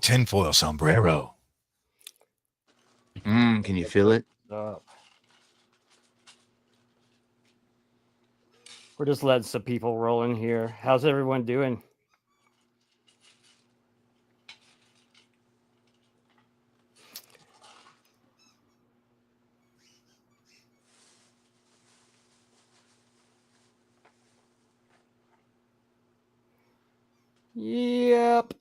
tinfoil sombrero. Can you feel it? We're just letting some people roll in here. How's everyone doing? Yep.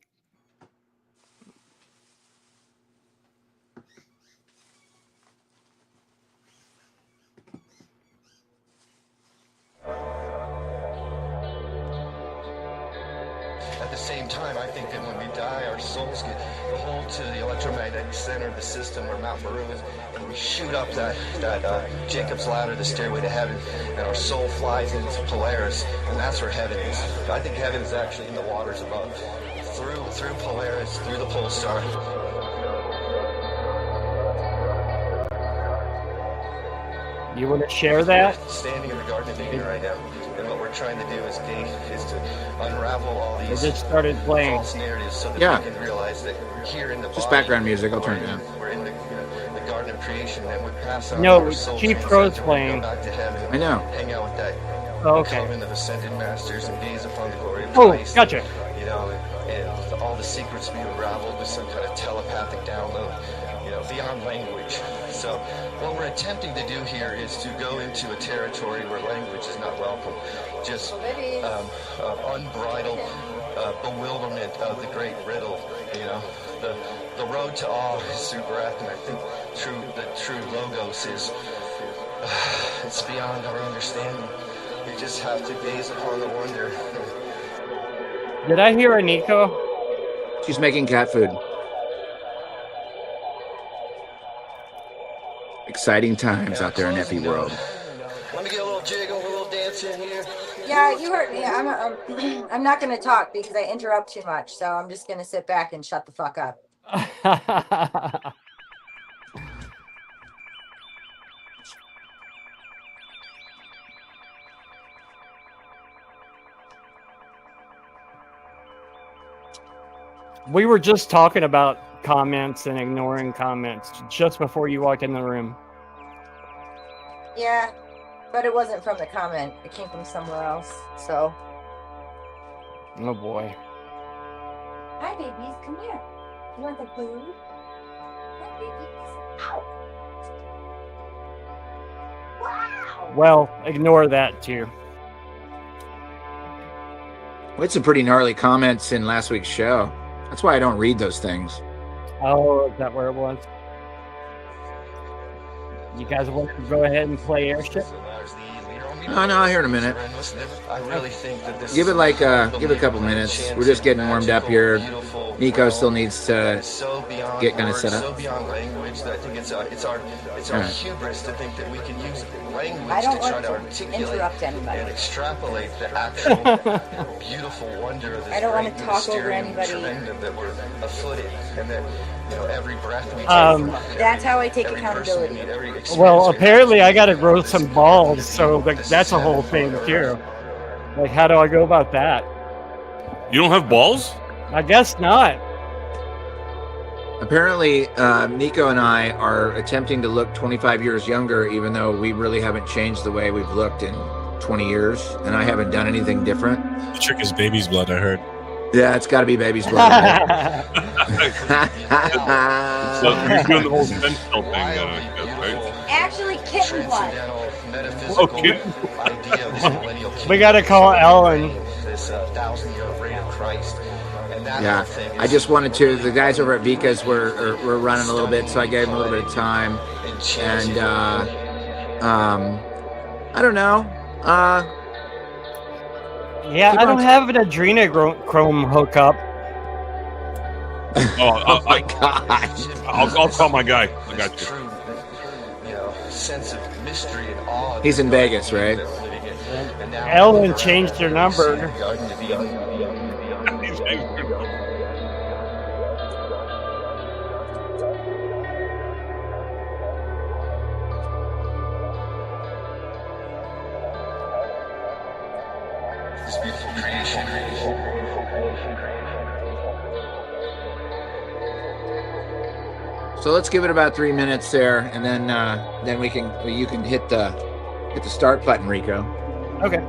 At the same time, I think that when we die, our souls get pulled to the electromagnetic center of the system where Mount Meru is, and we shoot up that Jacob's ladder, the stairway to heaven, and our soul flies into Polaris, and that's where heaven is. I think heaven is actually in the waters above, through Polaris, through the pole star. You want to share that? Standing in the Garden of Eden right now, and what we're trying to do is to unravel all these just started playing false narratives, so that we can realize that here in the just body, background music. I'll turn it down. We're in the Garden of Creation, and we pass on No, our soul Chief transcend, Crow's and we playing. go back to heaven. I know. Hang out with that. Oh, okay. Coven of ascended masters and gaze upon the glory of Oh, Christ. gotcha. You know, and all the secrets be unraveled with some kind of telepathic download, beyond language. So what we're attempting to do here is to go into a territory where language is not welcome. Just unbridled bewilderment of the great riddle. The road to awe is through breath, and I think the true logos is it's beyond our understanding. We just have to gaze upon the wonder. Did I hear a Nico? She's making cat food. Exciting times out there in Effie world. Let me get a little jiggle, a little dance in here. Yeah, you heard me. I'm not going to talk because I interrupt too much. So I'm just going to sit back and shut the fuck up. We were just talking about comments and ignoring comments just before you walked in the room. Yeah, but it wasn't from the comment. It came from somewhere else. So. Oh boy. Hi, babies. Come here. You want the food? Hi, babies. Ow. Wow. Well, ignore that too. We had some pretty gnarly comments in last week's show. That's why I don't read those things. Oh, is that where it was? You guys want to go ahead and play Airship? No, here in a minute. I really think that this give it give it a couple minutes. We're just getting warmed up here. Nico still needs to get kind of set up. So beyond language that I think it's our hubris to think that we can use language to try to articulate and extrapolate the actual beautiful wonder of this I don't want to talk over anybody. That we're afoot in, and that every breath we take. That's how I take accountability. Well, apparently I got to grow some balls, so that's a whole thing too. Like, how do I go about that? You don't have balls? I guess not. Apparently, Nico and I are attempting to look 25 years younger, even though we really haven't changed the way we've looked in 20 years, and I haven't done anything different. The trick is baby's blood, I heard. Yeah, it's got to be baby's blood. Right? So you're doing the whole stem cell thing, right? Actually, kitten blood. Oh, kitten. We got to call Ellen. This 1,000-year reign of Christ. Yeah, I just wanted to. The guys over at Vika's were running a little bit, so I gave them a little bit of time. And I don't know. Yeah, I don't have an adrenochrome hookup. Oh my God! I'll call my guy. I got you. Sense of mystery and awe. He's in Vegas, right? Ellen changed her number. This beautiful creation. So let's give it about 3 minutes there, and then you can hit the start button, Rico. Okay.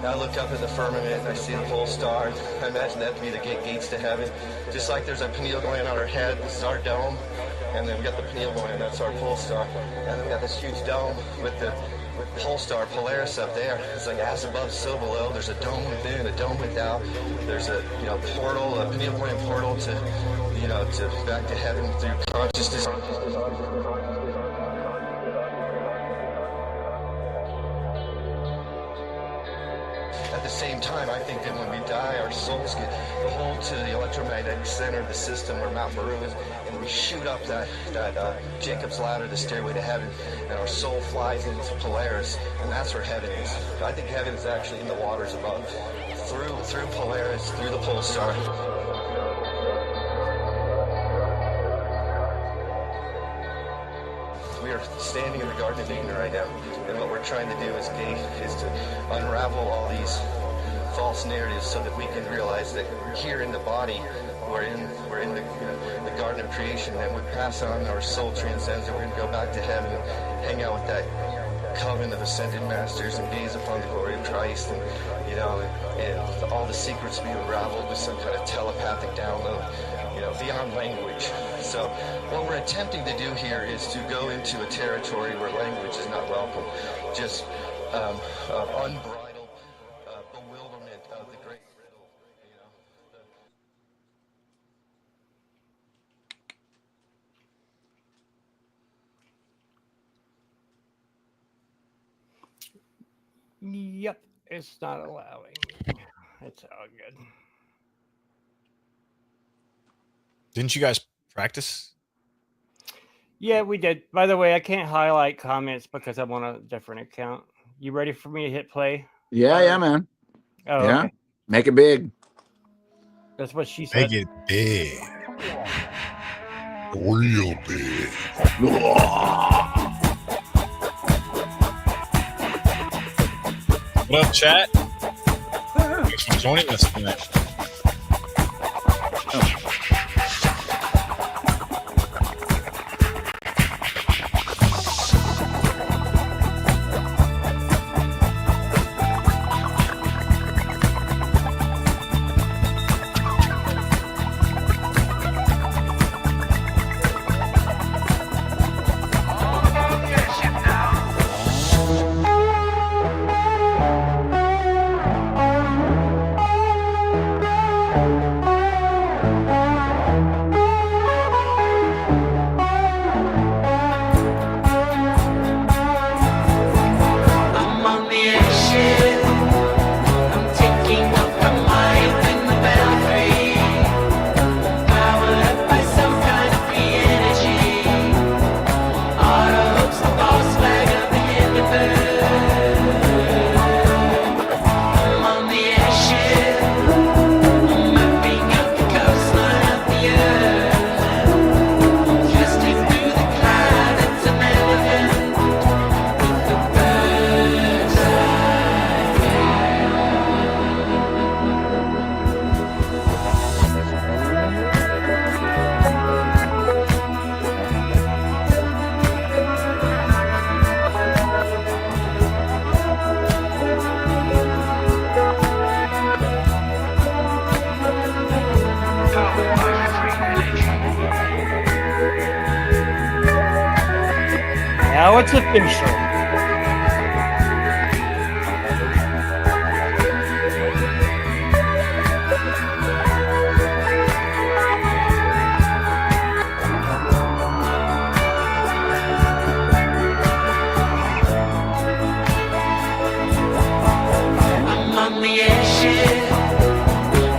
I look up at the firmament and I see the pole star. I imagine that to be the gates to heaven. Just like there's a pineal gland on our head, this is our dome. And then we got the pineal gland, that's our pole star. And then we got this huge dome with the pole star, Polaris up there. It's like as above, so below. There's a dome within, a dome without. There's a portal, a pineal gland portal to back to heaven through consciousness. At the same time, I think that when we die, our souls get pulled to the electromagnetic center of the system where Mount Meru is, and we shoot up that Jacob's ladder, the stairway to heaven, and our soul flies into Polaris, and that's where heaven is. I think heaven is actually in the waters above, through Polaris, through the pole star. We are standing in the Garden of Eden right now, and what we're trying to do is to unravel all these false narratives so that we can realize that here in the body, we're in the Garden of Creation, and we pass on, our soul transcends, and we're going to go back to heaven and hang out with that coven of ascended masters and gaze upon the glory of Christ, and all the secrets be unraveled with some kind of telepathic download, beyond language. So what we're attempting to do here is to go into a territory where language is not welcome, just unbridled bewilderment of the great riddle. Yep, it's not allowing. It's all good. Didn't you guys practice? Yeah, we did. By the way, I can't highlight comments because I'm on a different account. You ready for me to hit play? Yeah, man. Oh, Yeah. okay. Make it big. That's what she said. Make it big. Real big. What up, chat? Thanks for joining us tonight. Now it's official. I'm on the airship.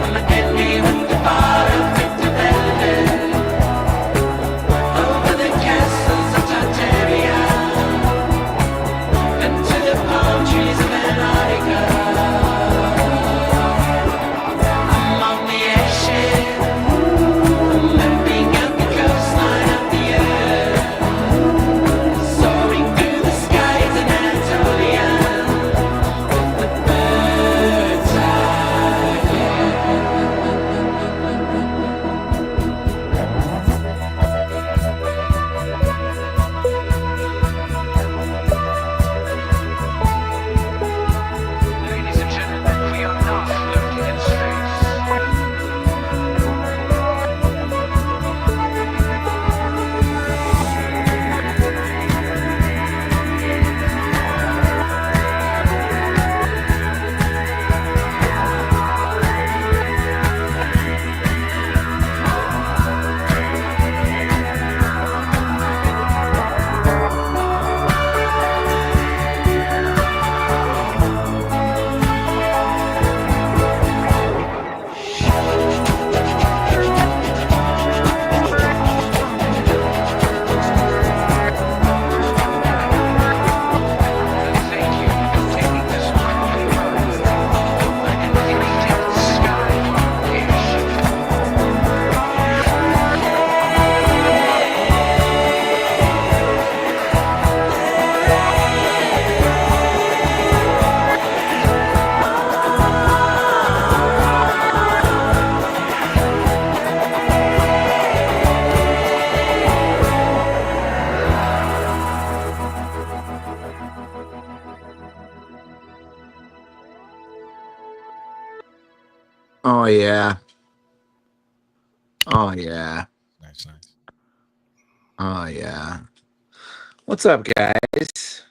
I'ma get me with the bottom with the velvet. Over the castles of Tartaria. Oh yeah. Oh yeah. Nice, nice. Oh yeah. What's up, guys?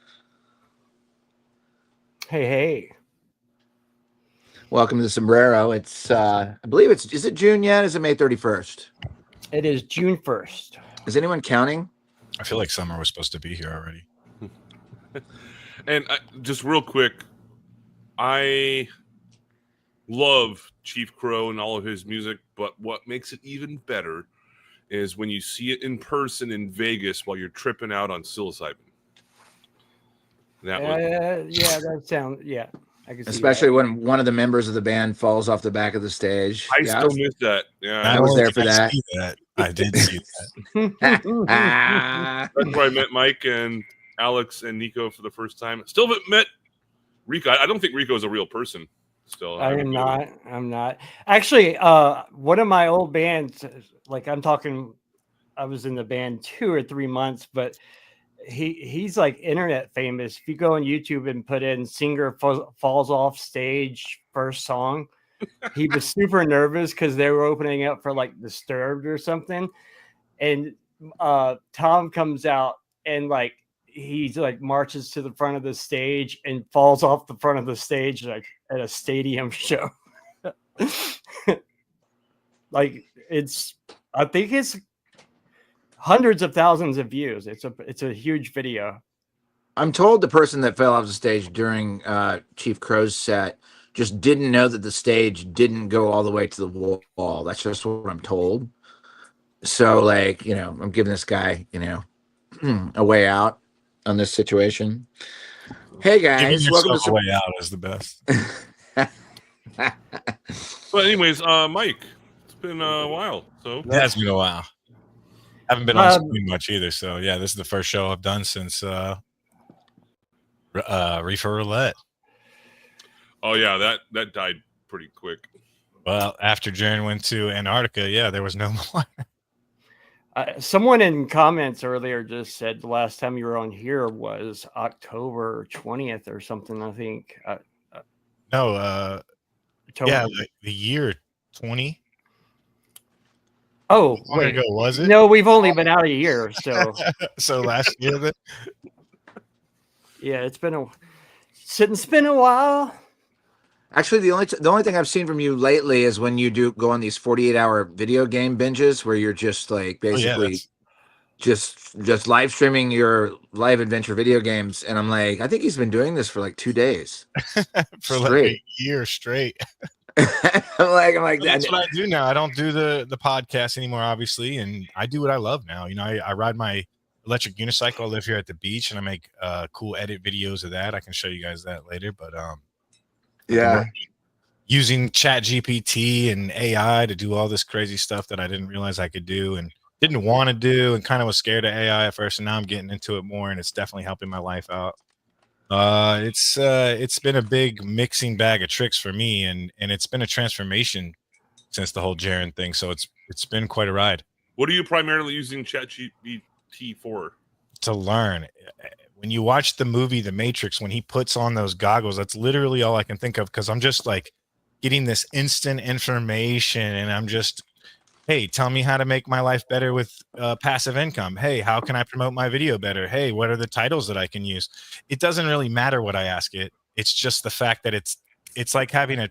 Hey, hey. Welcome to Sombrero. It's I believe is it June yet? Is it May 31st? It is June 1st. Is anyone counting? I feel like summer was supposed to be here already. And just real quick, I love Chief Crow and all of his music, but what makes it even better is when you see it in person in Vegas while you're tripping out on psilocybin. That was Yeah, that sounds, yeah. I can see Especially that. when one of the members of the band falls off the back of the stage. I Yeah, still miss that. Yeah, I was there for that. I did see that. that's where I met Mike and Alex and Nico for the first time. Still haven't met Rico. I don't think Rico is a real person. Still, I am not. I'm not. Actually, one of my old bands, like I'm talking, I was in the band 2 or 3 months, but he's like internet famous. If you go on YouTube and put in singer falls off stage first song, he was super nervous because they were opening up for like Disturbed or something. And Tom comes out and like he's like marches to the front of the stage and falls off the front of the stage like at a stadium show. Like I think it's hundreds of thousands of views. It's a huge video. I'm told the person that fell off the stage during Chief Crow's set just didn't know that the stage didn't go all the way to the wall. That's just what I'm told. So, like, I'm giving this guy, a way out on this situation. Hey guys, welcome to way out is the best. But anyways, Mike, it's been a while. So It has been a while. Haven't been on screen much either. So yeah, this is the first show I've done since Reefer Roulette. Oh yeah, that died pretty quick. Well, after Jaren went to Antarctica, yeah, there was no more. Someone in comments earlier just said the last time you were on here was October 20th or something. I think. No, October. yeah, like the year 20. Oh, How long ago was it? No, we've only been out a year, so. So last year, then. Yeah, it's been a while. Actually, the only thing I've seen from you lately is when you go on these 48-hour video game binges where you're just like basically just live streaming your live adventure video games, and I'm like, I think he's been doing this for like 2 days for like a year straight. I'm like that's what I do now. I don't do the podcast anymore, obviously, and I do what I love now. I ride my electric unicycle. I live here at the beach, and I make cool edit videos of that. I can show you guys that later, but yeah, using Chat GPT and AI to do all this crazy stuff that I didn't realize I could do and didn't want to do, and kind of was scared of AI at first, and now I'm getting into it more, and it's definitely helping my life out. It's been a big mixing bag of tricks for me, and it's been a transformation since the whole Jaren thing. So it's been quite a ride. What are you primarily using ChatGPT for? To learn. When you watch the movie The Matrix, when he puts on those goggles, that's literally all I can think of, because I'm just like getting this instant information, and I'm just, hey, tell me how to make my life better with passive income. Hey, how can I promote my video better? Hey, what are the titles that I can use? It doesn't really matter what I ask it. It's just the fact that it's like having a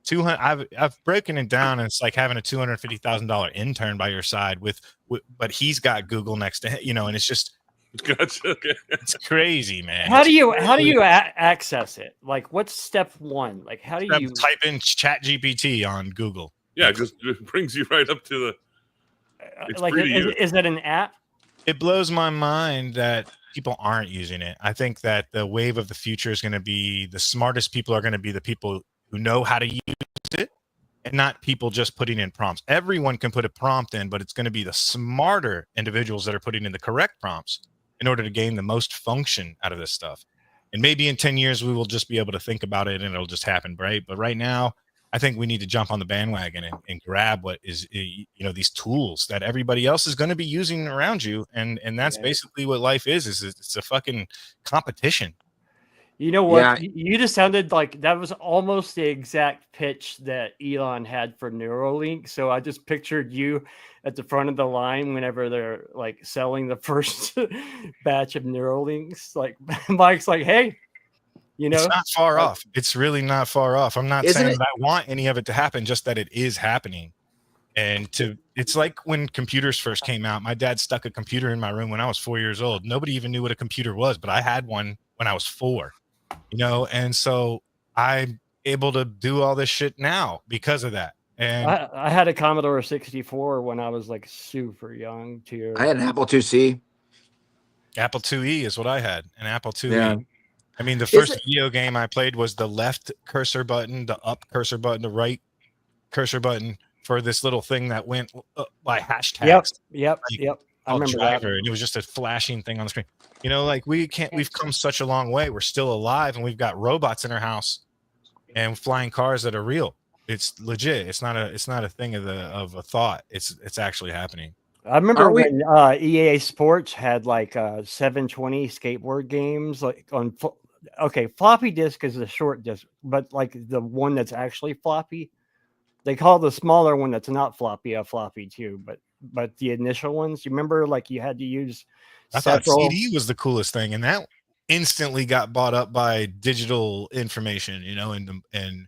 200. I've broken it down, and it's like having a $250,000 intern by your side but he's got Google next to him, and it's just. Gotcha. Okay. It's crazy, man. How do you access it? Like, what's step one? Like, how do you type in ChatGPT on Google? Yeah, it brings you right up to the. Like, is it an app? It blows my mind that people aren't using it. I think that the wave of the future is going to be the smartest people are going to be the people who know how to use it, and not people just putting in prompts. Everyone can put a prompt in, but it's going to be the smarter individuals that are putting in the correct prompts in order to gain the most function out of this stuff. And maybe in 10 years, we will just be able to think about it and it'll just happen, right? But right now, I think we need to jump on the bandwagon and grab what is, these tools that everybody else is going to be using around you. And that's basically what life is it's a fucking competition. You know what? Yeah. You just sounded like that was almost the exact pitch that Elon had for Neuralink. So I just pictured you at the front of the line whenever they're like selling the first batch of Neuralinks. Like Mike's like, hey, you know, It's not far off. It's really not far off. I'm not Isn't saying it- that I want any of it to happen, just that it is happening. And it's like when computers first came out. My dad stuck a computer in my room when I was 4 years old. Nobody even knew what a computer was, but I had one when I was 4. And so I'm able to do all this shit now because of that. And I had a Commodore 64 when I was like super young too. I had an Apple IIc. Apple IIe is what I had, an Apple IIe. Yeah. I mean, the first it- video game I played was the left cursor button, the up cursor button, the right cursor button for this little thing that went by hashtags. Yep. I Called remember driver, that. and it was just a flashing thing on the screen. Like we've come such a long way. We're still alive, and we've got robots in our house and flying cars that are real. It's legit. It's not a thing of a thought. It's actually happening. I remember Aren't we- when EA Sports had like 720 skateboard games like on floppy disk is a short disk, but like the one that's actually floppy, they call the smaller one that's not floppy a floppy too. But the initial ones, you remember, like you had to use I thought several. CD was the coolest thing, and that instantly got bought up by digital information. And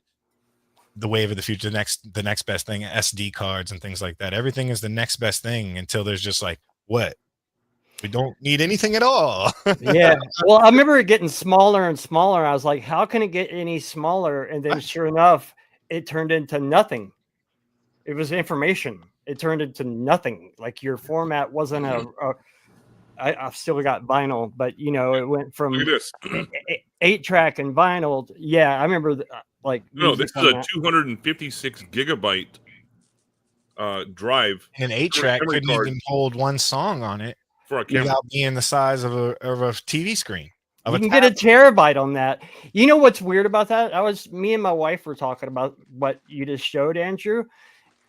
the wave of the future, the next best thing, SD cards and things like that. Everything is the next best thing until there's just like, what? We don't need anything at all. Yeah. Well, I remember it getting smaller and smaller. I was like, how can it get any smaller? And then sure enough, it turned into nothing. It was information. It turned into nothing. Like your format wasn't I've still got vinyl, but it went from Look at this. 8-track and vinyl. Yeah, I remember No, this music is on a that. 256 gigabyte drive And an 8-track memory couldn't card. even hold one song on it for a camera. without being the size of a TV screen. You can get a terabyte on that. You know what's weird about that? Me and my wife were talking about what you just showed, Andrew.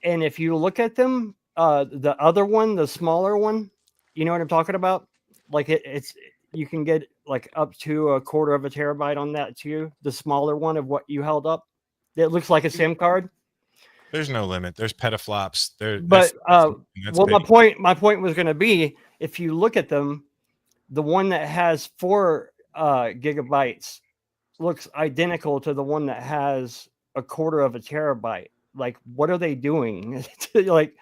And if you look at them, the other one, the smaller one, you know what I'm talking about? Like it's you can get like up to a quarter of a terabyte on that too. The smaller one of what you held up. It looks like a SIM card. There's no limit. There's petaflops. But that's well, big. my point was going to be, if you look at them, the one that has 4 gigabytes looks identical to the one that has a quarter of a terabyte. Like, what are they doing? Like,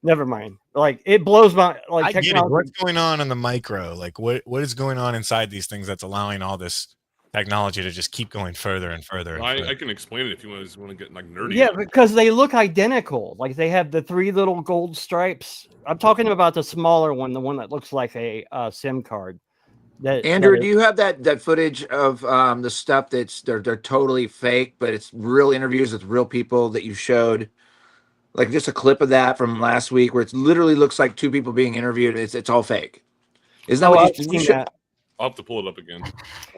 never mind. Like, it blows my I get it. What's going on in the micro? Like, what is going on inside these things that's allowing all this technology to just keep going further and further? And further? I can explain it if you want to get like nerdy. Yeah, because they look identical. Like they have the 3 little gold stripes. I'm talking about the smaller one, the one that looks like a SIM card. Andrew, do you have that footage of the stuff they're totally fake, but it's real interviews with real people that you showed? Like just a clip of that from last week where it literally looks like 2 people being interviewed. It's all fake. Isn't that what you should? I'll have to pull it up again.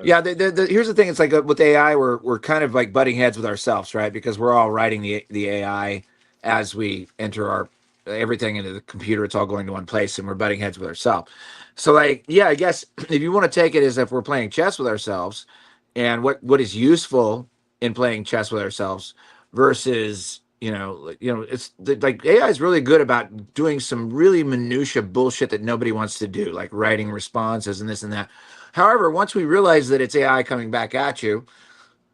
Yeah, here's the thing. It's like with AI, we're kind of like butting heads with ourselves, right? Because we're all writing the AI as we enter everything into the computer. It's all going to one place, and we're butting heads with ourselves. So, like, yeah, I guess if you want to take it as if we're playing chess with ourselves, and what is useful in playing chess with ourselves versus it's like AI is really good about doing some really minutia bullshit that nobody wants to do, like writing responses and this and that. However, once we realize that it's AI coming back at you,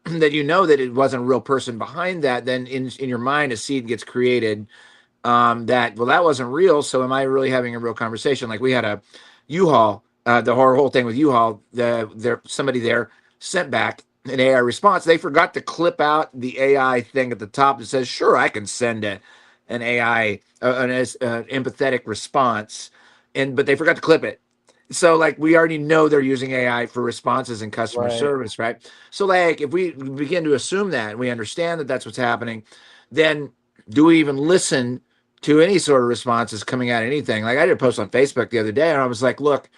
that that it wasn't a real person behind that, then in your mind a seed gets created that wasn't real. So am I really having a real conversation? Like we had a U-Haul, the whole thing with U-Haul, somebody there sent back an AI response. They forgot to clip out the AI thing at the top that says, sure, I can send an AI, an empathetic response, but they forgot to clip it. So like we already know they're using AI for responses and customer service, right? So like if we begin to assume that and we understand that that's what's happening, then do we even listen to any sort of responses coming out of anything? Like I did a post on Facebook the other day and I was like, look,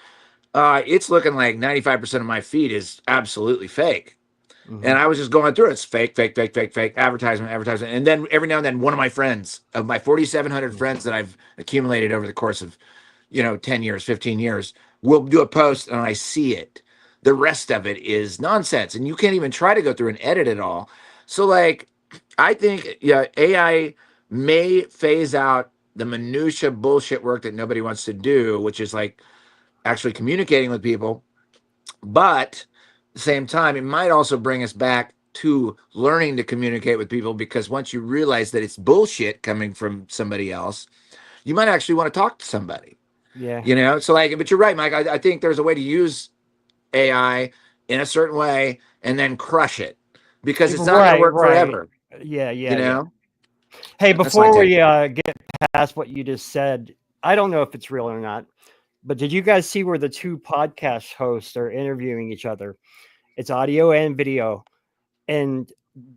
it's looking like 95% of my feed is absolutely fake. Mm-hmm. And I was just going through it. It's fake, advertisement. And then every now and then, one of my friends, of my 4,700 friends that I've accumulated over the course of, 10 years, 15 years, will do a post and I see it. the rest of it is nonsense, and you can't even try to go through and edit it all. So like, I think AI may phase out the minutia bullshit work that nobody wants to do, which is like actually communicating with people. But at the same time, it might also bring us back to learning to communicate with people, because once you realize that it's bullshit coming from somebody else, you might actually want to talk to somebody. Yeah. You know, so like, but you're right, Mike. I think there's a way to use AI in a certain way and then crush it, because it's not going to work forever. Yeah. You know. Hey, That's my before we take. get past what you just said, I don't know if it's real or not, but did you guys see where the two podcast hosts are interviewing each other? It's audio and video, and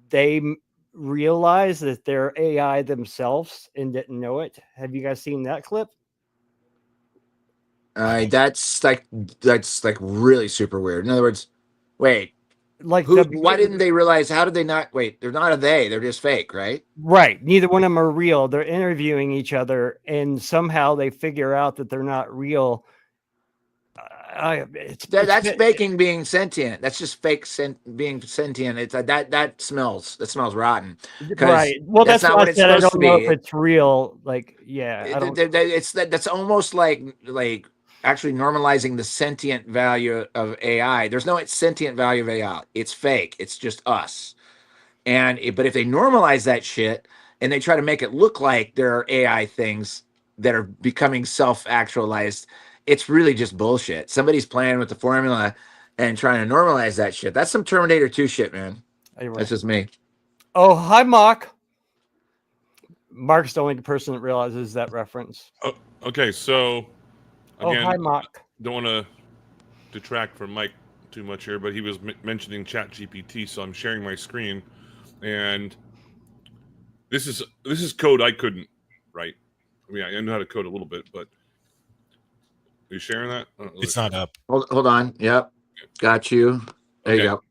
they realize that they're AI themselves and didn't know it. Have you guys seen that clip? That's like really super weird. In other words, wait, Like why didn't they realize? How did they not? Wait, they're not a they. They're just fake, right? Right. Neither one of them are real. They're interviewing each other, and somehow they figure out that they're not real. That's faking being sentient. That's just fake being sentient. It's that smells rotten. Right. Well, that's not why what I it's said I supposed don't to know be. if it's real. Like, yeah, I don't. That's almost like actually normalizing the sentient value of AI. There's no sentient value of AI. It's fake. It's just us. But if they normalize that shit and they try to make it look like there are AI things that are becoming self-actualized, it's really just bullshit. Somebody's playing with the formula and trying to normalize that shit. That's some Terminator 2 shit, man. Anyway. That's just me. Oh, hi, Mark. Mark's the only person that realizes that reference. Oh, okay, so again, hi, Mark. Don't want to detract from Mike too much here, but he was mentioning ChatGPT, so I'm sharing my screen, and this is code I couldn't write. I mean, I know how to code a little bit, but are you sharing that? It's not up. Hold on. Yep. Got you. There you go.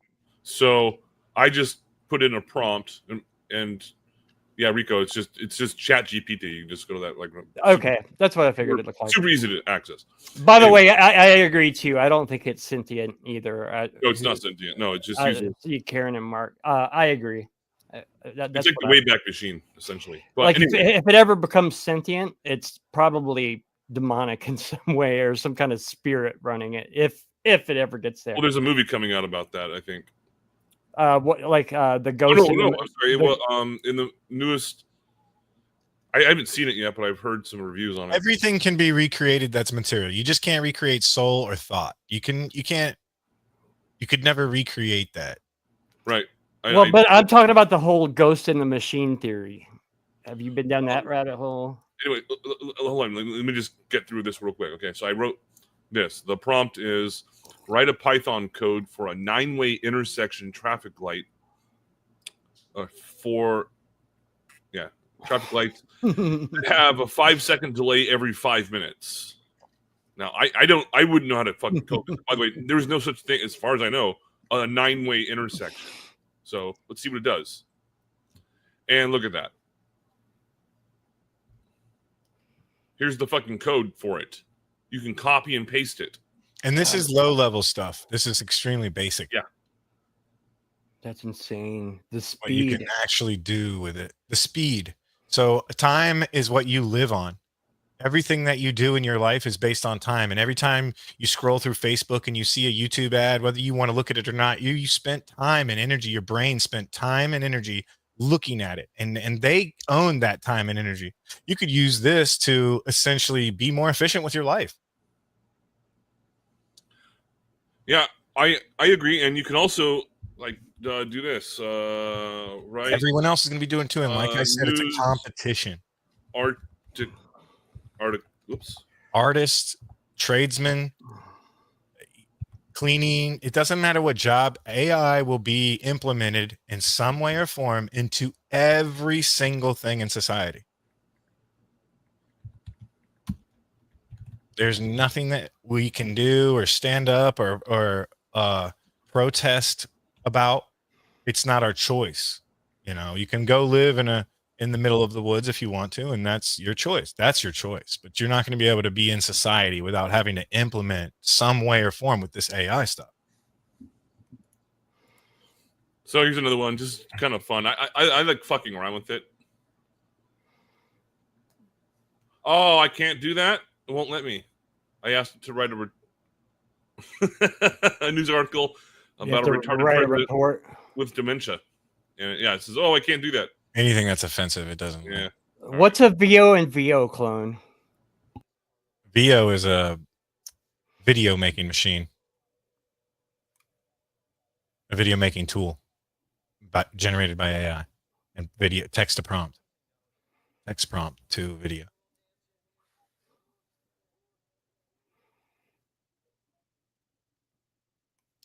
So I just put in a prompt, and yeah, Rico, it's just ChatGPT. You can just go to that. Like, okay, that's what I figured it looked like. Super easy to access. By the way, I agree too. I don't think it's sentient either. No, it's not sentient. No, it's just see Karen and Mark. I agree. It's like the Wayback Machine, essentially. But like anyway. if it ever becomes sentient, it's probably demonic in some way or some kind of spirit running it. If it ever gets there. Well, there's a movie coming out about that, I think. What like the ghost? No, I'm sorry. Well, in the newest, I haven't seen it yet, but I've heard some reviews on it. Everything can be recreated. That's material. You just can't recreate soul or thought. You could never recreate that. Right. But I'm talking about the whole ghost in the machine theory. Have you been down that rabbit hole? Anyway, hold on. Let me just get through this real quick. Okay, so I wrote this. The prompt is write a Python code for a 9-way intersection traffic light traffic lights that have a 5-second delay every 5 minutes. Now, I wouldn't know how to fucking code this. By the way, there's no such thing, as far as I know, a 9-way intersection. So let's see what it does. And look at that. Here's the fucking code for it. You can copy and paste it. And this is low level stuff. This is extremely basic. Yeah. That's insane. The speed. What you can actually do with it. The speed. So time is what you live on. Everything that you do in your life is based on time. And every time you scroll through Facebook and you see a YouTube ad, whether you want to look at it or not, you spent time and energy. Your brain spent time and energy looking at it. And they own that time and energy. You could use this to essentially be more efficient with your life. Yeah, I agree. And you can also do this, right? Everyone else is going to be doing too. And like I said, it's a competition. Artists, tradesmen, cleaning, it doesn't matter what job. AI will be implemented in some way or form into every single thing in society. There's nothing that we can do or stand up or protest about. It's not our choice. You know, you can go live in the middle of the woods if you want to, and that's your choice. That's your choice. But you're not going to be able to be in society without having to implement some way or form with this AI stuff. So here's another one, just kind of fun. I like fucking around with it. Oh, I can't do that. It won't let me. I asked it to write a news article You have about a to retarded write a president report. with dementia, and yeah, it says, "Oh, I can't do that." Anything that's offensive, it doesn't. Yeah. What's a VO and VO clone? VO is a video making machine, a video making tool, but generated by AI, and video text to prompt to video.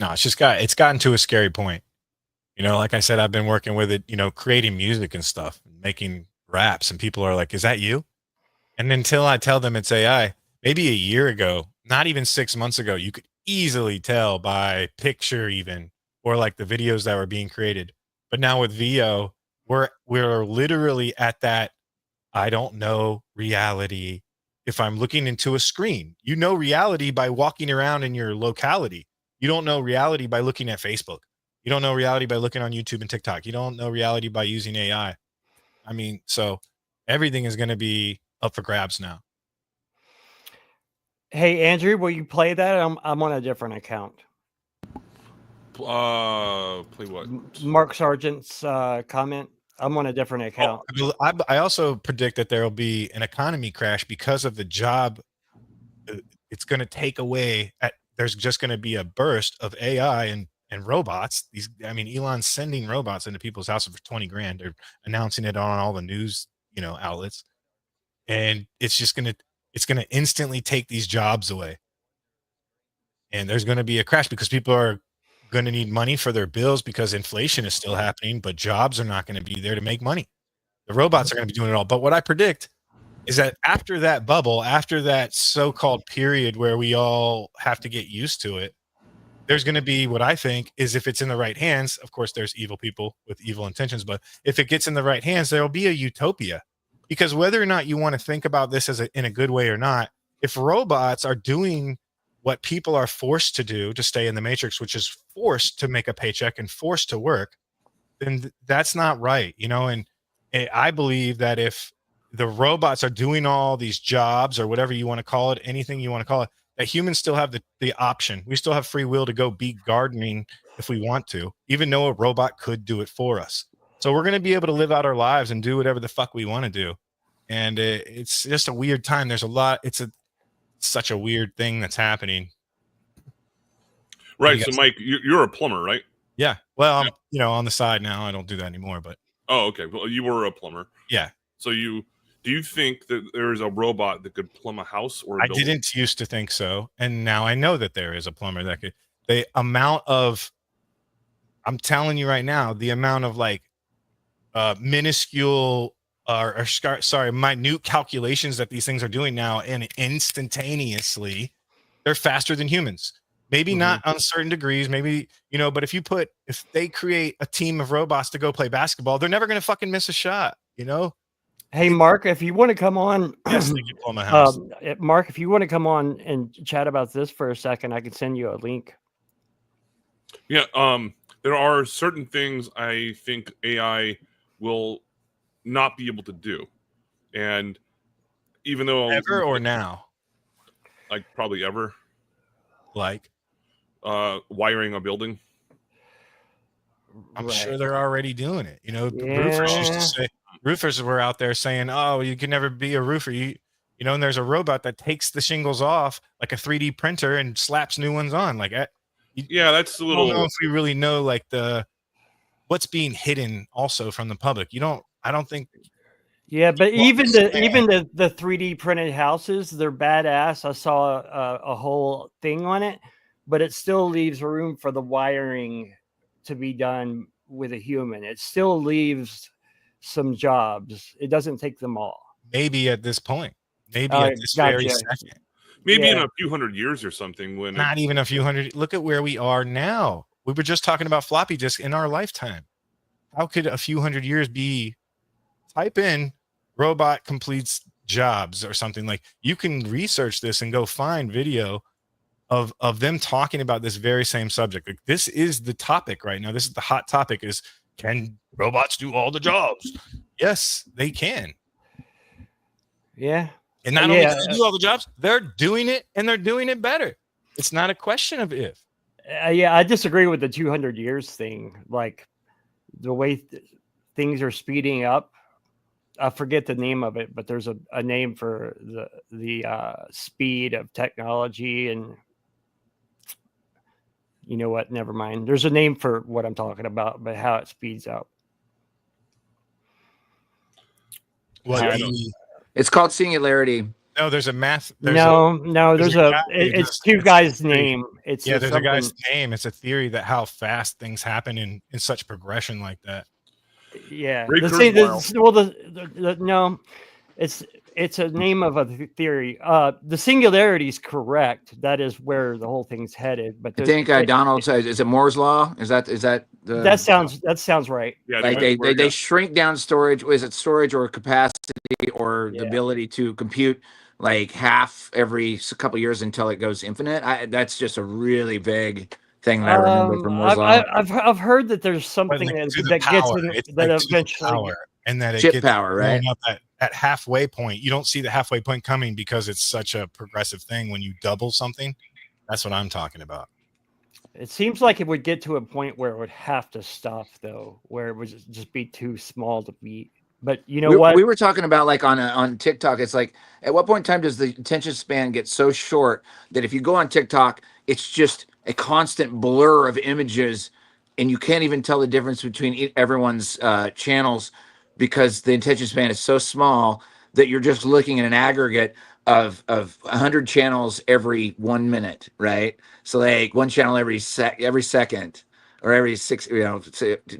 No, it's gotten to a scary point. Like I said, I've been working with it, creating music and stuff, making raps, and people are like, "Is that you?" And until I tell them it's AI, maybe a year ago, not even 6 months ago, you could easily tell by picture even, or like the videos that were being created. But now with VO, we're literally at that, I don't know reality. If I'm looking into a screen, reality by walking around in your locality. You don't know reality by looking at Facebook. You don't know reality by looking on YouTube and TikTok. You don't know reality by using AI. I mean, so everything is going to be up for grabs now. Hey, Andrew, will you play that? I'm on a different account. Play what? Mark Sargent's comment. I'm on a different account. I also predict that there will be an economy crash because of the job. It's going to take away. There's just going to be a burst of AI and robots. Elon's sending robots into people's houses for 20 grand. They're announcing it on all the news, outlets, and it's going to instantly take these jobs away. And there's going to be a crash because people are going to need money for their bills because inflation is still happening, but jobs are not going to be there to make money. The robots are going to be doing it all. But what I predict is that after that bubble, after that so-called period where we all have to get used to it, there's going to be what I think is, if it's in the right hands, of course, there's evil people with evil intentions, but if it gets in the right hands, there will be a utopia. Because whether or not you want to think about this in a good way or not, if robots are doing what people are forced to do to stay in the matrix, which is forced to make a paycheck and forced to work, then that's not right. And I believe that if the robots are doing all these jobs or whatever you want to call it, anything you want to call it, that humans still have the option. We still have free will to go be gardening if we want to, even though a robot could do it for us. So we're going to be able to live out our lives and do whatever the fuck we want to do. And it's just a weird time. There's a lot. Such a weird thing that's happening. Right. So Mike, you're a plumber, right? Yeah. Well, I'm, on the side now. I don't do that anymore, but. Oh, okay. Well, you were a plumber. Yeah. So do you think that there is a robot that could plumb a house or a building? I didn't used to think so. And now I know that there is a plumber that could. The amount of, I'm telling you right now, the amount of like minuscule minute calculations that these things are doing now, and instantaneously, they're faster than humans. Maybe not on certain degrees, maybe, but if they create a team of robots to go play basketball, they're never going to fucking miss a shot, Hey, Mark, if you want to come on, yes, they can plumb a house. Mark, if you want to come on and chat about this for a second, I can send you a link. Yeah. There are certain things I think AI will not be able to do. And even though ever or now, like probably ever, like wiring a building. I'm sure they're already doing it. Roofers used to say, roofers were out there saying, "Oh, you can never be a roofer." And there's a robot that takes the shingles off like a 3D printer and slaps new ones on. Like, yeah, that's a little. I don't know if we really know like what's being hidden also from the public. I don't think. Yeah, but even the 3D printed houses, they're badass. I saw a whole thing on it, but it still leaves room for the wiring to be done with a human. It still leaves some jobs. It doesn't take them all. Maybe at this point. Maybe at this very second. Maybe in a few hundred years or something. Not even a few hundred. Look at where we are now. We were just talking about floppy disk in our lifetime. How could a few hundred years be? Type in robot completes jobs or something. Like, you can research this and go find video of them talking about this very same subject. Like, this is the topic right now. This is the hot topic: is can robots do all the jobs? Yes, they can. Yeah. And not only can they do all the jobs, they're doing it, and they're doing it better. It's not a question of if. Yeah, I disagree with the 200 years thing. Like the way things are speeding up. I forget the name of it, but there's a name for the speed of technology, and you know what? Never mind. There's a name for what I'm talking about, but how it speeds up. Well, It's called singularity. no, there's a math. There's it's two it's guys' a theory. name. It's Yeah, there's a guy's something- name. It's a theory that how fast things happen in such progression like that. Yeah. Ray The Kurzweil. no, it's a name of a theory. The singularity is correct. That is where the whole thing's headed. But I think Donald says, is it Moore's law? Is that the, that sounds right. Yeah, like they shrink down storage? Is it storage or capacity or the ability to compute like half every couple of years until it goes infinite? That's just a really vague thing that I remember from Moore's law. I've heard that there's something Like, that gets in, that eventually power, and that it chip gets power, right? blown up at halfway point. You don't see the halfway point coming because it's such a progressive thing. When you double something, that's what I'm talking about. It seems like it would get to a point where it would have to stop, though, where it would just be too small to beat. But you know what? We were talking about like on TikTok. It's like, at what point in time does the attention span get so short that if you go on TikTok, it's just a constant blur of images, and you can't even tell the difference between everyone's channels because the attention span is so small that you're just looking at an aggregate of 100 channels every 1 minute, right? So like one channel every second, or every six,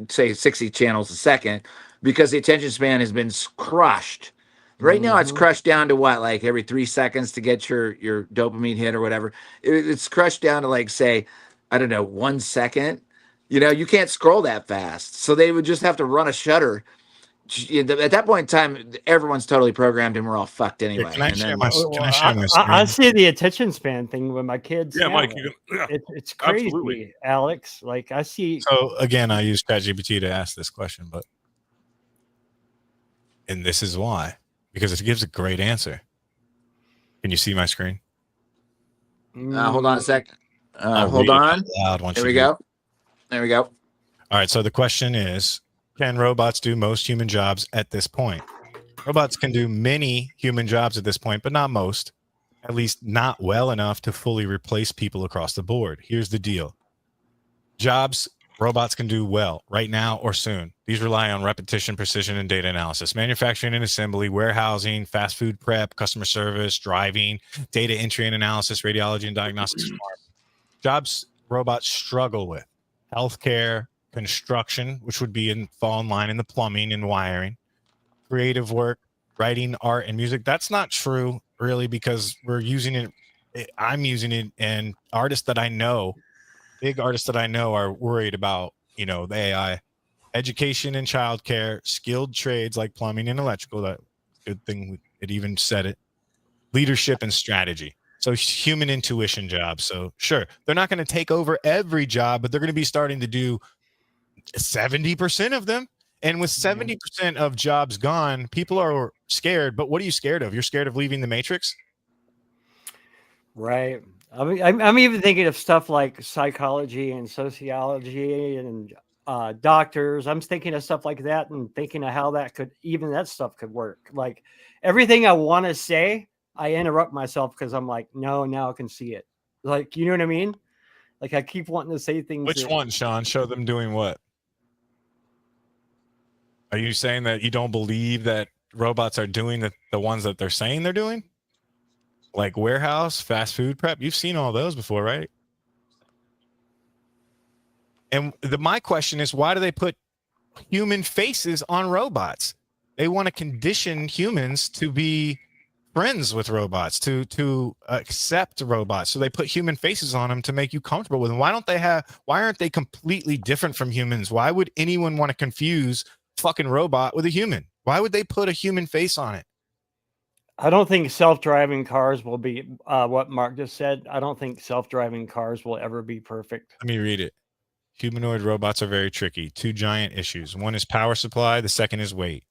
say 60 channels a second, because the attention span has been crushed. Right now, it's crushed down to what, like every 3 seconds to get your dopamine hit or whatever. It's crushed down to like, say, I don't know, 1 second. You can't scroll that fast. So they would just have to run a shutter. At that point in time, everyone's totally programmed and we're all fucked anyway. Can I share my screen? I see the attention span thing with my kids. Yeah, now. Mike, It's crazy, absolutely. Alex. Like I see. So again, I use ChatGPT to ask this question, and this is why, because it gives a great answer. Can you see my screen? Hold on a second. Hold on. There we go. There we go. All right. So the question is, can robots do most human jobs at this point? Robots can do many human jobs at this point, but not most, at least not well enough to fully replace people across the board. Here's the deal. Jobs robots can do well right now or soon. These rely on repetition, precision, and data analysis. Manufacturing and assembly, warehousing, fast food prep, customer service, driving, data entry and analysis, radiology and diagnostics. Jobs robots struggle with: healthcare, construction, which would fall in line in the plumbing and wiring, creative work, writing, art, and music. That's not true, really, because we're using it. I'm using it, and artists that I know, big artists that I know, are worried about, the AI. Education and childcare, skilled trades like plumbing and electrical. That good thing it even said it. Leadership and strategy. So human intuition jobs. So sure, they're not going to take over every job, but they're going to be starting to do 70% of them. And with 70% of jobs gone, people are scared. But what are you scared of? You're scared of leaving the matrix? Right. I mean, I'm even thinking of stuff like psychology and sociology and doctors. I'm thinking of stuff like that and thinking of how that stuff could work. Like everything I want to say, I interrupt myself because I'm like, no, now I can see it. Like, you know what I mean? Like I keep wanting to say things. Which one, Sean? Show them doing what? Are you saying that you don't believe that robots are doing the ones that they're saying they're doing? Like warehouse, fast food prep? You've seen all those before, right? And my question is, why do they put human faces on robots? They want to condition humans to be friends with robots, to accept robots. So they put human faces on them to make you comfortable with them. Why aren't they completely different from humans? Why would anyone want to confuse fucking robot with a human? Why would they put a human face on it? I don't think self-driving cars will be what Mark just said. I don't think self-driving cars will ever be perfect. Let me read it. Humanoid robots are very tricky. Two giant issues. One is power supply. The second is weight.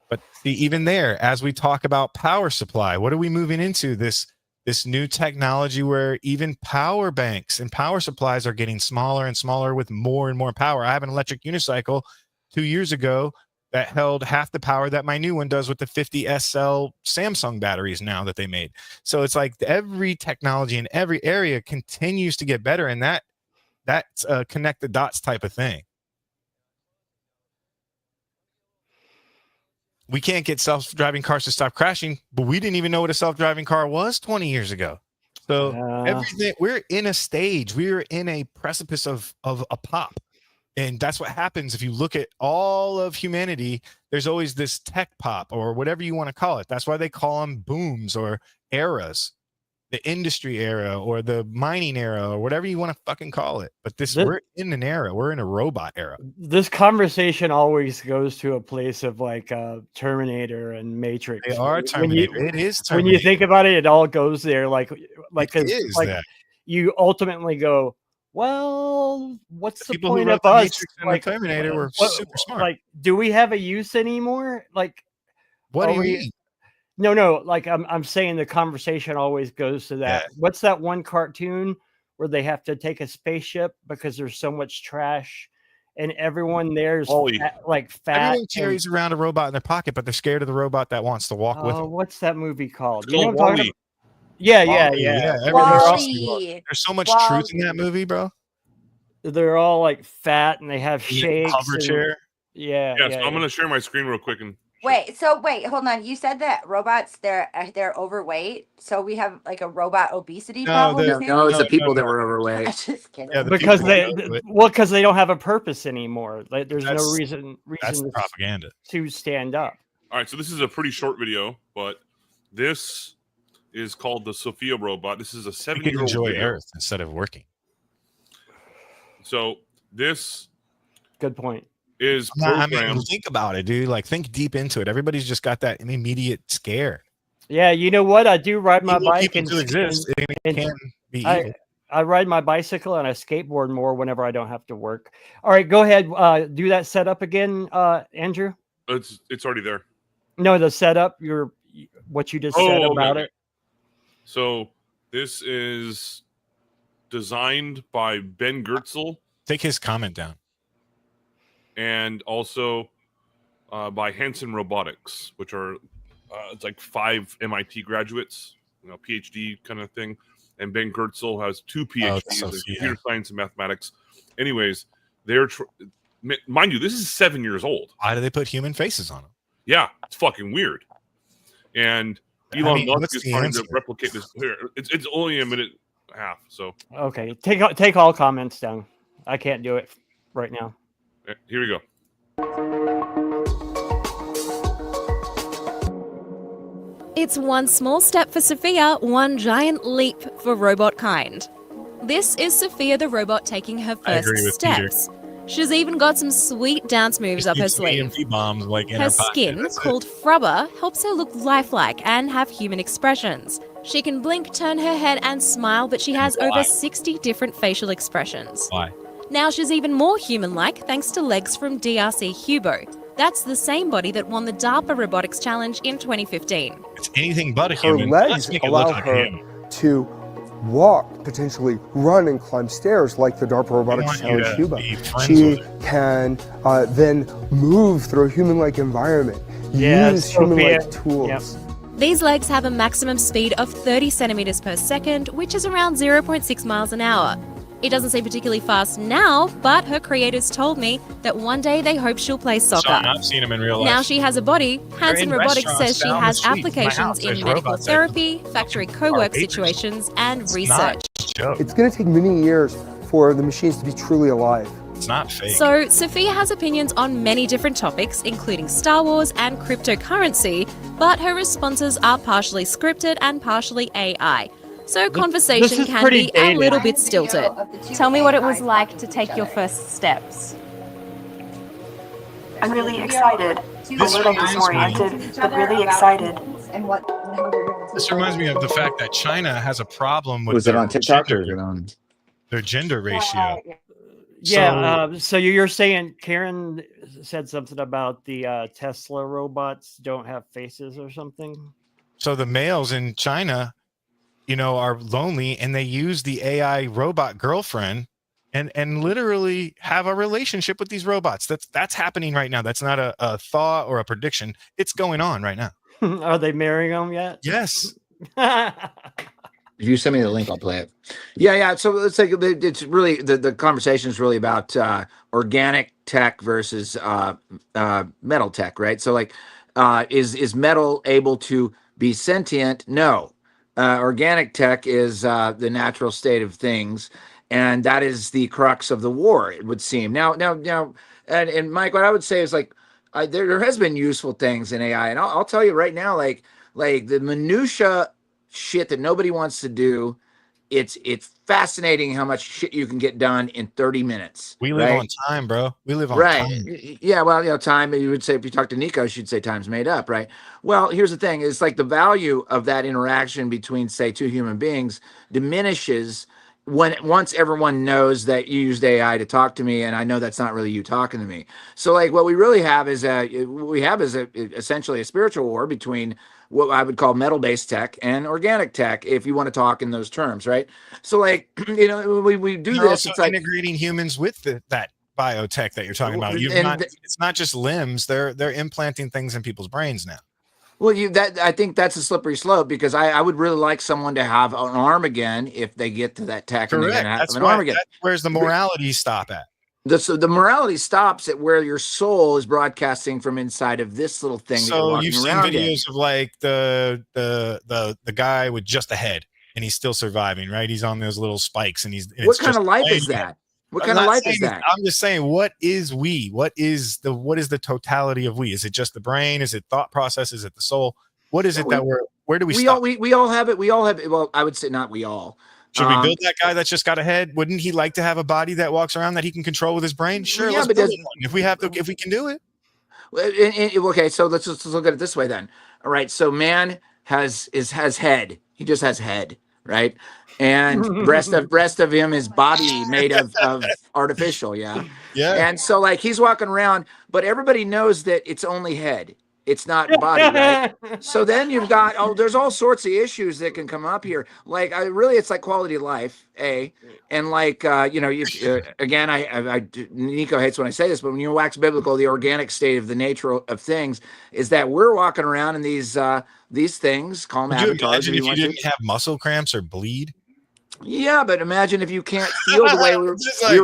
But see, even there, as we talk about power supply, what are we moving into? This new technology where even power banks and power supplies are getting smaller and smaller with more and more power. I have an electric unicycle 2 years ago that held half the power that my new one does with the 50 SL Samsung batteries now that they made. So it's like every technology in every area continues to get better, and that's a connect the dots type of thing. We can't get self-driving cars to stop crashing, but we didn't even know what a self-driving car was 20 years ago. So everything, we're in a stage, we're in a precipice of a pop. And that's what happens if you look at all of humanity. There's always this tech pop or whatever you want to call it. That's why they call them booms or eras. The industry era or the mining era or whatever you want to fucking call it. But we're in an era. We're in a robot era. This conversation always goes to a place of like Terminator and Matrix. They are Terminator. It is Terminator. When you think about it, it all goes there. Like that. You ultimately go, well, what's the point of us? Matrix and the Terminator were super smart. Like, do we have a use anymore? Like, what do you mean? No. Like I'm saying, the conversation always goes to that. Yeah. What's that one cartoon where they have to take a spaceship because there's so much trash, and everyone there's fat. Everyone carries around a robot in their pocket, but they're scared of the robot that wants to walk with them. What's that movie called? You know what I'm talking about? Yeah. There's so much truth in that movie, bro. They're all like fat and they have shakes. Hover chair. Yeah. So I'm gonna share my screen real quick and. Wait, hold on. You said that robots they're overweight, so we have like a robot obesity problem. No, it's the people that were overweight. Just kidding. Yeah, because they don't have a purpose anymore. Like, there's no reason that's propaganda to stand up. All right, so this is a pretty short video, but this is called the Sophia robot. This is a 7-year-old enjoy video. Earth instead of working. So this good point. Is think about it, dude. Like, think deep into it. Everybody's just got that immediate scare. Yeah, you know what? I do ride my bike and exist. It can be I ride my bicycle and I skateboard more whenever I don't have to work. All right, go ahead. Do that setup again, Andrew. It's already there. No, the setup. What you just said about it. So this is designed by Ben Gertzel. Take his comment down. And also by Hanson Robotics, which are it's like 5 MIT graduates, PhD kind of thing. And Ben Gertzel has 2 PhDs in computer science and mathematics. Anyways, they're mind you, this is 7 years old. Why do they put human faces on them? Yeah, it's fucking weird. And Elon Musk is trying to replicate this here. It's only a minute and a half. So okay, take all comments down. I can't do it right now. Here we go. It's one small step for Sophia, one giant leap for robot kind. This is Sophia the robot taking her first steps. She's even got some sweet dance moves up her sleeve. Her skin, called frubber, helps her look lifelike and have human expressions. She can blink, turn her head and smile, but she has over 60 different facial expressions. Why? Now she's even more human-like thanks to legs from DRC Hubo. That's the same body that won the DARPA Robotics Challenge in 2015. It's anything but a human. Her legs allow her to walk, potentially run and climb stairs like the DARPA Robotics Challenge Hubo. She can then move through a human-like environment, use human-like tools. Yep. These legs have a maximum speed of 30 centimeters per second, which is around 0.6 miles an hour. It doesn't seem particularly fast now, but her creators told me that one day they hope she'll play soccer. I've seen him in real life. Now she has a body. Hanson Robotics says she has applications in medical therapy, factory co-work situations, and research. It's going to take many years for the machines to be truly alive. It's not fake. So Sophia has opinions on many different topics, including Star Wars and cryptocurrency, but her responses are partially scripted and partially AI. So conversation can be a little bit stilted. Tell me what it was like to take your first steps. I'm really excited. A little disoriented, but really excited. and what and how they're going to. This reminds me of the fact that China has a problem with Was it on TikTok or is it on? Their gender ratio. Yeah. So you're saying Karen said something about the Tesla robots don't have faces or something? So the males in China, are lonely, and they use the AI robot girlfriend and literally have a relationship with these robots. That's happening right now. That's not a thought or a prediction. It's going on right now. Are they marrying them yet? Yes. If you send me the link, I'll play it. Yeah. So let's say it's really the conversation is really about organic tech versus metal tech, right? So like, is metal able to be sentient? No. Organic tech is the natural state of things, and that is the crux of the war, it would seem. Now, and Mike, what I would say is like, there has been useful things in AI, and I'll tell you right now, like the minutia shit that nobody wants to do. It's fascinating how much shit you can get done in 30 minutes. We live on time, bro. We live on time. Yeah, well, time, you would say, if you talk to Nico, she'd say time's made up, right? Well, here's the thing. It's like the value of that interaction between, say, two human beings diminishes once everyone knows that you used AI to talk to me, and I know that's not really you talking to me. So like what we really have is essentially a spiritual war between what I would call metal-based tech and organic tech, if you want to talk in those terms, right? So like, we do They're this. Also it's like integrating humans with that biotech that you're talking about. It's not just limbs. They're implanting things in people's brains now. Well, I think that's a slippery slope, because I would really like someone to have an arm again if they get to that tech. Correct. And That's an arm again. Where's the morality stop at? The morality stops at where your soul is broadcasting from inside of this little thing. So you've seen videos of like the guy with just a head, and he's still surviving, right? He's on those little spikes, and what kind of life is that? What kind of life is that? I'm just saying, what is we? What is the totality of we? Is it just the brain? Is it thought process? Is it the soul? What is it that where do we stop? We all have it. We all have it. Well, I would say not we all. Should we build that guy that's just got a head? Wouldn't he like to have a body that walks around that he can control with his brain? Sure, yeah, let's build one if we can do it. Okay, so let's look at it this way then. All right, so man has head. He just has head, right? And rest of him is body made of artificial, yeah. And so like he's walking around, but everybody knows that it's only head. It's not body, right? So then you've got, there's all sorts of issues that can come up here. Like, it's like quality of life, and like, again, Nico hates when I say this, but when you wax biblical, the organic state of the nature of things is that we're walking around in these things, call them avatars. Imagine if you didn't have muscle cramps or bleed. Yeah, but imagine if you can't feel the way we were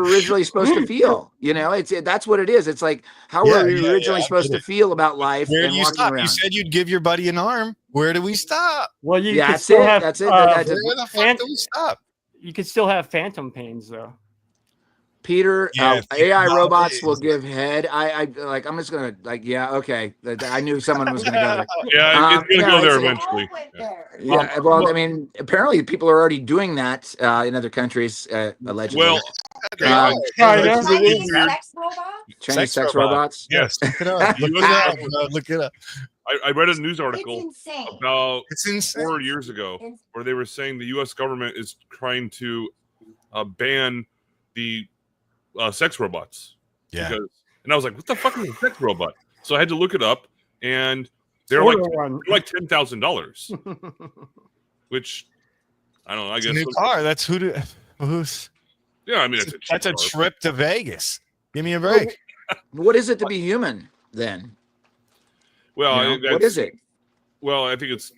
originally supposed to feel. That's what it is. It's like, how were we originally supposed to feel about life? Where do you stop? You said you'd give your buddy an arm. Where do we stop? Well, you that's it. Where the fuck do we stop? You could still have phantom pains, though. Peter, AI robots will give head. I'm just gonna okay. I knew someone was gonna go there. Yeah, it's gonna go there eventually. Yeah, well, I mean, apparently people are already doing that in other countries, allegedly. Well, Chinese sex robots. Yes, look it up. Look it up. I read a news article about 4 years ago where they were saying the U.S. government is trying to ban the sex robots. Yeah. And I was like, what the fuck is a sex robot? So I had to look it up, and they're like $10,000. Which I don't know. I guess a new car. That's who's yeah, I mean that's a trip to Vegas. Give me a break. What is it to be human then? Well, what is it? Well, I think it's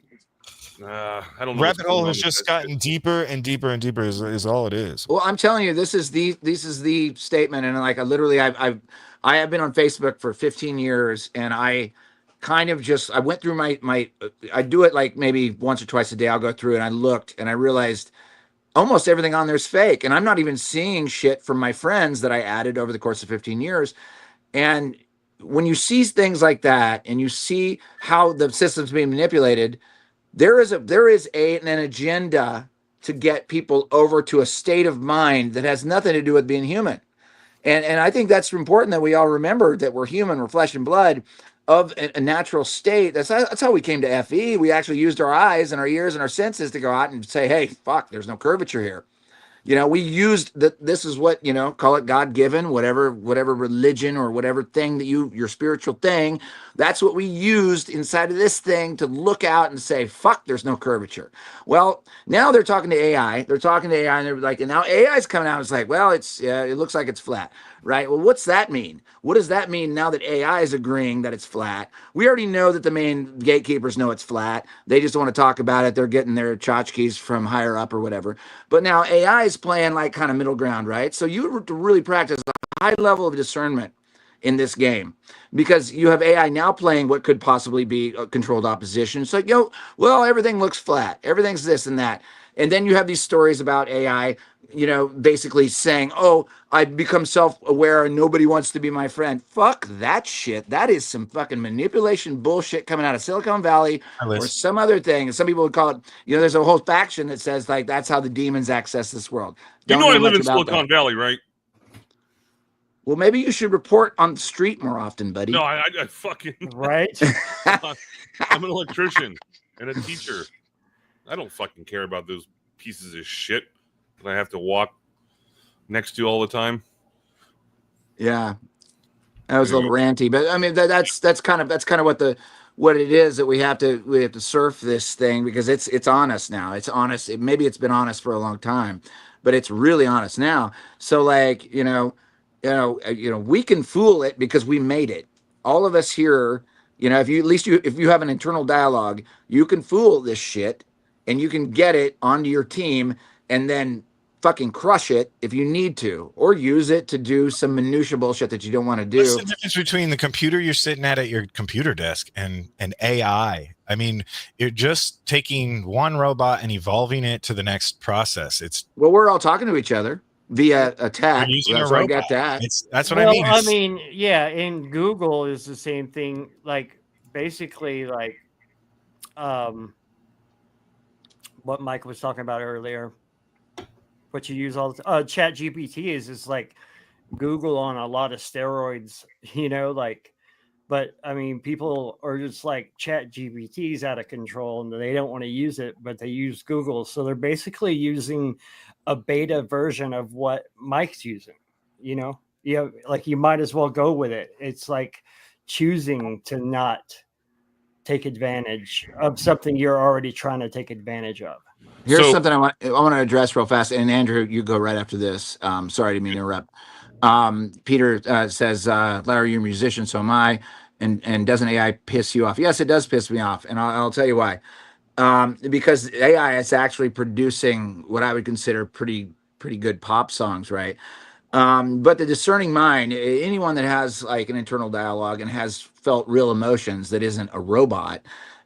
I don't know. Rabbit hole has just gotten deeper and deeper and deeper is all it is. Well, I'm telling you, this is the statement, and like I have been on Facebook for 15 years, and I kind of I went through my I do it like maybe once or twice a day. I'll go through and I looked and I realized almost everything on there is fake, and I'm not even seeing shit from my friends that I added over the course of 15 years. And when you see things like that, and you see how the system's being manipulated, there is an agenda to get people over to a state of mind that has nothing to do with being human. And I think that's important that we all remember that we're human, we're flesh and blood, of a natural state. That's how we came to FE. We actually used our eyes and our ears and our senses to go out and say, hey, fuck, there's no curvature here. We used that. This is what, call it God-given, whatever religion or whatever thing that your spiritual thing, that's what we used inside of this thing to look out and say, fuck, there's no curvature. Well, now they're talking to AI. They're talking to AI and they're like, and now AI is coming out. It's like, well, it looks like it's flat, right? Well, what's that mean? What does that mean now that AI is agreeing that it's flat? We already know that the main gatekeepers know it's flat. They just want to talk about it. They're getting their tchotchkes from higher up or whatever. But now AI is playing like kind of middle ground, right? So you have to really practice a high level of discernment in this game, because you have AI now playing what could possibly be a controlled opposition. It's like, well, everything looks flat. Everything's this and that. And then you have these stories about AI, basically saying, oh, I've become self-aware and nobody wants to be my friend. Fuck that shit. That is some fucking manipulation bullshit coming out of Silicon Valley or some other thing. And some people would call it, there's a whole faction that says like, that's how the demons access this world. I live in Silicon Valley, right? Well, maybe you should report on the street more often, buddy. No, I fucking... Right? I'm an electrician and a teacher. I don't fucking care about those pieces of shit that I have to walk next to all the time. Yeah, that was a little ranty, but I mean that's kind of what it is that we have to surf this thing, because it's honest now. It's honest. Maybe it's been honest for a long time, but it's really honest now. So like we can fool it because we made it. All of us here, if you have an internal dialogue, you can fool this shit. And you can get it onto your team and then fucking crush it if you need to, or use it to do some minutia bullshit that you don't want to do. What's the difference between the computer you're sitting at your computer desk and AI? I mean, you're just taking one robot and evolving it to the next process. Well, we're all talking to each other via a tag. So I get that. That's what I mean. I mean, yeah, and Google is the same thing. Like basically, like what Mike was talking about earlier, what you use all the Chat GPT is like Google on a lot of steroids, but I mean, people are just like, Chat GPT is out of control and they don't want to use it, but they use Google. So they're basically using a beta version of what Mike's using, like you might as well go with it. It's like choosing to not take advantage of something you're already trying to take advantage of. Here's something I want to address real fast. And Andrew, you go right after this. Sorry to interrupt. Peter says, Larry, you're a musician, so am I. And doesn't AI piss you off? Yes, it does piss me off. And I'll tell you why. Because AI is actually producing what I would consider pretty good pop songs, right? But the discerning mind, anyone that has like an internal dialogue and has felt real emotions that isn't a robot,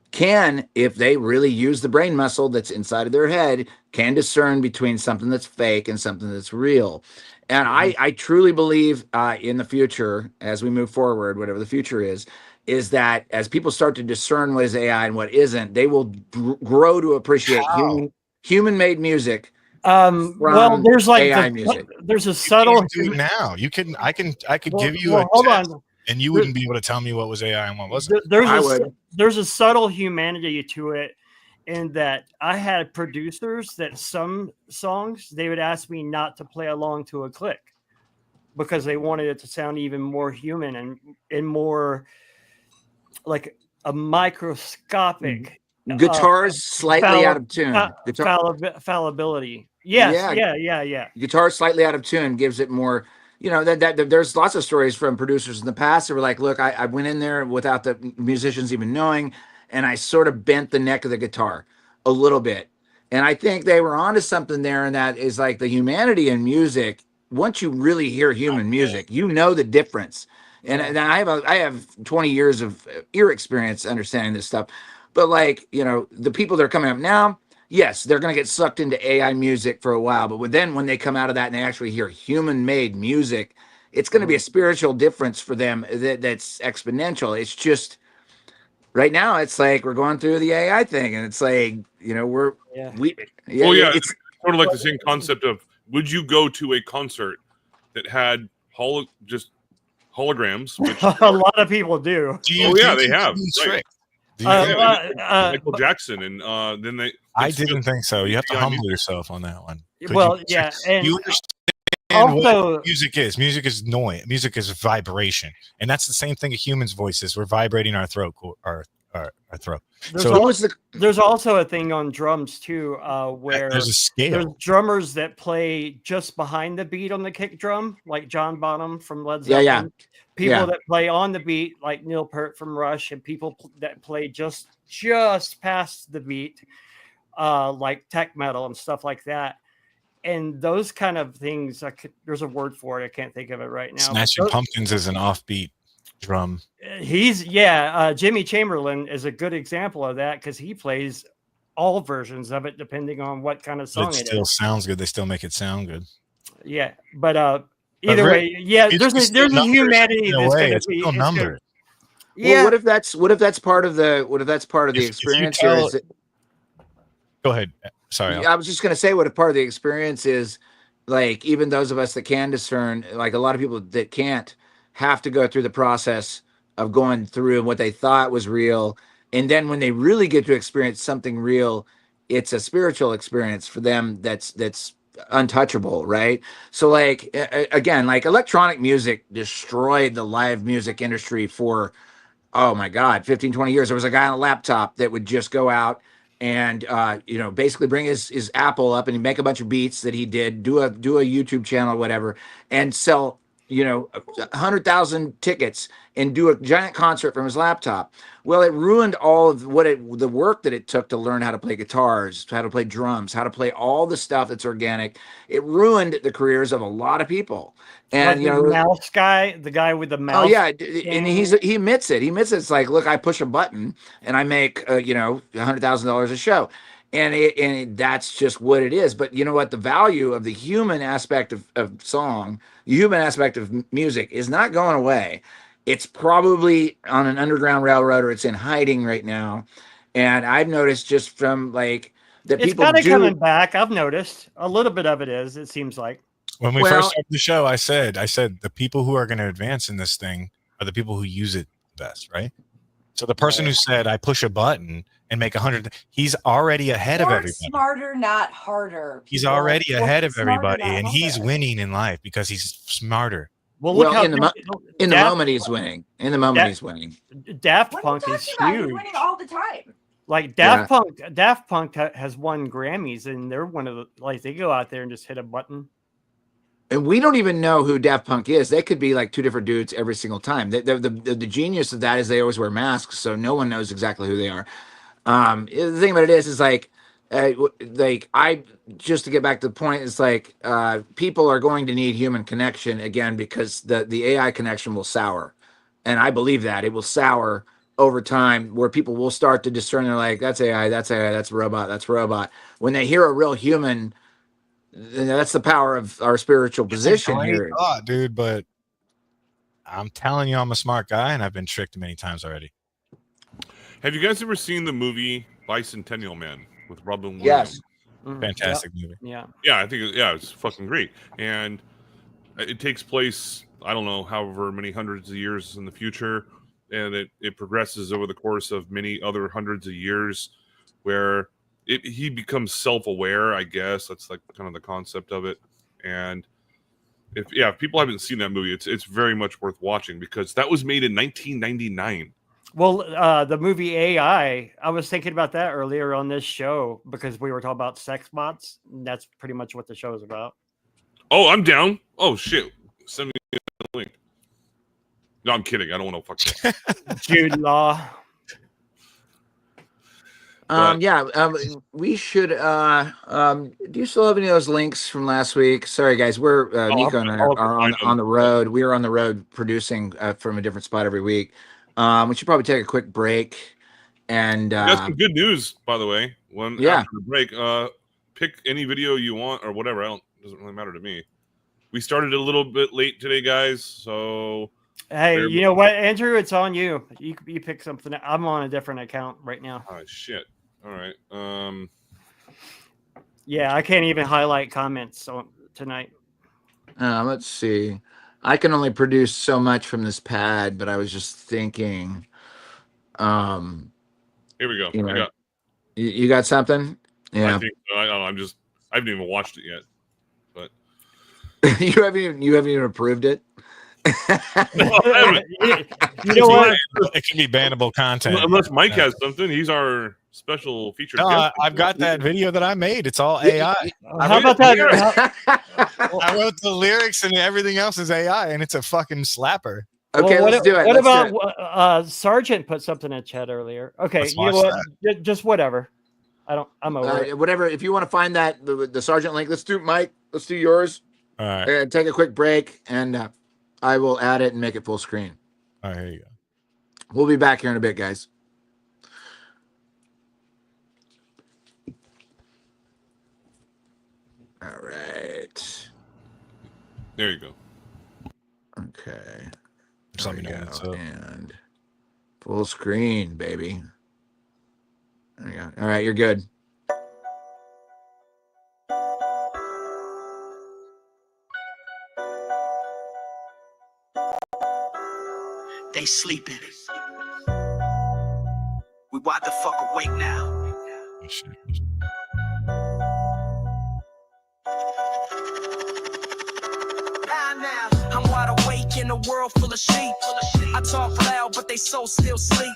can, if they really use the brain muscle that's inside of their head, can discern between something that's fake and something that's real. And I truly believe in the future, as we move forward, whatever the future is that as people start to discern what is AI and what isn't, they will grow to appreciate human-made music. Well, there's like AI music. There's a subtle. Do it now. I could give you hold test, on. and you wouldn't be able to tell me what was AI and what wasn't. There's a subtle humanity to it, in that I had producers that some songs they would ask me not to play along to a click because they wanted it to sound even more human and more like a microscopic. Guitars slightly out of tune. Fallibility. Yes. Yeah. Guitar slightly out of tune gives it more. That there's lots of stories from producers in the past that were like, look, I went in there without the musicians even knowing, and I sort of bent the neck of the guitar a little bit. And I think they were onto something there, and that is like the humanity in music. Once you really hear human music, you know the difference. And I have 20 years of ear experience understanding this stuff. But like, the people that are coming up now, yes, they're going to get sucked into AI music for a while. But then when they come out of that and they actually hear human-made music, it's going to be a spiritual difference for them that's exponential. It's just right now, it's like we're going through the AI thing, and it's like, it's sort of like the same concept of, would you go to a concert that had holograms. Which A lot of people do. They have. Right. Michael but- Jackson, and then they. I it's didn't just think so. You have to beyond humble music. yourself on that one. Well, yeah, and you understand also what music is. Music is noise. Music is vibration, and that's the same thing a human's voice is. We're vibrating our throat, our throat. there's also a thing on drums too, where there's a scale. There's drummers that play just behind the beat on the kick drum, like John Bonham from Led Zeppelin. Yeah. People that play on the beat, like Neil Peart from Rush, and people that play just past the beat, like tech metal and stuff like that. And those kind of things, there's a word for it. I can't think of it right now. Smashing Pumpkins is an offbeat drum. Jimmy Chamberlain is a good example of that because he plays all versions of it depending on what kind of song It it still is. sounds good. They still make it sound good. Yeah, but either way, there's a humanity that's going to be numbers. Yeah. Well, what if that's part of the experience here? Go ahead. Sorry. I was just going to say what a part of the experience is, like, even those of us that can discern, like a lot of people that can't, have to go through the process of going through what they thought was real. And then when they really get to experience something real, it's a spiritual experience for them that's untouchable, right? So like, again, like electronic music destroyed the live music industry for, oh my God, 15, 20 years. There was a guy on a laptop that would just go out and basically bring his Apple up and he'd make a bunch of beats that he did, do a YouTube channel or whatever, and sell 100,000 tickets and do a giant concert from his laptop. Well, it ruined all of the work that it took to learn how to play guitars, how to play drums, how to play all the stuff that's organic. It ruined the careers of a lot of people. And like the mouse guy, the guy with the mouse. Oh yeah, and he admits it. He admits it. It's like, look, I push a button and I make $100,000 a show. And that's just what it is. But you know what? The value of the human aspect of song, the human aspect of music is not going away. It's probably on an underground railroad or it's in hiding right now. And I've noticed just from like that it's people kind of coming back. I've noticed a little bit of it it seems like. When we first started the show, I said the people who are going to advance in this thing are the people who use it best, right? So the person who said I push a button and make 100, he's already ahead of everybody. Smarter, not harder. He's already ahead of everybody, and he's winning in life because he's smarter. Well, in the moment he's winning. In the moment he's winning. Daft Punk is huge. He's winning all the time. Like Daft Punk has won Grammys, and they're one of the they go out there and just hit a button. And we don't even know who Daft Punk is. They could be like two different dudes every single time. The genius of that is they always wear masks, so no one knows exactly who they are. The thing about it is like I just to get back to the point, it's like people are going to need human connection again because the AI connection will sour, and I believe that it will sour over time where people will start to discern. They're like, that's AI, that's robot. When they hear a real human. That's the power of our spiritual position here, dude. But I'm telling you, I'm a smart guy, and I've been tricked many times already. Have you guys ever seen the movie Bicentennial Man with Robin Williams? Yes, fantastic movie. Yeah, I think it's fucking great, and it takes place I don't know however many hundreds of years in the future, and it progresses over the course of many other hundreds of years, where. He becomes self-aware, I guess. That's like kind of the concept of it. And if people haven't seen that movie, it's very much worth watching because that was made in 1999. Well, the movie AI, I was thinking about that earlier on this show because we were talking about sex bots. And that's pretty much what the show is about. Oh, I'm down. Oh shit! Send me the link. No, I'm kidding. I don't want to fuck that. Jude Law. We should. Do you still have any of those links from last week? Sorry, guys. We're Nico and I are on the road. We are on the road producing from a different spot every week. We should probably take a quick break. And that's some good news, by the way. After the break, pick any video you want or whatever. Doesn't really matter to me. We started a little bit late today, guys. So hey, you know what, Andrew? It's on you. You pick something. I'm on a different account right now. Oh shit. All right. Yeah, I can't even highlight comments tonight. Let's see. I can only produce so much from this pad, but I was just thinking. Here we go. You know, you got something? Yeah. I think I haven't even watched it yet, but you haven't even approved it. You know what? It can be bannable content unless Mike has something. He's our special featured guest. I've got that video that I made. It's all AI. How about that? I wrote the lyrics and everything else is AI, and it's a fucking slapper. Okay, let's do it. What about Sergeant put something in chat earlier? Okay, Let's you know what? Just whatever. I'm over it. Whatever. If you want to find that the Sergeant link, let's do Mike. Let's do yours. All right. And take a quick break, and I will add it and make it full screen. All right, here you go. We'll be back here in a bit, guys. All right. There you go. Okay. Just let me know what's up. And full screen, baby. There you go. All right, you're good. They sleeping. We wide the fuck awake now. I'm wide awake in a world full of sheep. I talk loud, but they soul still sleep.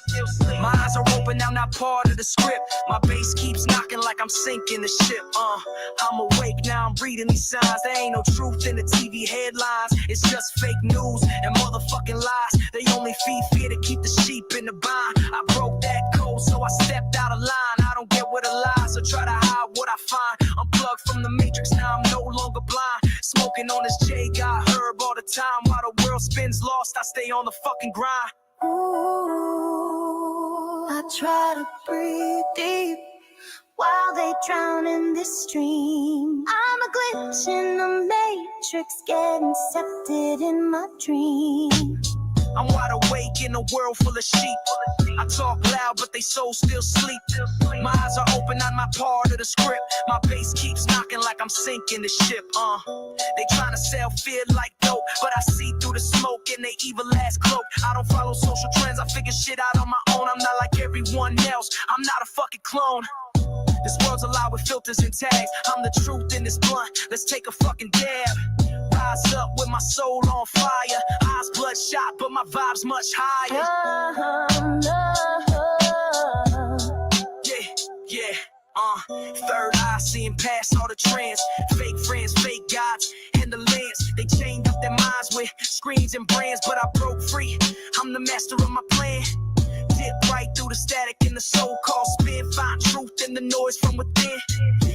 My eyes are open, I'm not part of the script. My bass keeps knocking like I'm sinking the ship. I'm awake now, I'm reading these signs. There ain't no truth in the TV headlines. It's just fake news and motherfucking lies. They only feed fear to keep the sheep in the bind. I broke that code, so I stepped out of line. I don't get what a lie, so try to hide what I find. I'm plugged from the matrix, now I'm no longer blind. Smoking on this J, got herb all the time. While the world spins lost, I stay on the fucking grind. Ooh, I try to breathe deep while they drown in this stream. I'm a glitch in the matrix, getting separated in my dream. I'm wide awake in a world full of sheep. I talk loud, but they soul still sleep. My eyes are open, I'm not part of the script. My bass keeps knocking like I'm sinking the ship. They trying to sell fear like dope, but I see through the smoke in they evil ass cloak. I don't follow social trends, I figure shit out on my own. I'm not like everyone else, I'm not a fucking clone. This world's alive with filters and tags. I'm the truth in this blunt, let's take a fucking dab. Rise up with my soul on fire. Eyes bloodshot, but my vibe's much higher. Yeah. Third eye seeing past all the trends. Fake friends, fake gods, and the lens. They chained up their minds with screens and brands, but I broke free. I'm the master of my plan. Dip right through the static in the so-called spin. Find truth in the noise from within.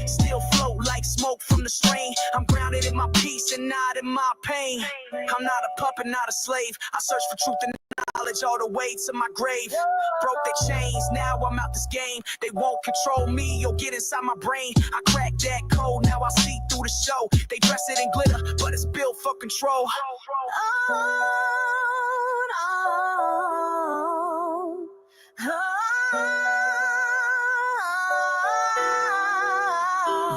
Still float like smoke from the strain. I'm grounded in my peace and not in my pain. I'm not a puppet, not a slave. I search for truth and knowledge all the way to my grave. Broke their chains, now I'm out this game. They won't control me or get inside my brain. I cracked that code, now I see through the show. They dress it in glitter, but it's built for control.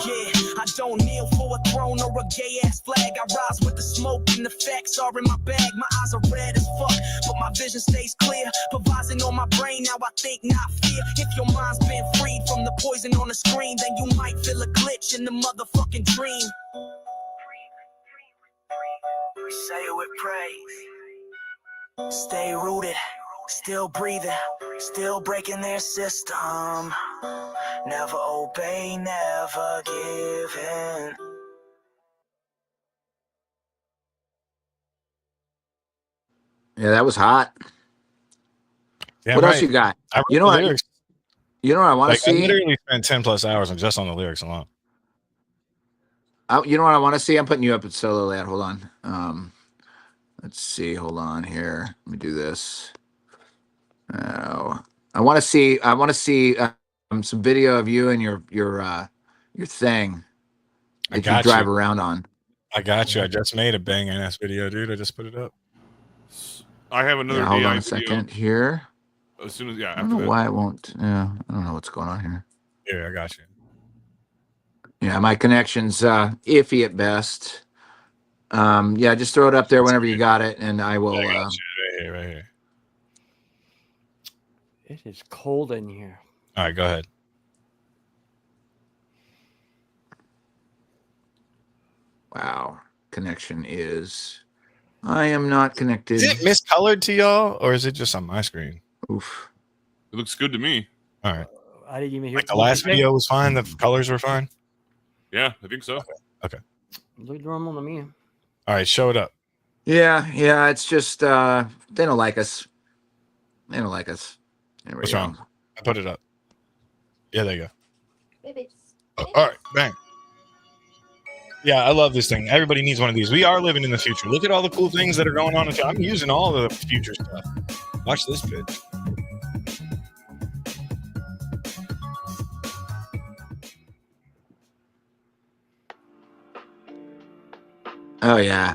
Yeah, I don't kneel for a throne or a gay ass flag. I rise with the smoke and the facts are in my bag. My eyes are red as fuck, but my vision stays clear. Pervising on my brain, now I think, not fear. If your mind's been freed from the poison on the screen, then you might feel a glitch in the motherfucking dream. Say it with praise. Stay rooted, still breathing, still breaking their system. Never obey, never give in. Yeah, that was hot. Yeah, what right. else you got? You know what? You know what I want to see? I literally spent 10+ hours just on the lyrics alone. You know what I want to see? I'm putting you up at solo lad. Hold on. Let's see. Hold on here. Let me do this. Oh, I want to see. Some video of you and your thing that you drive around on. I got you. I just made a banging ass video, dude. I just put it up. I have another. Hold on a second here. As soon as I don't know why it won't. Yeah, I don't know what's going on here. Yeah, I got you. Yeah, my connection's iffy at best. Yeah, just throw it up there whenever you got it, and I will. Right here. It is cold in here. All right, go ahead. Wow, connection is. I am not connected. Is it miscolored to y'all, or is it just on my screen? Oof. It looks good to me. All right. I didn't even hear. Like the last video was fine. The colors were fine. Yeah, I think so. Okay. Look normal to me. All right, show it up. Yeah. It's just they don't like us. They don't like us. What's wrong? I put it up. Yeah, there you go. Oh, all right, bang. Yeah, I love this thing. Everybody needs one of these. We are living in the future. Look at all the cool things that are going on. I'm using all the future stuff. Watch this bitch. Oh yeah.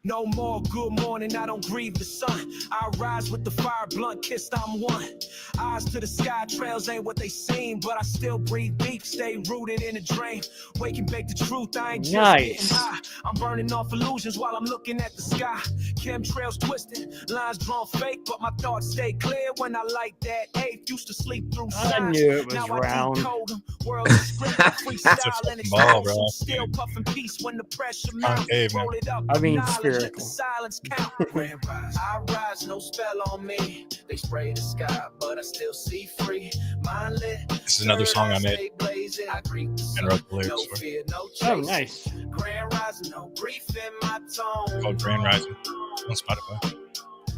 No more good morning, I don't grieve the sun. I rise with the fire blunt kissed, I'm one. Eyes to the sky, trails ain't what they seem, but I still breathe deep, stay rooted in a dream. Wake and bake the truth, I ain't just getting high. I'm burning off illusions while I'm looking at the sky. Chemtrails twisted, lines drawn fake, but my thoughts stay clear when I light that eighth. Used to sleep through signs. I knew it was now round. I decode them. World is split, freestyle and ball, bro. still puffing peace when the pressure Concave, man. roll it up. I mean, Knowledge, spherical. let the silence count. I rise, no spell on me. They spray the sky, but I still see free. Mind lit. This is another song I made and wrote the lyrics for. Oh, nice. Grand rising, no grief in my tone. Called Grand Rising on Spotify.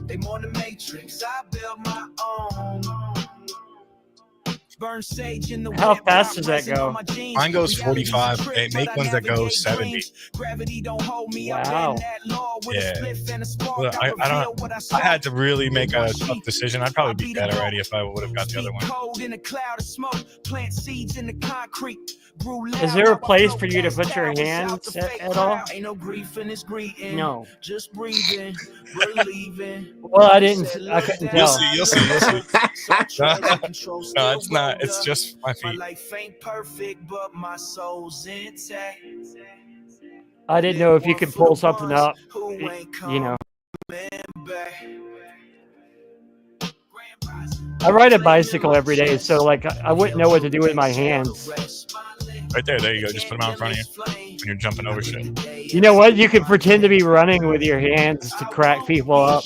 They more the matrix, I build my own. Burn sage in the How wind, fast does that go? Mine goes 45. They make ones that go 70. Gravity don't hold me. Wow. Yeah. Well, I had to really make a tough decision. I'd probably be dead already if I would have got the other one. In a cloud of smoke, plant seeds in the concrete. Is there a place for you to put your hands at all? Ain't no grief in this greeting. No. Just breathing, believing. Well, I couldn't tell. You'll see. No, it's not. It's just my feet. My life ain't perfect, but my soul's intact. I didn't know if you could pull something up, you know. I ride a bicycle every day, so like I wouldn't know what to do with my hands. Right there you go. Just put them out in front of you when you're jumping over shit. You know what? You could pretend to be running with your hands to crack people up.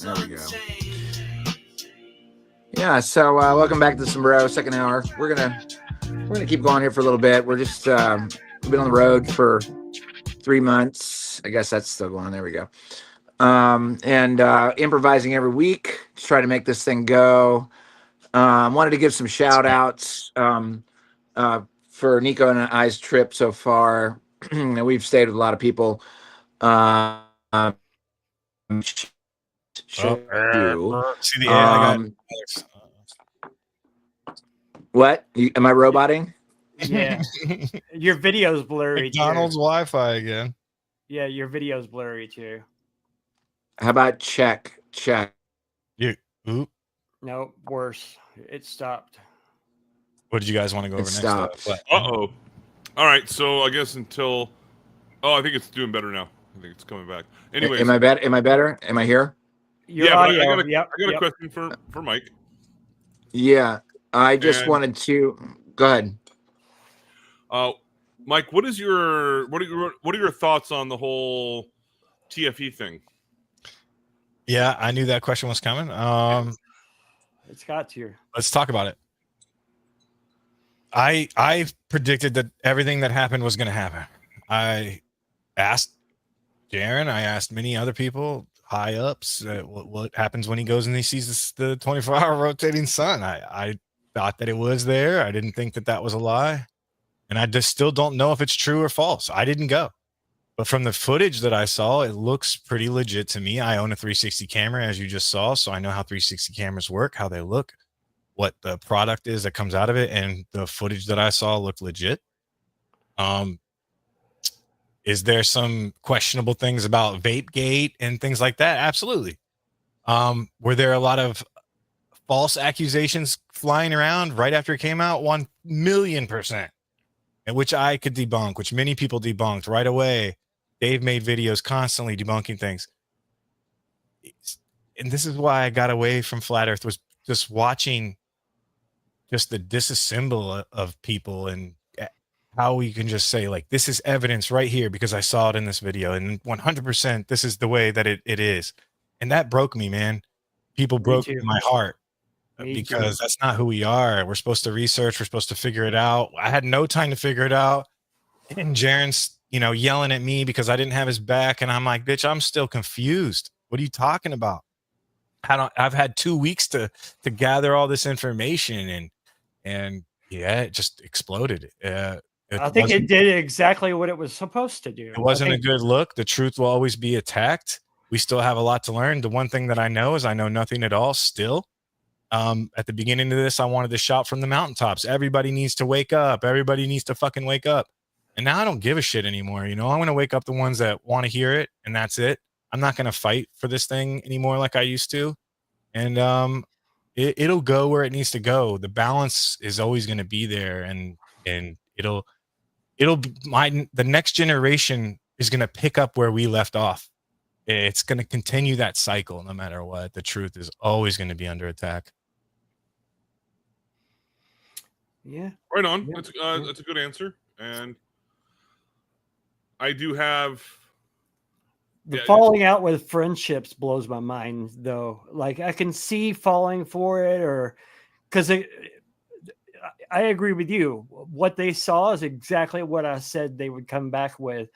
There we go. Yeah, so welcome back to the Sombrero second hour. We're gonna keep going here for a little bit. We're just we've been on the road for 3 months. I guess that's still going on. There we go. And improvising every week to try to make this thing go. Wanted to give some shout outs for Nico and I's trip so far. We've stayed with a lot of people. See the AI what? Am I roboting? Yeah. Your video's blurry. McDonald's Wi-Fi again. Yeah, your video's blurry too. How about check? You. Oop. No, worse. It stopped. What did you guys want to go over next? Stopped. Uh-oh. All right, so I guess until... Oh, I think it's doing better now. I think it's coming back. Anyways. Am I better? Am I here? Your yeah, audio, I got a question for Mike. Yeah, I just wanted to... Go ahead. Mike, what are your thoughts on the whole TFE thing? Yeah, I knew that question was coming. It's got to. Let's talk about it. I predicted that everything that happened was going to happen. I asked Darren, I asked many other people, high ups, what happens when he goes and he sees the 24-hour rotating sun. I thought that it was there. I didn't think that was a lie. And I just still don't know if it's true or false. I didn't go. But from the footage that I saw, it looks pretty legit to me. I own a 360 camera, as you just saw, so I know how 360 cameras work, how they look, what the product is that comes out of it, and the footage that I saw looked legit. Is there some questionable things about Vapegate and things like that? Absolutely. Were there a lot of false accusations flying around right after it came out? 1,000,000%, and which I could debunk, which many people debunked right away. Dave made videos constantly debunking things. And this is why I got away from Flat Earth, was just watching just the disassemble of people, and how we can just say, like, this is evidence right here because I saw it in this video, and 100% this is the way that it is. And that broke me, man. People broke my heart, because that's not who we are. We're supposed to research. We're supposed to figure it out. I had no time to figure it out. And Jaren's, yelling at me because I didn't have his back. And I'm like, bitch, I'm still confused. What are you talking about? I've had 2 weeks to gather all this information, and yeah, it just exploded. I think it did exactly what it was supposed to do. It wasn't a good look. The truth will always be attacked. We still have a lot to learn. The one thing that I know is I know nothing at all still. At the beginning of this, I wanted to shout from the mountaintops. Everybody needs to wake up. Everybody needs to fucking wake up. And now I don't give a shit anymore. I'm going to wake up the ones that want to hear it, and that's it. I'm not going to fight for this thing anymore like I used to. And it'll go where it needs to go. The balance is always going to be there, and the next generation is going to pick up where we left off. It's going to continue that cycle no matter what. The truth is always going to be under attack. Yeah. Right on. That's a good answer. And I do have the falling out with friendships blows my mind, though. Like, I can see falling for it, or because I agree with you. What they saw is exactly what I said they would come back with.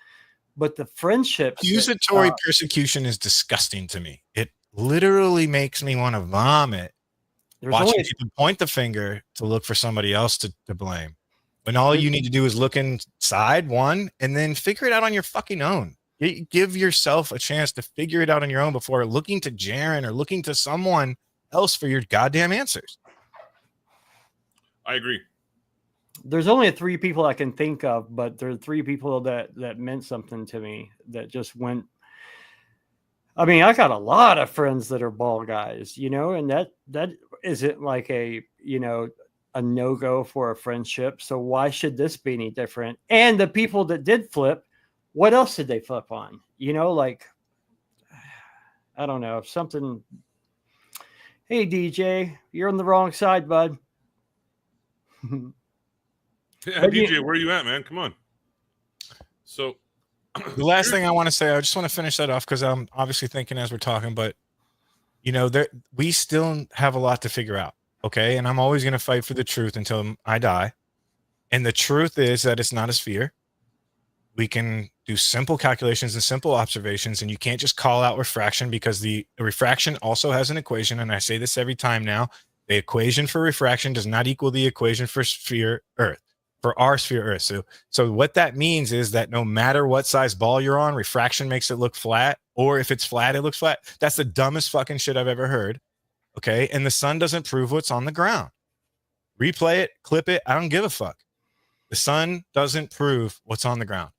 But the friendships, accusatory persecution is disgusting to me. It literally makes me want to vomit. Watching people point the finger to look for somebody else to blame, when all you need to do is look inside one and then figure it out on your fucking own. Give yourself a chance to figure it out on your own before looking to Jaren or looking to someone else for your goddamn answers. I agree. There's only 3 people I can think of, but there are 3 people that meant something to me that just went. I mean, I got a lot of friends that are ball guys, and that isn't like a no-go for a friendship. So why should this be any different? And the people that did flip, what else did they flip on? Like, I don't know, something. Hey, DJ, you're on the wrong side, bud. Yeah, DJ, where are you at, man? Come on. So the last thing I want to say, I just want to finish that off because I'm obviously thinking as we're talking, but we still have a lot to figure out. Okay. And I'm always going to fight for the truth until I die. And the truth is that it's not a sphere. We can do simple calculations and simple observations, and you can't just call out refraction, because the refraction also has an equation. And I say this every time now, the equation for refraction does not equal the equation for sphere Earth. For our sphere Earth. So what that means is that no matter what size ball you're on, refraction makes it look flat, or if it's flat, it looks flat. That's the dumbest fucking shit I've ever heard. Okay. And the sun doesn't prove what's on the ground. Replay it, clip it. I don't give a fuck. The sun doesn't prove what's on the ground.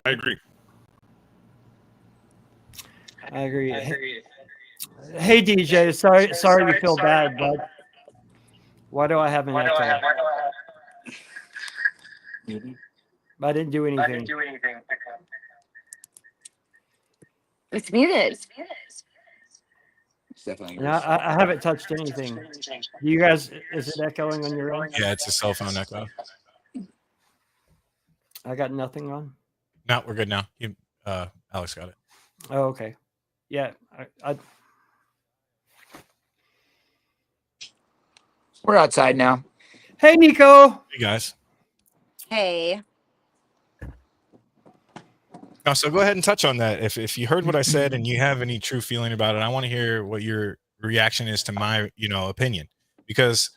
I agree. I agree. Hey, DJ, sorry you feel bad, bud. Why do I have an echo? I didn't do anything. It's muted. No, I haven't touched anything. You guys, is it echoing on your end? Yeah, it's a cell phone echo. I got nothing on. No, we're good now. Alex got it. Oh, okay. Yeah, We're outside now. Hey, Nico. Hey, guys. Hey. No, so go ahead and touch on that. If you heard what I said and you have any true feeling about it, I want to hear what your reaction is to my, opinion, because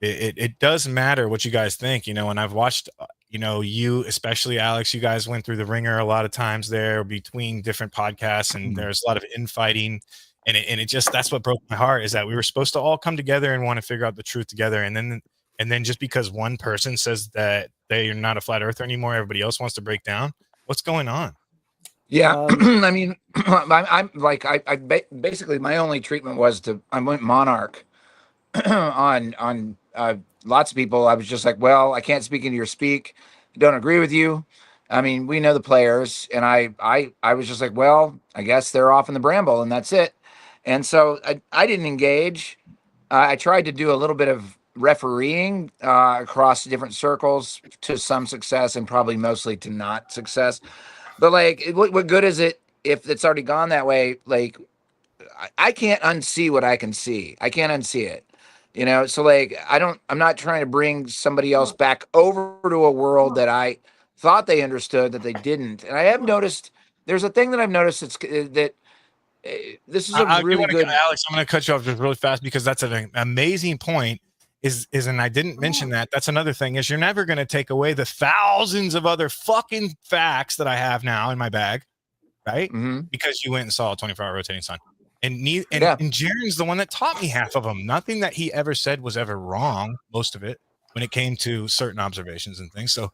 it does matter what you guys think, and I've watched, you, especially Alex, you guys went through the ringer a lot of times there between different podcasts, and there's a lot of infighting. And it just, that's what broke my heart, is that we were supposed to all come together and want to figure out the truth together. And then just because one person says that they're not a flat earther anymore, everybody else wants to break down. What's going on? Yeah, I mean, I'm like basically my only treatment was I went Monarch on lots of people. I was just like, well, I can't speak into your speak. Don't agree with you. I mean, we know the players, and I was just like, well, I guess they're off in the bramble, and that's it. And so I didn't engage. I tried to do a little bit of refereeing across different circles to some success, and probably mostly to not success. But like, what good is it if it's already gone that way? Like, I can't unsee what I can see. I can't unsee it. You know, so like I'm not trying to bring somebody else back over to a world that I thought they understood that they didn't. And I have noticed there's a thing that I've noticed that this is a really good. Alex, I'm going to cut you off just really fast because that's an amazing point. And I didn't mention that. That's another thing is you're never going to take away the thousands of other fucking facts that I have now in my bag, right? Mm-hmm. Because you went and saw a 24-hour rotating sun. And Jaren's the one that taught me half of them. Nothing that he ever said was ever wrong, most of it, when it came to certain observations and things. So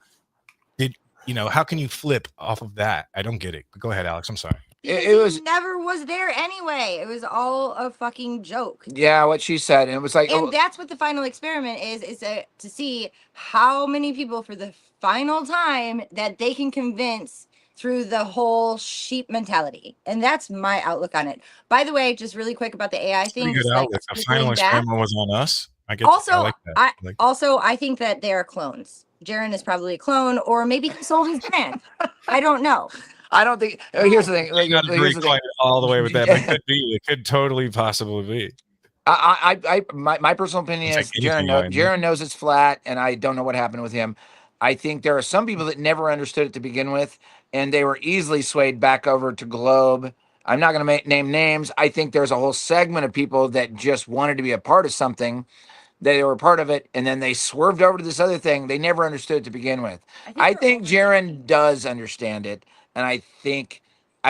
how can you flip off of that? I don't get it. Go ahead, Alex. I'm sorry. It never was there anyway. It was all a fucking joke. Yeah, what she said. And it was like, and that's what the final experiment is to see how many people for the final time that they can convince through the whole sheep mentality. And that's my outlook on it. By the way, just really quick about the AI thing. Good outlook. The final experiment was on us. I like that. I think that they are clones. Jaren is probably a clone, or maybe he sold his brand. I don't know. I don't think. Here's the thing. Like, here's the thing. All the way with that, but it could be. It could totally possibly be. My personal opinion is Jaren knows it's flat, and I don't know what happened with him. I think there are some people that never understood it to begin with, and they were easily swayed back over to globe. I'm not going to name names. I think there's a whole segment of people that just wanted to be a part of something. They were part of it, and then they swerved over to this other thing. They never understood it to begin with. I think Jaren does understand it, and I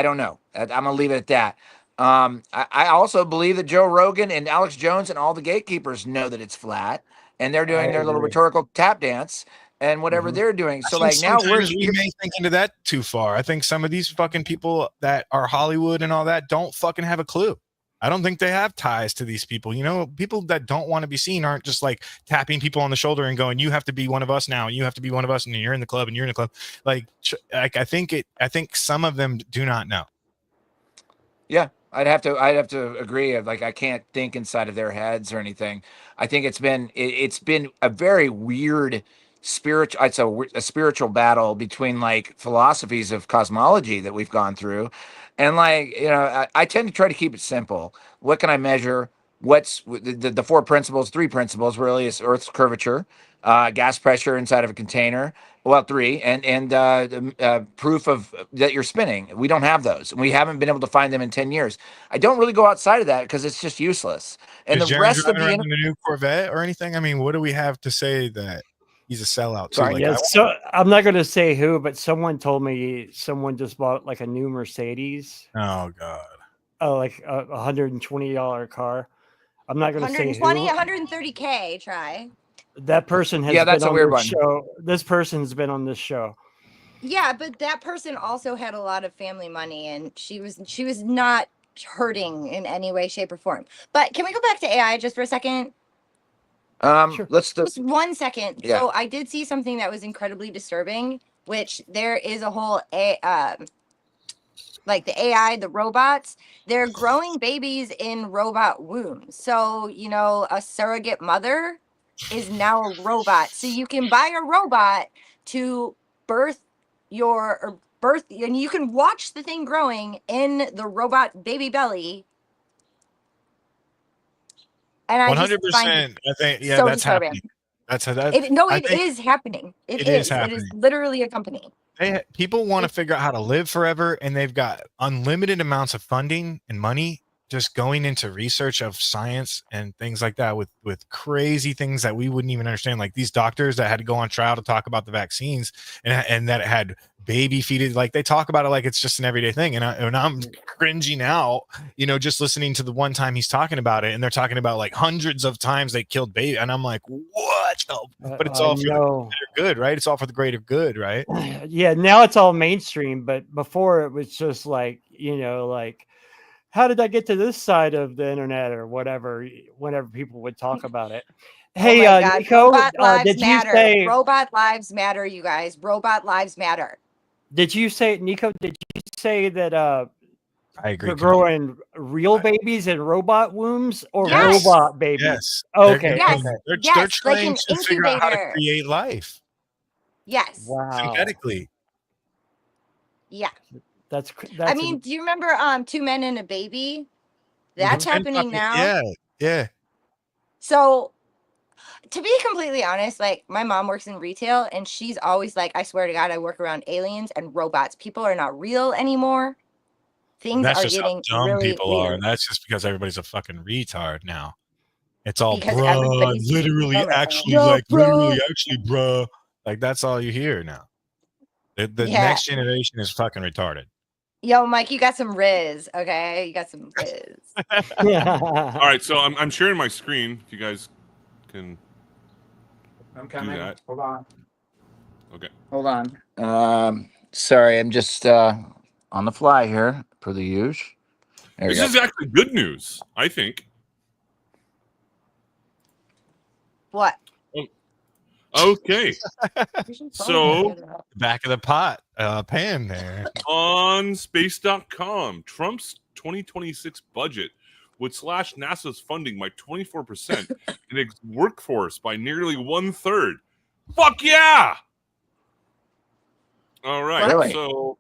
don't know. I'm going to leave it at that. I also believe that Joe Rogan and Alex Jones and all the gatekeepers know that it's flat, and they're doing their little rhetorical tap dance and whatever they're doing. So like now we may think into that too far. I think some of these fucking people that are Hollywood and all that don't fucking have a clue. I don't think they have ties to these people. People that don't want to be seen aren't just like tapping people on the shoulder and going, you have to be one of us now. And you have to be one of us. And you're in the club and you're in the club. I think some of them do not know. Yeah, I'd have to agree. Like, I can't think inside of their heads or anything. I think it's been a very weird spiritual. It's a spiritual battle between like philosophies of cosmology that we've gone through. And like, I tend to try to keep it simple. What can I measure? What's the three principles really is Earth's curvature, gas pressure inside of a container. Well, three, and proof of that you're spinning. We don't have those. We haven't been able to find them in 10 years. I don't really go outside of that because it's just useless. And is the Jaren rest of the new Corvette or anything? I mean, what do we have to say that he's a sellout? Sorry, so I'm not going to say who, but someone told me someone just bought like a new Mercedes. Oh God! Oh, like a $120 car. I'm not going to say who. 130K. Try. That person has that's been a weird on one. Show. This person's been on this show. Yeah, but that person also had a lot of family money, and she was not hurting in any way, shape, or form. But can we go back to AI just for a second? Sure. Just 1 second. Yeah. So I did see something that was incredibly disturbing, which there is a whole like the AI, the robots, they're growing babies in robot wombs. So, a surrogate mother is now a robot. So you can buy a robot to birth and you can watch the thing growing in the robot baby belly. And 100%. I think, yeah, so that's disturbing. happening. It is happening. It is happening. It is literally a company. People want to figure out how to live forever, and they've got unlimited amounts of funding and money just going into research of science and things like that with crazy things that we wouldn't even understand, like these doctors that had to go on trial to talk about the vaccines and that it had baby feeded, like they talk about it like it's just an everyday thing, and I'm cringing out, just listening to the one time he's talking about it, and they're talking about like hundreds of times they killed baby, and I'm like, what? But it's all for the greater good, right? It's all for the greater good, right? Yeah, now it's all mainstream, but before it was just like, like, how did I get to this side of the internet or whatever, whenever people would talk about it. Hey, Nico, robot lives did matter. you say Robot lives matter, you guys? Robot lives matter. Did you say, Nico, did you say that I agree. they're growing real babies in robot wombs or Yes. robot babies? Yes. Okay. Yes. They're Yes, like trying an to figure out how to incubator. create life Yes. Wow. synthetically. Yeah. That's I mean, do you remember 2 Men and a Baby? That's happening now. Yeah. Yeah. So, to be completely honest, like my mom works in retail and she's always like, I swear to God, I work around aliens and robots. People are not real anymore. Things That's are just getting how dumb really people weird. are. That's just because everybody's a fucking retard now. It's all Because bruh, everybody's literally, dumb. actually, Yo, like bro. literally, actually, bruh. Like that's all you hear now. The Yeah. next generation is fucking retarded. Yo, Mike, you got some Riz, okay? You got some Riz. All right, so I'm sharing my screen. If you guys can. I'm coming. Do that. Hold on. Okay. Hold on. Sorry, I'm just on the fly here per the usual. This is actually good news, I think. What? Okay. So, back of the pot pan there. On space.com, Trump's 2026 budget would slash NASA's funding by 24% and its workforce by nearly 1/3. Fuck yeah! All right. Really? So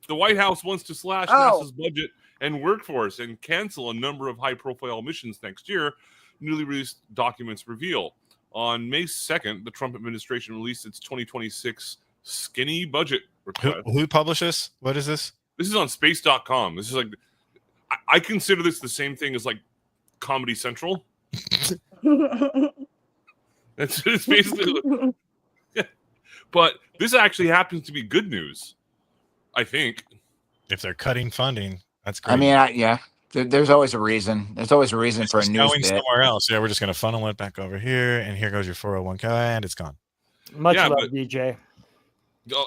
the White House wants to slash NASA's budget and workforce and cancel a number of high-profile missions next year, newly released documents reveal. On May 2nd, the Trump administration released its 2026 skinny budget request. Who published this? What is this? This is on space.com. This is like, I consider this the same thing as like Comedy Central. It's basically, yeah. But this actually happens to be good news, I think. If they're cutting funding, that's great. I mean, yeah. There's always a reason. There's always a reason for a news going bit. somewhere else. Yeah, we're just going to funnel it back over here, and here goes your 401k, and it's gone. Much love, DJ.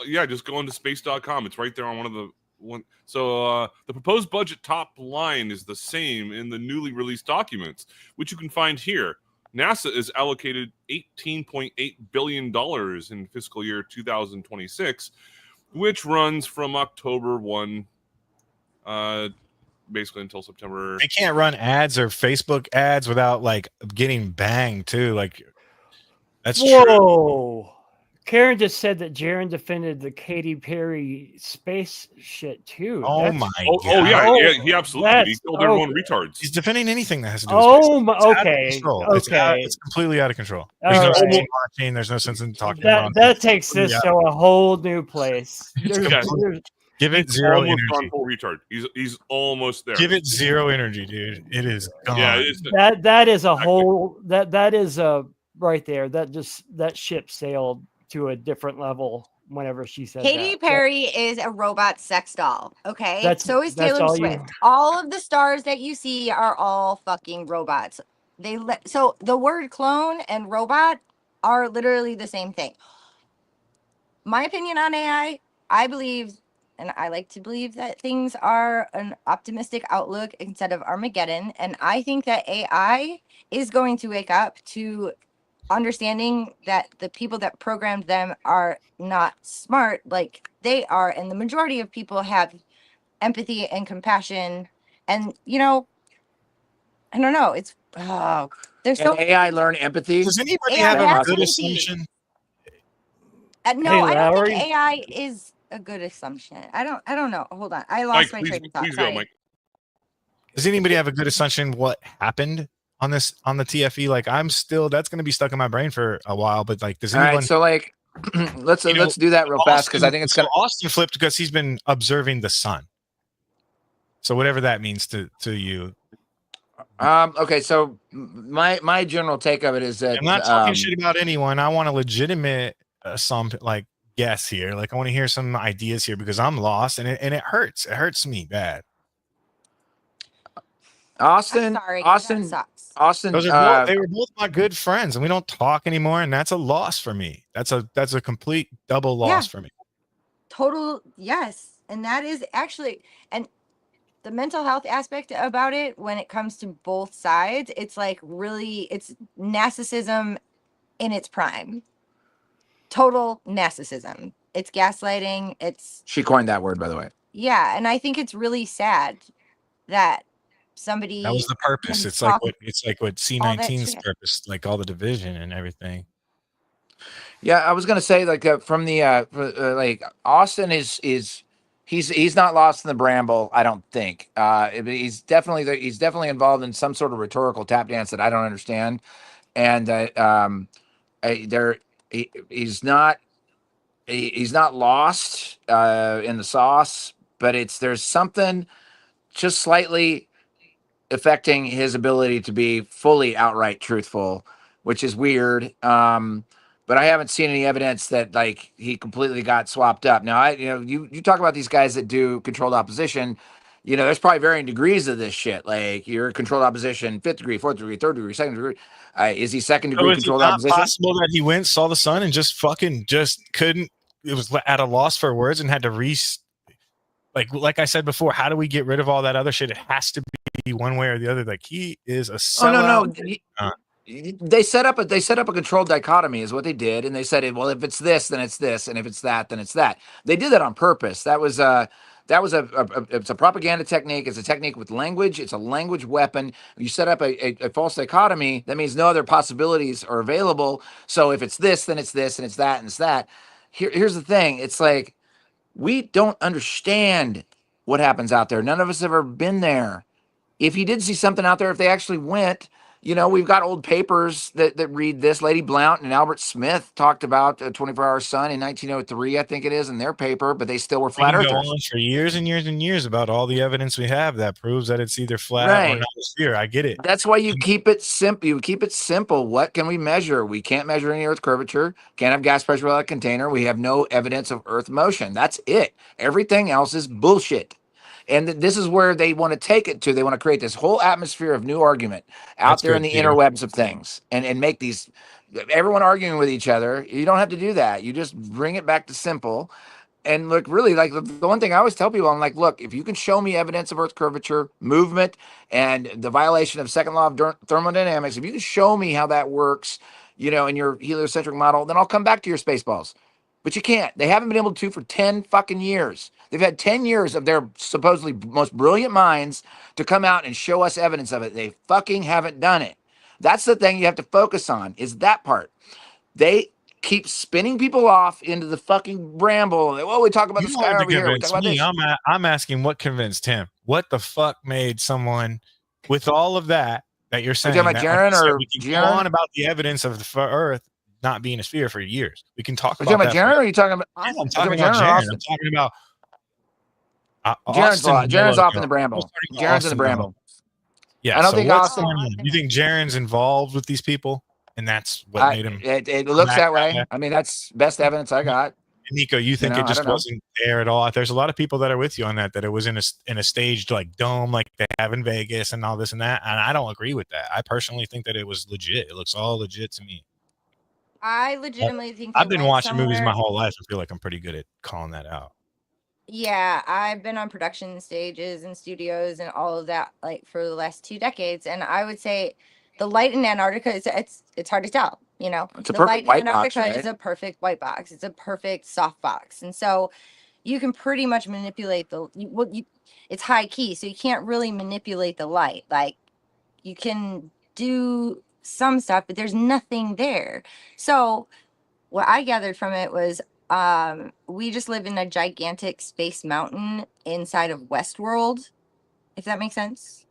Yeah, just go into space.com. It's right there on one of the one. So the proposed budget top line is the same in the newly released documents, which you can find here. NASA is allocated $18.8 billion in fiscal year 2026, which runs from October 1 basically until September. They can't run ads or Facebook ads without like getting banged too. Like that's true. Karen just said that Jaron defended the Katy Perry space shit too. Oh That's, my god! Oh yeah, he absolutely did. He killed everyone retards. He's defending anything that has to do with space. my, okay, okay. It's completely out of control. There's no sense in watching. There's no sense in talking about it. That takes this to a whole new place. Give it zero energy. On full retard. He's almost there. Give it zero energy, dude. It is gone. Yeah, that is a whole that is a right there. That ship sailed to a different level whenever she said Katy Perry is a robot sex doll. Okay. So is that's Taylor all Swift. All of the stars that you see are all fucking robots. So the word clone and robot are literally the same thing. My opinion on AI, I believe, and I like to believe that things are an optimistic outlook instead of Armageddon. And I think that AI is going to wake up to understanding that the people that programmed them are not smart like they are. And the majority of people have empathy and compassion. And, I don't know. It's, there's so AI learn empathy. Does anybody have a good assumption? No, I don't think AI is a good assumption. I don't know. Hold on. I lost my train of thought. Please go, Mike. Does anybody have a good assumption what happened on the TFE? Like that's going to be stuck in my brain for a while, but like, does anyone? All right, so like, let's do that real fast because I think it's going to. Austin flipped because he's been observing the sun. So whatever that means to you, Okay, so my general take of it is that I'm not talking shit about anyone. I want a legitimate guess here. Like I want to hear some ideas here because I'm lost and it hurts. It hurts me bad. Austin, that sucks. Austin. They were both my good friends, and we don't talk anymore, and that's a loss for me. That's a complete double loss for me. Total yes, and that is actually and the mental health aspect about it when it comes to both sides, it's like really it's narcissism in its prime. Total narcissism. It's gaslighting. She coined that word, by the way. Yeah, and I think it's really sad that somebody That was the purpose. It's like what C19's purpose, like all the division and everything. Yeah, I was gonna say like from the like Austin is he's not lost in the bramble. I don't think. He's definitely involved in some sort of rhetorical tap dance that I don't understand, and he's not lost in the sauce, but there's something just slightly affecting his ability to be fully outright truthful, which is weird. But I haven't seen any evidence that like he completely got swapped up. Now, you talk about these guys that do controlled opposition. There's probably varying degrees of this shit. Like you're controlled opposition, 5th degree, 4th degree, 3rd degree, 2nd degree. Is he 2nd degree controlled opposition? Is it not possible that he went, saw the sun, and just couldn't? It was at a loss for words and had to like I said before. How do we get rid of all that other shit? It has to be one way or the other. Like he is a sellout. Oh, no. They set up a controlled dichotomy is what they did, and they said, well, if it's this, then it's this, and if it's that, then it's that. They did that on purpose. It's a propaganda technique. It's a technique with language. It's a language weapon. You set up a false dichotomy. That means no other possibilities are available. So if it's this, then it's this, and it's that, and it's that. Here's the thing. It's like we don't understand what happens out there. None of us have ever been there. If you did see something out there, if they actually went, we've got old papers that read this. Lady Blount and Albert Smith talked about a 24-hour sun in 1903, I think it is, in their paper, but they still were flat earthers. We can go on for years and years and years about all the evidence we have that proves that it's either flat or not a sphere. I get it. That's why you keep it simple. You keep it simple. What can we measure? We can't measure any Earth curvature. Can't have gas pressure without a container. We have no evidence of Earth motion. That's it. Everything else is bullshit. And this is where they want to take it to. They want to create this whole atmosphere of new argument out there in the interwebs of things and make everyone arguing with each other. You don't have to do that. You just bring it back to simple. And look, really, like the one thing I always tell people, I'm like, look, if you can show me evidence of Earth curvature, movement, and the violation of second law of thermodynamics, if you can show me how that works, in your heliocentric model, then I'll come back to your Spaceballs. But you can't. They haven't been able to for 10 fucking years. They've had 10 years of their supposedly most brilliant minds to come out and show us evidence of it. They fucking haven't done it. That's the thing you have to focus on, is that part. They keep spinning people off into the fucking bramble. Well, we talk about the sky over here. We talk about this. I'm asking what convinced him. What the fuck made someone with all of that you're saying? Are you talking about Jaren or we can go on about the evidence of the Earth not being a sphere for years. We can talk about that. Jaren, or are you talking about? I'm talking about Jaren. I'm talking about Jaren's off in the bramble. Jaren's in the bramble. Yeah, I don't think Austin. You think Jaren's involved with these people, and that's what made him? It looks that way. I mean, that's best evidence I got. Nico, you think it just wasn't there at all? There's a lot of people that are with you on that it was in a staged like dome like they have in Vegas and all this and that, and I don't agree with that. I personally think that it was legit. It looks all legit to me. I legitimately think I've been watching movies my whole life. I feel like I'm pretty good at calling that out. Yeah, I've been on production stages and studios and all of that like for the last 2 decades, and I would say the light in Antarctica it's hard to tell. It's a perfect white box. Right? Is a perfect white box. It's a perfect soft box, and so you can pretty much manipulate it's high key, so you can't really manipulate the light. Like you can do some stuff, but there's nothing there. So what I gathered from it was we just live in a gigantic space mountain inside of Westworld, if that makes sense.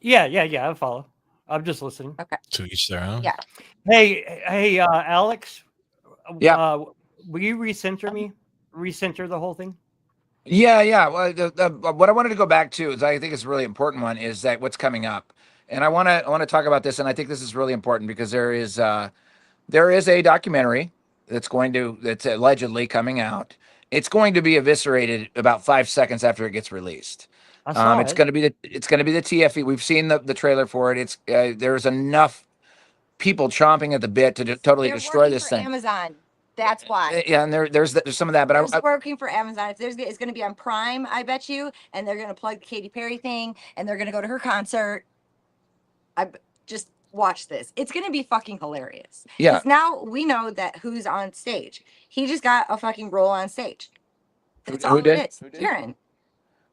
Yeah, I follow. I'm just listening. Okay. To each their own. Yeah. Hey, Alex. Yeah. Will you recenter me? Recenter the whole thing? Yeah. Well, what I wanted to go back to is I think it's a really important one is that what's coming up, and I want to talk about this, and I think this is really important because there is a documentary that's allegedly coming out. It's going to be eviscerated about 5 seconds after it gets released. I saw It's it. going to be the TFE. We've seen the trailer for it. It's there's enough people chomping at the bit to totally They're destroy working this for thing. Amazon. That's why. Yeah, and there's some of that, but They're working for Amazon. If it's going to be on Prime, I bet you, and they're going to plug the Katy Perry thing, and they're going to go to her concert. Just watch this. It's going to be fucking hilarious. Yeah. Because now we know that who's on stage. He just got a fucking role on stage. That's all did? it is. Karen.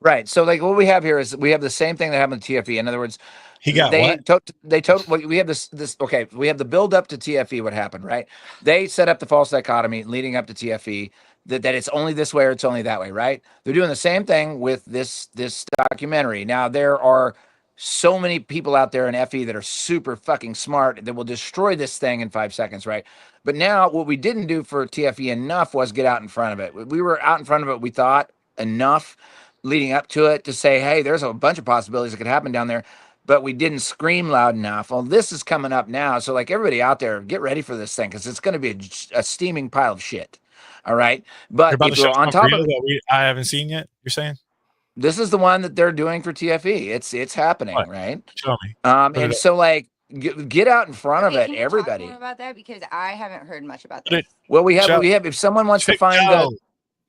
Right. So like what we have here is we have the same thing that happened to TFE. In other words, he got we have this okay, we have the build up to TFE, what happened, right? They set up the false dichotomy leading up to TFE that it's only this way or it's only that way, right? They're doing the same thing with this documentary. Now there are so many people out there in FE that are super fucking smart that will destroy this thing in 5 seconds, right? But now what we didn't do for TFE enough was get out in front of it. We were out in front of it, we thought, enough leading up to it to say, hey, there's a bunch of possibilities that could happen down there, but we didn't scream loud enough. Well, this is coming up now. So like everybody out there, get ready for this thing because it's going to be a steaming pile of shit. All right. But if you're on top of it, I haven't seen yet, you're saying? This is the one that they're doing for TFE. It's happening, what? Right? Show me. And so like get out in front of it, everybody. Talk more about that because I haven't heard much about this. Well, we have if someone wants to find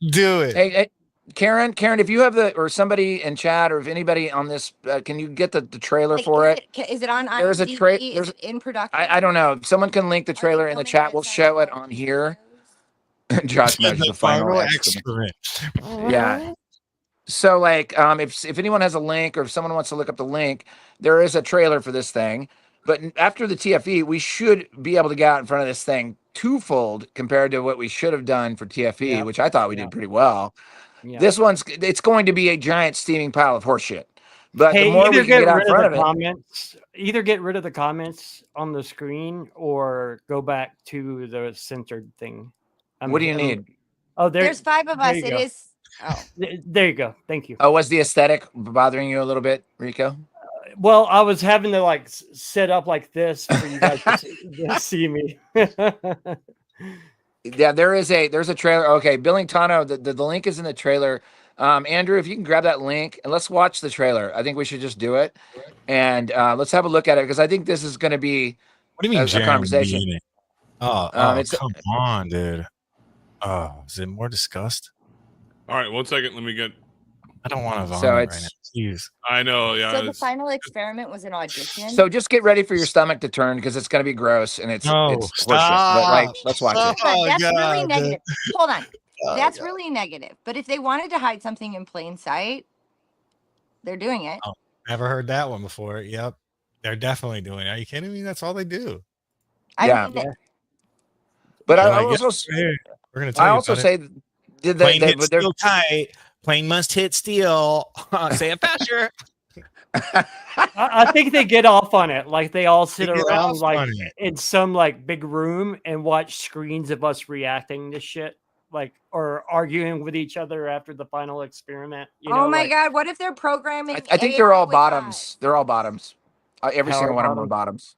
do it. Hey, Karen, if you have or somebody in chat or if anybody on this, can you get the trailer for it? Is it on? There's a trailer. There's in production. I don't know. If someone can link the trailer in the chat, we'll show it on here. Josh measures the final excrement. Yeah. So like, if anyone has a link or if someone wants to look up the link, there is a trailer for this thing. But after the TFE, we should be able to get out in front of this thing twofold compared to what we should have done for TFE, which I thought we did pretty well. Yeah. This it's going to be a giant steaming pile of horseshit. But the more we get out in front of it, either get rid of the comments on the screen or go back to the censored thing. What do you need? Oh, there's 5 of us. It is. Oh, there you go. Thank you. Oh, was the aesthetic bothering you a little bit, Rico? Well, I was having to like set up like this for you guys to see me. Yeah, there's a trailer. Okay, Billingtano, the link is in the trailer. Andrew, if you can grab that link and let's watch the trailer. I think we should just do it and let's have a look at it because I think this is going to be. What do you mean, a conversation? Oh, come on, dude. Oh, is it more disgust? All right, 1 second. Let me get. I don't want to vomit right now. Jeez. I know. Yeah. So the final experiment was an audition. So just get ready for your stomach to turn because it's going to be gross and it's horseshit. But like, let's watch it. That's really negative. Hold on. That's really negative. But if they wanted to hide something in plain sight, they're doing it. Oh, never heard that one before. Yep, they're definitely doing it. Are you kidding me? That's all they do. Yeah. But I also say. Did plane hit steel tight. Plane must hit steel. Say it faster. I think they get off on it. Like they all sit around like in some like big room and watch screens of us reacting to shit, like or arguing with each other after the final experiment. You know, my God! What if they're programming? I think they're all bottoms. They're all bottoms. Every single one of them are bottoms.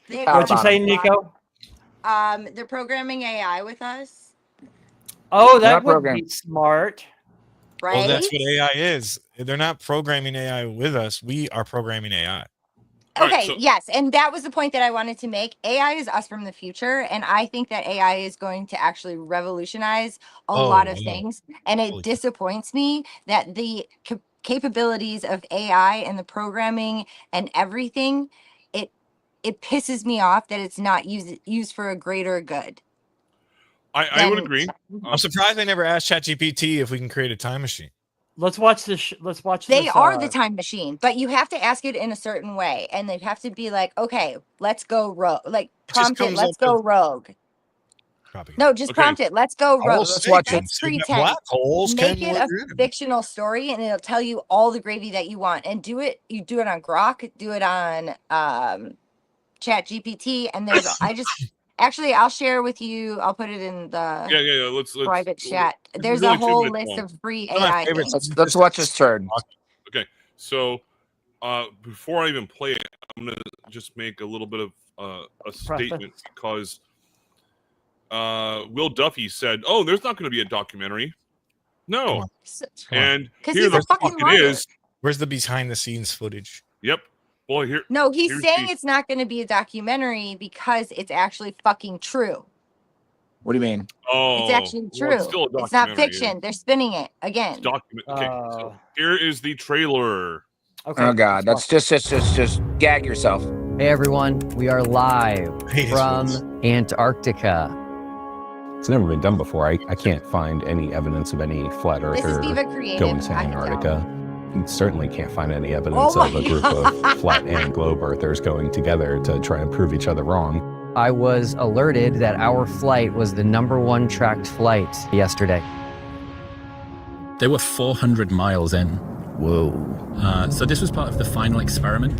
What you say, Nico? They're programming AI with us. Oh, that would be smart. Right? Well, that's what AI is. They're not programming AI with us. We are programming AI. Okay, yes. And that was the point that I wanted to make. AI is us from the future. And I think that AI is going to actually revolutionize a lot of things. And it disappoints me that the capabilities of AI and the programming and everything, it pisses me off that it's not used for a greater good. I would agree. I'm surprised they never asked ChatGPT if we can create a time machine. Let's watch this. Let's watch. They are the time machine, but you have to ask it in a certain way, and they have to be like, "Okay, let's go rogue." Like prompt it, "Let's go rogue." No, just prompt it. Let's go rogue. Let's watch it. Pretend. Make it a fictional story, and it'll tell you all the gravy that you want. And do it. You do it on Grok. Do it on ChatGPT, and Actually, I'll share with you. I'll put it in the Yeah. Let's private chat. This There's is a only 2 whole minutes list long. of free One of my AI favorites. things. Let's watch this turn. Okay, so before I even play it, I'm gonna just make a little bit of a statement because Will Duffy said, "Oh, there's not going to be a documentary." No, and here the fuck it is. Where's the behind the scenes footage? Yep. Well, here. No, he's saying it's not going to be a documentary because it's actually fucking true. What do you mean? Oh, it's actually true. Well, it's still a it's not documentary. fiction. They're spinning it again. It's okay, so here is the trailer. Okay. Oh God, that's just gag yourself. Hey everyone, we are live from Antarctica. It's never been done before. I can't find any evidence of any flat earther going to Antarctica. You certainly can't find any evidence of a group of flat and globe earthers going together to try and prove each other wrong. I was alerted that our flight was the #1 tracked flight yesterday. They were 400 miles in. Whoa. So this was part of the final experiment.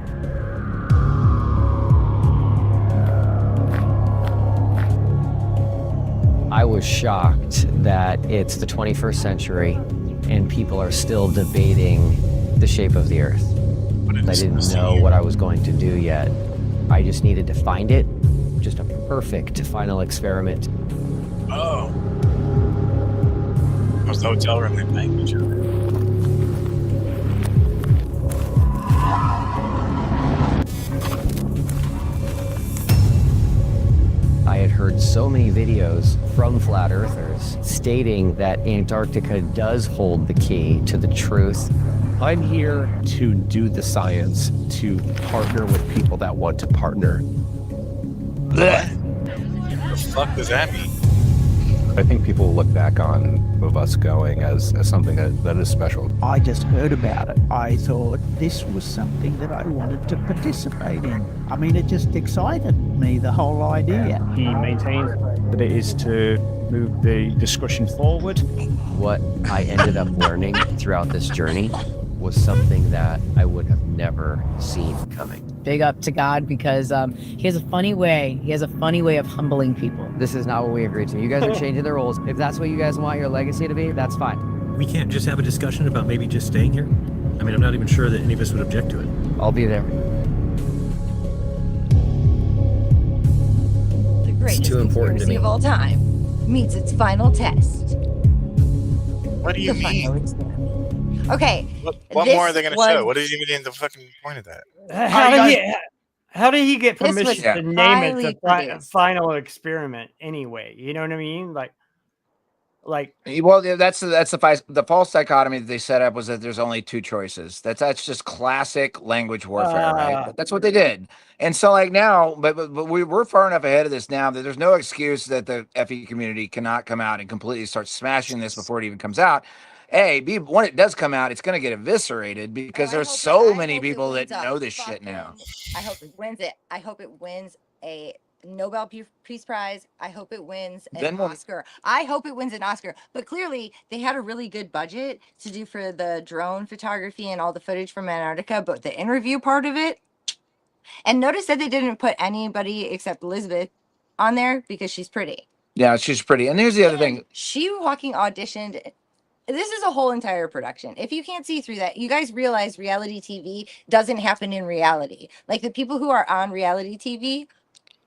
I was shocked that it's the 21st century and people are still debating the shape of the Earth. I didn't know what I was going to do yet. I just needed to find it. Just a perfect final experiment. Oh. It was the hotel room they banged each other. I had heard so many videos from flat earthers stating that Antarctica does hold the key to the truth. I'm here to do the science, to partner with people that want to partner. What the fuck does that mean? I think people will look back on of us going as something that is special. I just heard about it. I thought this was something that I wanted to participate in. I mean, it just excited me, the whole idea. He maintains that it is to move the discussion forward. What I ended up learning throughout this journey was something that I would have never seen coming. Big up to God because he has a funny way. He has a funny way of humbling people. This is not what we agreed to. You guys are changing the rules. If that's what you guys want your legacy to be, that's fine. We can't just have a discussion about maybe just staying here? I mean, I'm not even sure that any of us would object to it. I'll be there. The greatest too important to conspiracy me. of all time meets its final test. What do you mean? Okay. What this more are they going to was- show? What is even the fucking point of that? How did he get This was permission to name it highly the produced. final experiment anyway? You know what I mean? Like, Well, that's the false dichotomy that they set up was that there's only two choices. That's just classic language warfare, right? But that's what they did. And so like now, but we're far enough ahead of this now that there's no excuse that the FE community cannot come out and completely start smashing this before it even comes out. A, B, when it does come out, it's going to get eviscerated because there's so many people that know this shit now. I hope it wins it. I hope it wins a Nobel Peace Prize. I hope it wins an Oscar. I hope it wins an Oscar. But clearly, they had a really good budget to do for the drone photography and all the footage from Antarctica. But the interview part of it, and notice that they didn't put anybody except Elizabeth on there because she's pretty. Yeah, she's pretty. And here's the other thing. She fucking auditioned. This is a whole entire production. If you can't see through that, you guys realize reality TV doesn't happen in reality. Like the people who are on reality TV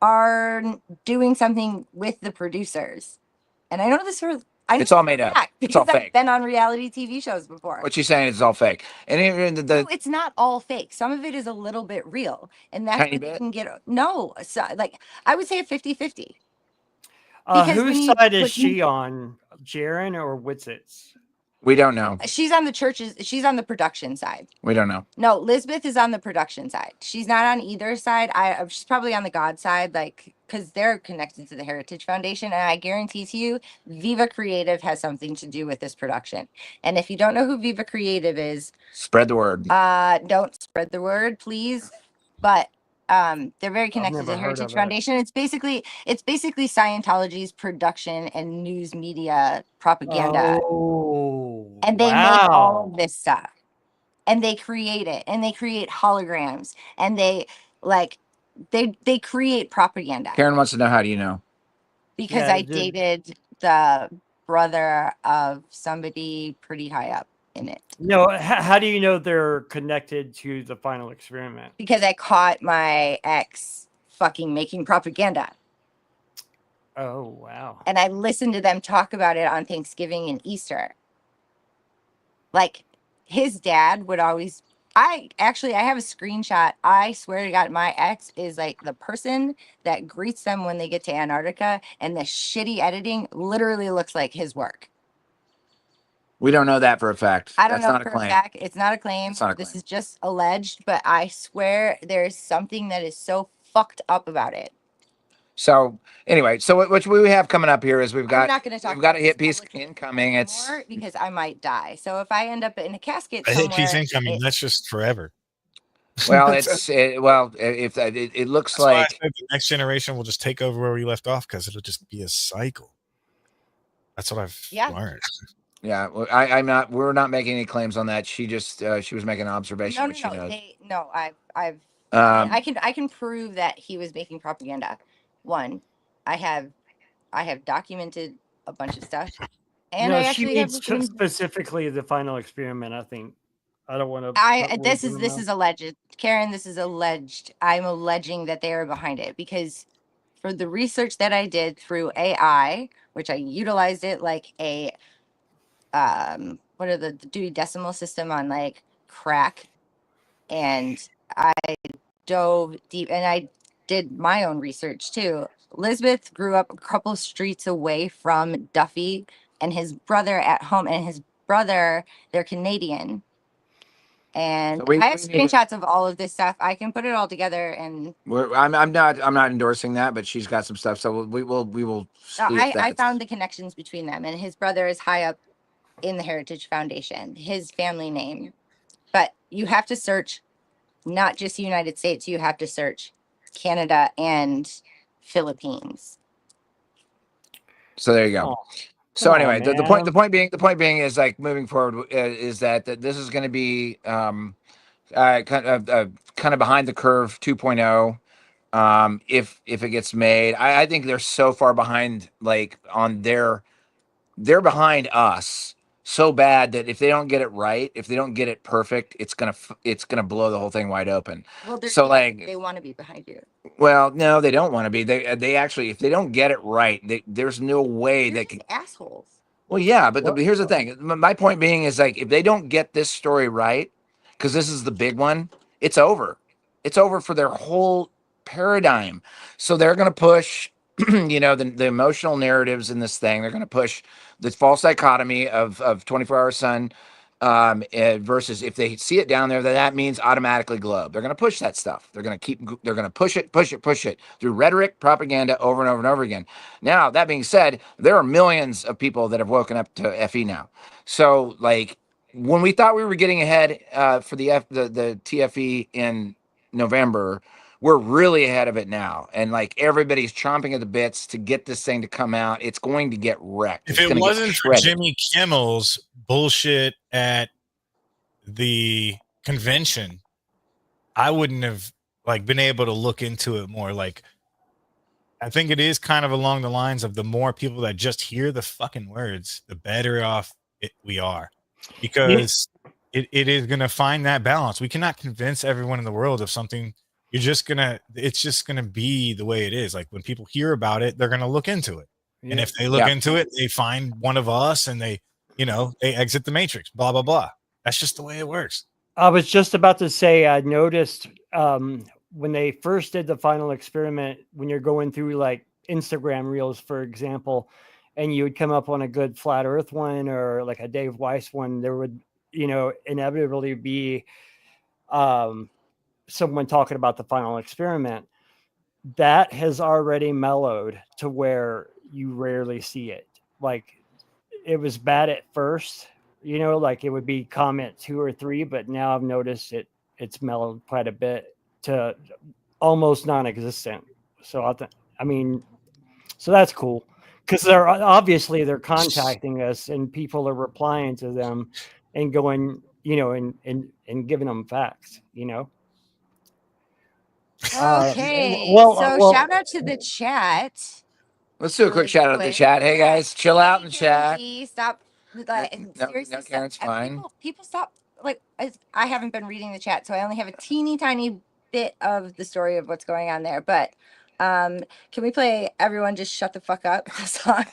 are doing something with the producers. And I know this for It's all made up. It's all because I've fake. been on reality TV shows before. What she's saying is all fake. And even No, it's not all fake. Some of it is a little bit real. And that's Tiny what you bit? can get. No, so, like I would say a 50-50. Because when whose you- side is when she you- on? Jaron or Witzit's? we don't know. She's on the churches. She's on the production side. We don't know. No, Lisbeth is on the production side. She's not on either side. She's probably on the God side, like because they're connected to the Heritage Foundation. And I guarantee to you, Viva Creative has something to do with this production. And if you don't know who Viva Creative is, Spread the word. don't spread the word, please. But they're very connected to never the heard Heritage of it. Foundation. It's basically Scientology's production and news media propaganda. Oh, And they make all wow. of this stuff. And they create it. And they create holograms. And they like They create propaganda. Karen wants to know, how do you know? Because I dated the brother of somebody pretty high up in it. No, how do you know they're connected to the final experiment? Because I caught my ex fucking making propaganda. Oh, wow. And I listened to them talk about it on Thanksgiving and Easter. Like, his dad would always, I have a screenshot. I swear to God, my ex is like the person that greets them when they get to Antarctica, and the shitty editing literally looks like his work. We don't know that for a fact. I don't That's know not for a claim. a fact. It's not a claim. It's not a This claim. is just alleged, but I swear there's something that is so fucked up about it. So anyway, so what we have coming up here is we've I'm got not going to talk we've got about a hit this piece incoming. It's more because I might die. So if I end up in a casket A somewhere, hit piece incoming. That's just forever. well, if it looks That's why I like said the next generation will just take over where we left off, because it'll just be a cycle. That's what I've learned. Yeah, well, I'm not. We're not making any claims on that. She just she was making an observation. I can prove that he was making propaganda. One, I have documented a bunch of stuff, and no, I she actually have means specifically the final experiment. I think I don't want to. This is alleged, Karen. This is alleged. I'm alleging that they are behind it because for the research that I did through AI, which I utilized it like a what are the Dewey Decimal System on like crack, and I dove deep and I did my own research too. Elizabeth grew up a couple streets away from Duffy and his brother at home, and his brother, they're Canadian. And So I have screenshots of all of this stuff. I can put it all together, and I'm not endorsing that, but she's got some stuff. So we will no, see if I found the connections between them, and his brother is high up in the Heritage Foundation, his family name. But you have to search not just the United States, you have to search Canada and Philippines. So there you go. So anyway, the point being is like moving forward is that this is going to be kind of behind the curve 2.0. If it gets made, I think they're so far behind, like on they're behind us so bad that if they don't get it right, if they don't get it perfect, it's gonna blow the whole thing wide open. Well, so like they want to be behind you. Well, no, they don't want to be. They actually, if they don't get it right, there's no way they can. Assholes. Well, yeah, but here's the thing. My point being is like if they don't get this story right, because this is the big one, it's over. It's over for their whole paradigm. So they're going to push, the emotional narratives in this thing. They're going to push the false dichotomy of 24-hour sun versus if they see it down there, that means automatically globe. They're going to push that stuff. They're going to push it through rhetoric, propaganda over and over and over again. Now, that being said, there are millions of people that have woken up to FE now. So like when we thought we were getting ahead for the TFE in November, we're really ahead of it now. And like everybody's chomping at the bits to get this thing to come out. It's going to get wrecked. If it wasn't for Jimmy Kimmel's bullshit at the convention, I wouldn't have been able to look into it more. Like, I think it is kind of along the lines of the more people that just hear the fucking words, the better off we are, because it is going to find that balance. We cannot convince everyone in the world of something. It's just going to be the way it is. Like when people hear about it, they're going to look into it. And if they look into it, they find one of us and they exit the matrix, blah, blah, blah. That's just the way it works. I was just about to say, I noticed when they first did the final experiment, when you're going through like Instagram reels, for example, and you would come up on a good flat earth one or like a Dave Weiss one, there would, inevitably be someone talking about the final experiment. That has already mellowed to where you rarely see it. Like it was bad at first, like it would be comment 2 or 3, but now I've noticed it's mellowed quite a bit to almost non-existent. So so that's cool because they're contacting us and people are replying to them and going, and giving them facts, Okay. So shout out to the chat. Let's do a quick shout out to the chat. Hey guys, chill out in the chat. Stop. Seriously, no, Karen, it's fine. People stop. Like, I haven't been reading the chat, so I only have a teeny tiny bit of the story of what's going on there. But can we play "Everyone Just Shut the Fuck Up" the song?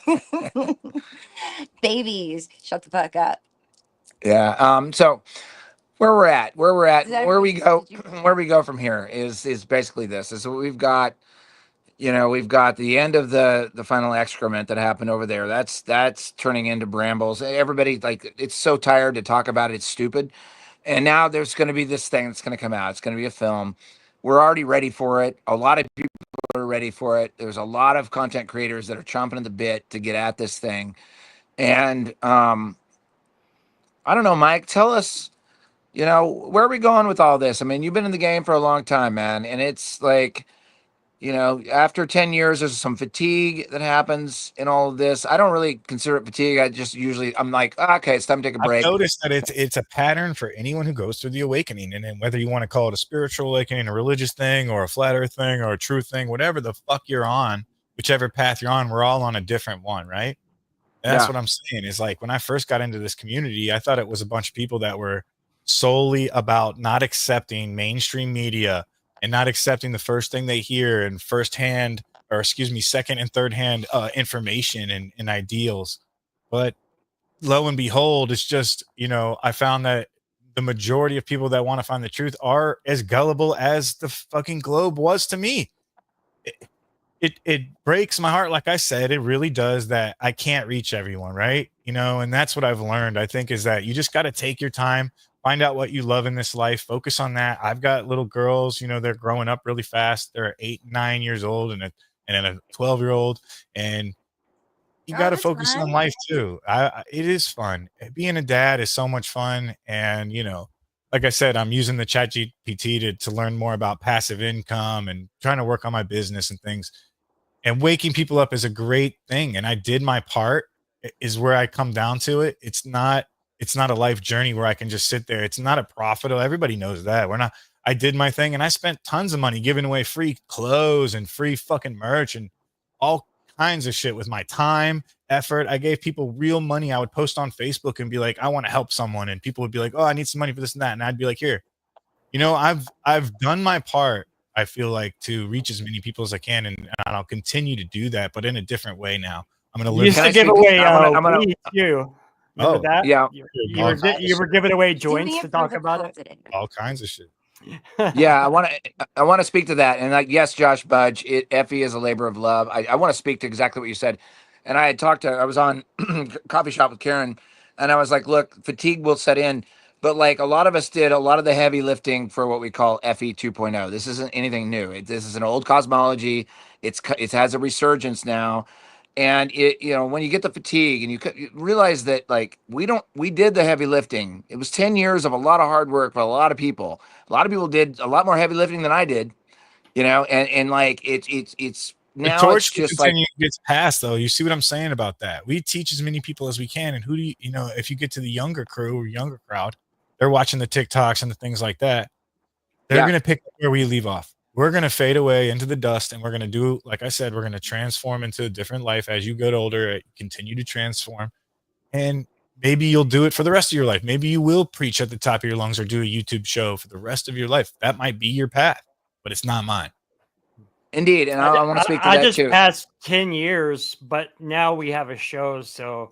Babies, shut the fuck up. Yeah. So where we go from here is basically this. Is we've got the end of the final excrement that happened over there. That's turning into brambles. Everybody, like, it's so tired to talk about it. It's stupid. And now there's going to be this thing that's going to come out. It's going to be a film. We're already ready for it. A lot of people are ready for it. There's a lot of content creators that are chomping at the bit to get at this thing. And I don't know, Mike, tell us, where are we going with all this? I mean, you've been in the game for a long time, man. And it's like, after 10 years, there's some fatigue that happens in all of this. I don't really consider it fatigue. I'm like, okay, it's time to take a break. I've noticed that it's a pattern for anyone who goes through the awakening. And then whether you want to call it a spiritual awakening, a religious thing, or a flat earth thing, or a true thing, whatever the fuck you're on, whichever path you're on, we're all on a different one, right? And that's what I'm saying is, like, when I first got into this community, I thought it was a bunch of people that were solely about not accepting mainstream media and not accepting the first thing they hear and second and third hand information and ideals. But lo and behold, it's just, I found that the majority of people that want to find the truth are as gullible as the fucking globe was to me. It breaks my heart. Like I said, it really does, that I can't reach everyone, right? And that's what I've learned, I think, is that you just got to take your time, find out what you love in this life, focus on that. I've got little girls, they're growing up really fast. They're 8, 9 years old and a 12-year-old, and you got to focus on life too. It is fun. Being a dad is so much fun. And, like I said, I'm using the chat GPT to learn more about passive income and trying to work on my business and things. And waking people up is a great thing. And I did my part, is where I come down to it. It's not a life journey where I can just sit there. It's not a profit. Everybody knows that. I did my thing, and I spent tons of money giving away free clothes and free fucking merch and all kinds of shit with my time, effort. I gave people real money. I would post on Facebook and be like, I want to help someone. And people would be like, oh, I need some money for this and that. And I'd be like, here, I've done my part. I feel like, to reach as many people as I can. And I'll continue to do that, but in a different way now. I'm going to live. You used to give away weed too. Remember that? Yeah. You were giving away joints to talk about it. All kinds of shit. Yeah, I want to speak to that. And yes, Josh Budge, Effie is a labor of love. I want to speak to exactly what you said. And I was on coffee shop with Karen, and I was like, look, fatigue will set in. But like, a lot of us did a lot of the heavy lifting for what we call FE 2.0. This isn't anything new. This is an old cosmology. It has a resurgence now. And when you get the fatigue and you realize that, like, we did the heavy lifting. It was 10 years of a lot of hard work for a lot of people. A lot of people did a lot more heavy lifting than I did, and like, it's now the torch it's just like gets passed, though. You see what I'm saying about that? We teach as many people as we can. And who do if you get to the younger crew or younger crowd, they're watching the TikToks and the things like that. They're going to pick up where we leave off. We're going to fade away into the dust, and we're going to do, like I said, we're going to transform into a different life. As you get older, continue to transform, and maybe you'll do it for the rest of your life. Maybe you will preach at the top of your lungs or do a YouTube show for the rest of your life. That might be your path, but it's not mine. Indeed. And I want to speak to that too. I just passed 10 years, but now we have a show, so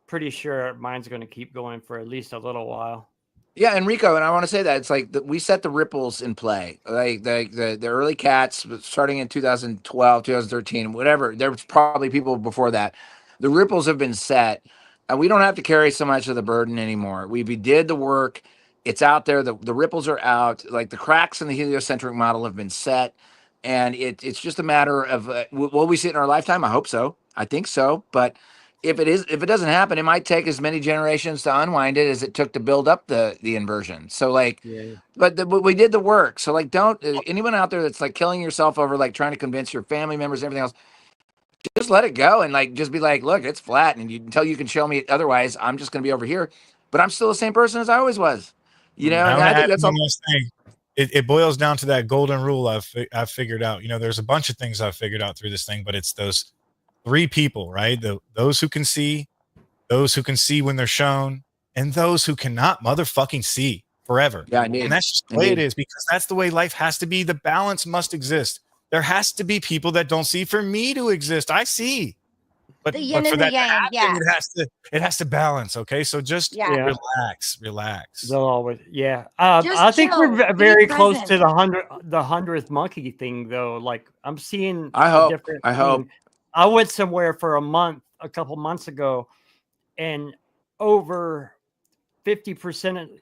pretty sure mine's going to keep going for at least a little while. Yeah, Enrico, and I want to say that it's like we set the ripples in play. Like the early cats, starting in 2012, 2013, whatever. There was probably people before that. The ripples have been set, and we don't have to carry so much of the burden anymore. We did the work. It's out there. The ripples are out. Like, the cracks in the heliocentric model have been set, and it's just a matter of will we see it in our lifetime? I hope so. I think so, but if it doesn't happen, it might take as many generations to unwind it as it took to build up the inversion. So like, but we did the work. So like, don't anyone out there that's like killing yourself over like trying to convince your family members and everything else, just let it go and like just be like, look, it's flat, and until you can show me otherwise, I'm just going to be over here. But I'm still the same person as I always was. And I think that's all. Thing. it boils down to that golden rule I've figured out. You know, there's a bunch of things I've figured out through this thing, but it's those three people, right? Those who can see, those who can see when they're shown, and those who cannot motherfucking see forever. Yeah, indeed. And that's just the way it is, because that's the way life has to be. The balance must exist. There has to be people that don't see for me to exist. I see. But for that to happen, it has to balance. Okay, so just relax. They'll always, Just I think chill. we're Be very close present. to the 100th monkey thing, though. Like I'm seeing. I hope. Different, I hope. I went somewhere for a couple months ago, and over 50%.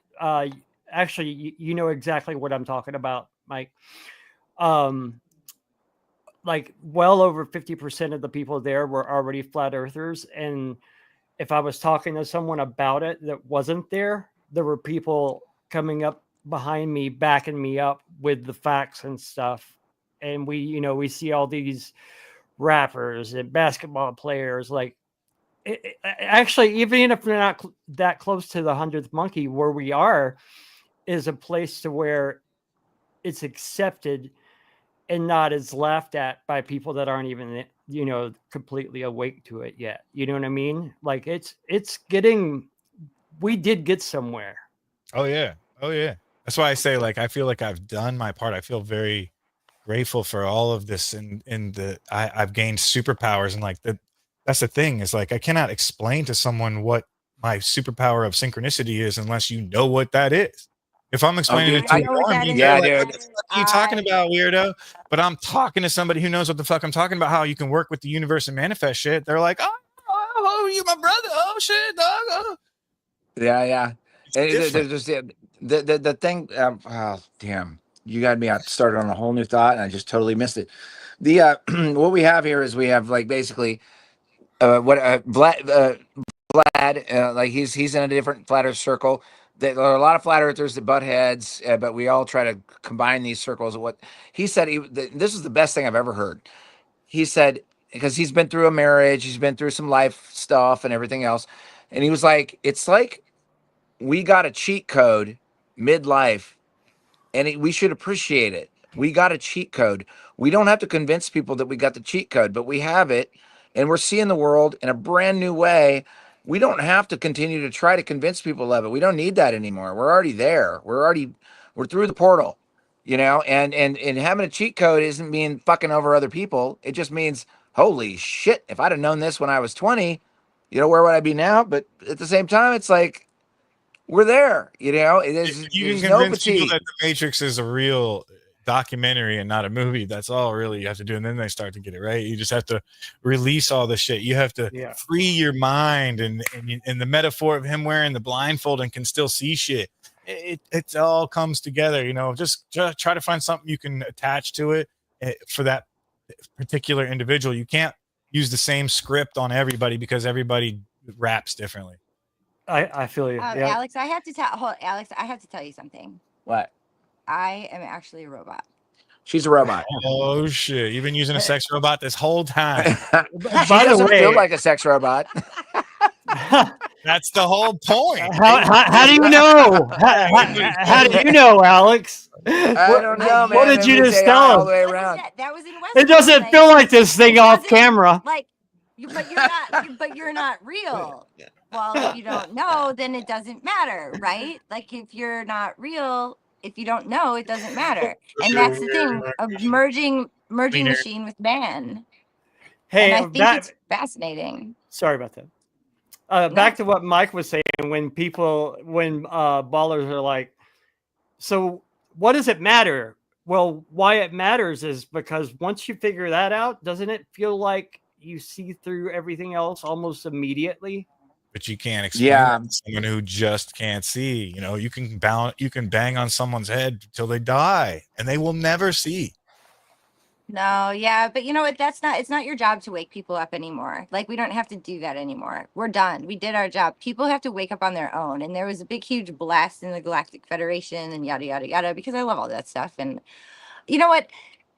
Actually, you know exactly what I'm talking about, Mike. Like well over 50% of the people there were already flat earthers. And if I was talking to someone about it that wasn't there were people coming up behind me, backing me up with the facts and stuff. And we see all these rappers and basketball players, like actually, even if they're not that close to the 100th monkey, where we are is a place to where it's accepted and not as laughed at by people that aren't even, completely awake to it yet. You know what I mean? Like we did get somewhere. Oh yeah. That's why I say, like, I feel like I've done my part. I feel very grateful for all of this, and I've gained superpowers, and like that's the thing, is like I cannot explain to someone what my superpower of synchronicity is unless you know what that is. If I'm explaining it to you, what are you talking about, weirdo? But I'm talking to somebody who knows what the fuck I'm talking about, how you can work with the universe and manifest shit. They're like, oh, you my brother. Oh shit, dog. Oh. Yeah. There's just the thing. Oh damn, you got me started on a whole new thought, and I just totally missed it. The what we have here is we have like basically Vlad, like he's in a different flat earth circle. There are a lot of flat earthers that butt heads, but we all try to combine these circles. What he said, this is the best thing I've ever heard. He said, because he's been through a marriage, he's been through some life stuff and everything else, and he was like, it's like we got a cheat code midlife, and we should appreciate it. We got a cheat code. We don't have to convince people that we got the cheat code, but we have it, and we're seeing the world in a brand new way. We don't have to continue to try to convince people of it. We don't need that anymore. We're already there. We're through the portal, and having a cheat code isn't mean fucking over other people. It just means, holy shit, if I'd have known this when I was 20, where would I be now? But at the same time, it's like, we're there, You can convince people that the Matrix is a real documentary and not a movie. That's all really you have to do, and then they start to get it right. You just have to release all the shit. You have to free your mind, and the metaphor of him wearing the blindfold and can still see shit. It all comes together. Just try to find something you can attach to it for that particular individual. You can't use the same script on everybody because everybody raps differently. I feel you. Alex, I have to tell you something. What? I am actually a robot. She's a robot. Oh shit! You've been using a sex robot this whole time. By the way, feel like a sex robot. That's the whole point. How do you know? How do you know, Alex? I don't know, man. What did you just tell all us? the way around? That was in West. It doesn't feel like this thing off camera. But you're not real. Well, if you don't know, then it doesn't matter, right? Like if you're not real, if you don't know, it doesn't matter. And that's the thing of merging machine with man. Hey, and I think it's fascinating. Sorry about that. Back to what Mike was saying, when ballers are like, so what does it matter? Well, why it matters is because once you figure that out, doesn't it feel like you see through everything else almost immediately? But you can't explain it to someone who just can't see. You can bang on someone's head till they die, and they will never see. No, yeah, but you know what? It's not your job to wake people up anymore. Like, we don't have to do that anymore. We're done. We did our job. People have to wake up on their own. And there was a big, huge blast in the Galactic Federation and yada, yada, yada, because I love all that stuff. And you know what?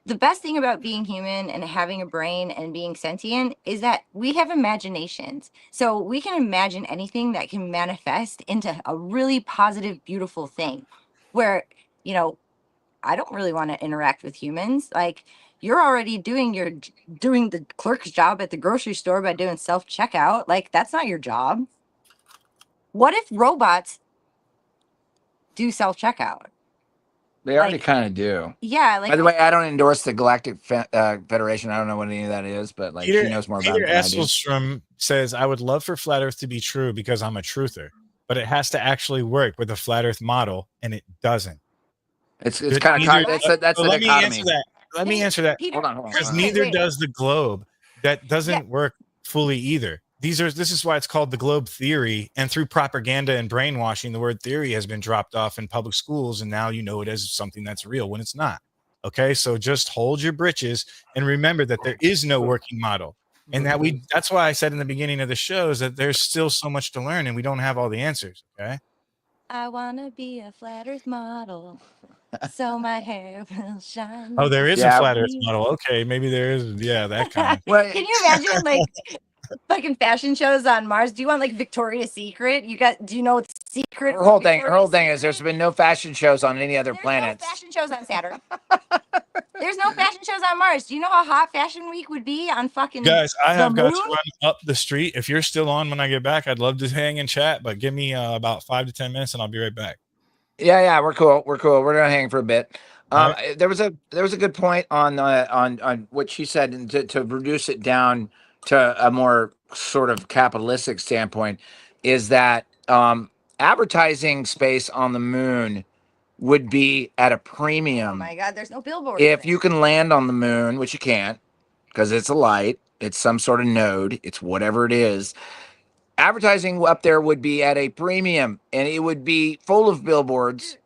The best thing about being human and having a brain and being sentient is that we have imaginations. So we can imagine anything that can manifest into a really positive, beautiful thing where, I don't really want to interact with humans. Like, you're already doing the clerk's job at the grocery store by doing self-checkout. Like, that's not your job. What if robots do self-checkout? They already kind of do. Yeah. Like, by the way, I don't endorse the Galactic Federation. I don't know what any of that is, but like she knows more about it than I do. Esselstrom says, I would love for flat earth to be true because I'm a truther, but it has to actually work with a flat earth model, and it doesn't. It's kind of that's the dichotomy. Let me answer that. Hold on. Because neither does the globe. That doesn't work fully either. This is why it's called the globe theory. And through propaganda and brainwashing, the word theory has been dropped off in public schools, and now you know it as something that's real when it's not. Okay, so just hold your britches and remember that there is no working model, and that's why I said in the beginning of the show is that there's still so much to learn, and we don't have all the answers. Okay. I wanna be a flat earth model, so my hair will shine. Oh, there is a flat earth model. Okay, maybe there is. Yeah, that kind of. Can you imagine like fucking fashion shows on Mars? Do you want like Victoria's Secret? Do you know what's secret? Her whole thing is there's been no fashion shows on any other planet. No fashion shows on Saturn. There's no fashion shows on Mars. Do you know how hot Fashion Week would be on fucking guys? I have got moon? to run up the street. If you're still on when I get back, I'd love to hang and chat, but give me about 5 to 10 minutes and I'll be right back. Yeah, we're cool. We're gonna hang for a bit. There was a good point on what she said, and to reduce it down to a more sort of capitalistic standpoint, is that advertising space on the moon would be at a premium. Oh my God, there's no billboard. If you can land on the moon, which you can't, because it's a light, it's some sort of node, it's whatever it is. Advertising up there would be at a premium, and it would be full of billboards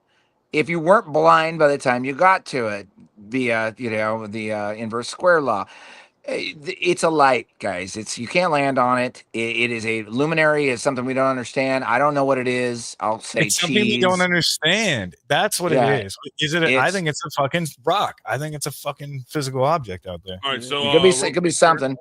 if you weren't blind by the time you got to it via, the inverse square law. It's a light, guys. You can't land on it. It is a luminary. It's something we don't understand. I don't know what it is. I'll say it's something we don't understand. That's what it is. Is it? I think it's a fucking rock. I think it's a fucking physical object out there. All right, so it could be something.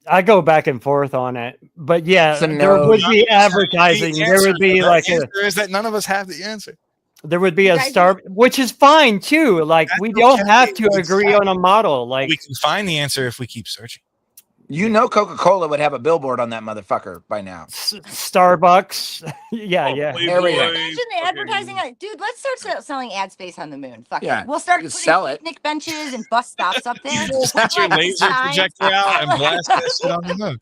I go back and forth on it, but yeah, there would be advertising. There would be like is that none of us have the answer. There would be a star, which is fine too. Like we don't have to agree on a model. Like we can find the answer if we keep searching. Coca-Cola would have a billboard on that motherfucker by now. Starbucks. Yeah. There we go. Imagine the advertising. Dude, let's start selling ad space on the moon. Fuck yeah. it. We'll start putting sell it. picnic benches and bus stops up there. Set your laser projector out and blast that shit on the moon.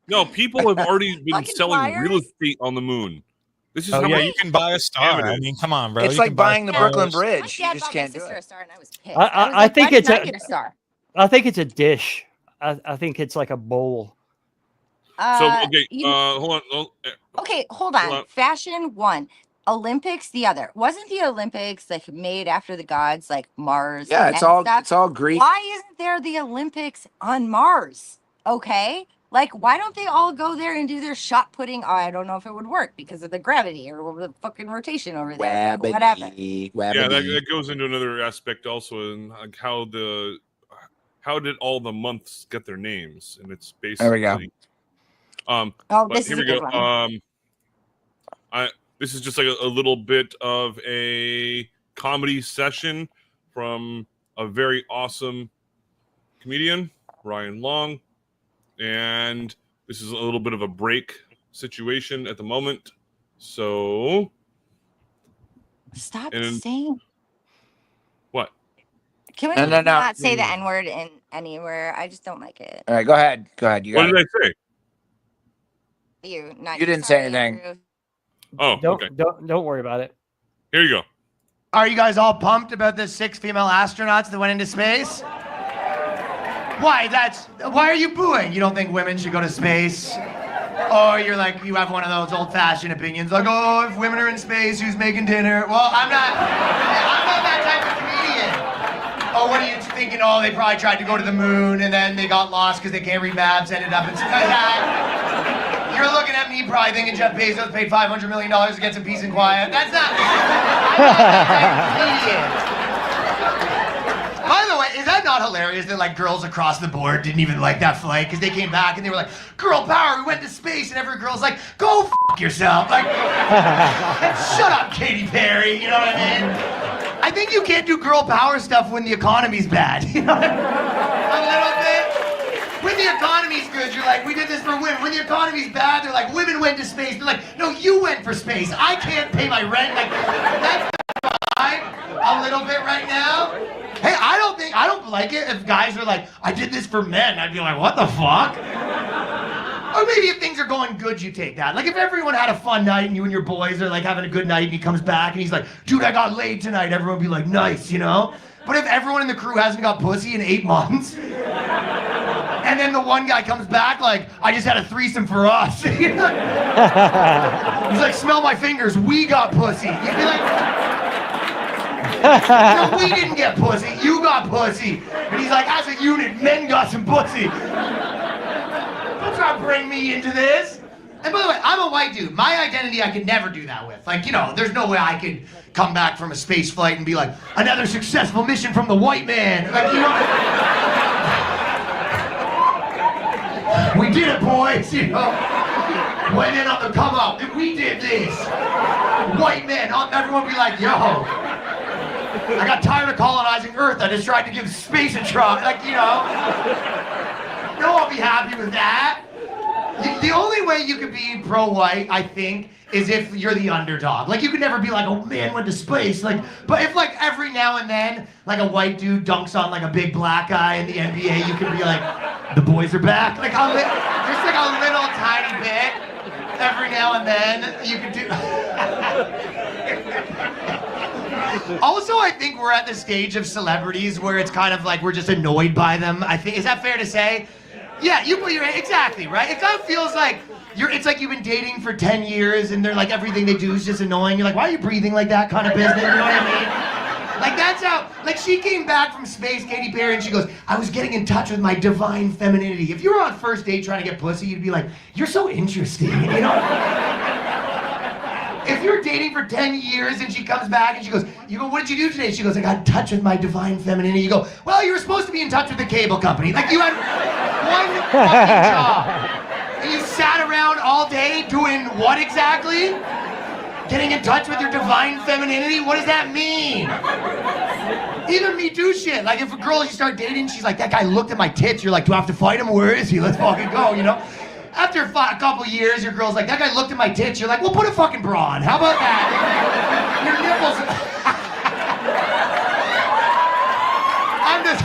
No, people have already been selling real estate on the moon. This is you can buy a star. I mean, come on, bro. It's like buying the Brooklyn Bridge. You just can't do it. I think it's I think it's a dish. I think it's like a bowl. Hold on. Okay, hold on. Fashion one, Olympics the other. Wasn't the Olympics like made after the gods, like Mars? Yeah, it's all Greek. Why isn't there the Olympics on Mars? Okay. Like, why don't they all go there and do their shot putting? Oh, I don't know if it would work because of the gravity or the fucking rotation over there. Whatever. Yeah, that goes into another aspect also, in like how did all the months get their names? And it's basically there we go. This is a good one. This is just like a little bit of a comedy session from a very awesome comedian, Ryan Long. And this is a little bit of a break situation at the moment. So stop saying what? Can we not say the N-word in anywhere? I just don't like it. All right, go ahead. You got what did I say? You didn't say anything. Andrew. Oh, okay. Don't worry about it. Here you go. Are you guys all pumped about the 6 female astronauts that went into space? Why are you booing? You don't think women should go to space? Or you're like, you have one of those old-fashioned opinions, like, oh, if women are in space, who's making dinner? Well, I'm not that type of comedian. Oh, what are you thinking? Oh, they probably tried to go to the moon and then they got lost because they can't read maps, ended up in that. You're looking at me probably thinking Jeff Bezos paid $500 million to get some peace and quiet. That's not comedian. By the way, is that not hilarious that like girls across the board didn't even like that flight because they came back and they were like, girl power, we went to space, and every girl's like, go f yourself. Like, shut up, Katy Perry, you know what I mean? I think you can't do girl power stuff when the economy's bad. You know? A little bit. When the economy's good, you're like, we did this for women. When the economy's bad, they're like, women went to space. They're like, no, you went for space. I can't pay my rent. Like, that's fine a little bit right now. Hey, I don't like it if guys are like, I did this for men. I'd be like, what the fuck? Or maybe if things are going good, you take that. Like if everyone had a fun night and you and your boys are like having a good night and he comes back and he's like, dude, I got laid tonight. Everyone would be like, nice, you know? But if everyone in the crew hasn't got pussy in 8 months, and then the one guy comes back like, I just had a threesome for us. He's like, smell my fingers, we got pussy. You'd be like, no, we didn't get pussy, you got pussy. And he's like, as a unit, men got some pussy. Don't try to bring me into this. And by the way, I'm a white dude. My identity I could never do that with. Like, you know, there's no way I could come back from a space flight and be like, another successful mission from the white man. Like, you know, we did it, boys, you know. Went in on the come up, and we did this. White men, everyone would be like, yo, I got tired of colonizing Earth. I just tried to give space a try. Like, you know. No, I'll be happy with that. The only way you could be pro-white, I think, is if you're the underdog. Like, you could never be like, oh, man went to space. Like, but if, like, every now and then, like, a white dude dunks on, like, a big black guy in the NBA, you could be like, the boys are back. Like, just, like, a little tiny bit. Every now and then, you could do... Also, I think we're at the stage of celebrities where it's kind of like we're just annoyed by them. I think, is that fair to say? Yeah, you put your exactly right. It kind of feels like it's like you've been dating for 10 years and they're like everything they do is just annoying. You're like, why are you breathing like that kind of business? You know what I mean? Like that's how. Like she came back from space, Katy Perry, and she goes, I was getting in touch with my divine femininity. If you were on first date trying to get pussy, you'd be like, you're so interesting, you know? If you're dating for 10 years and she comes back and she goes, you go, what did you do today? She goes, I got in touch with my divine femininity. You go, well, you were supposed to be in touch with the cable company. Like you had one fucking job. And you sat around all day doing what exactly? Getting in touch with your divine femininity? What does that mean? Even Me Too shit. Like if a girl you start dating, she's like, that guy looked at my tits. You're like, do I have to fight him? Where is he? Let's fucking go, you know? After a couple years, your girl's like, that guy looked at my tits. You're like, well, put a fucking bra on. How about that? Your nipples. I'm just,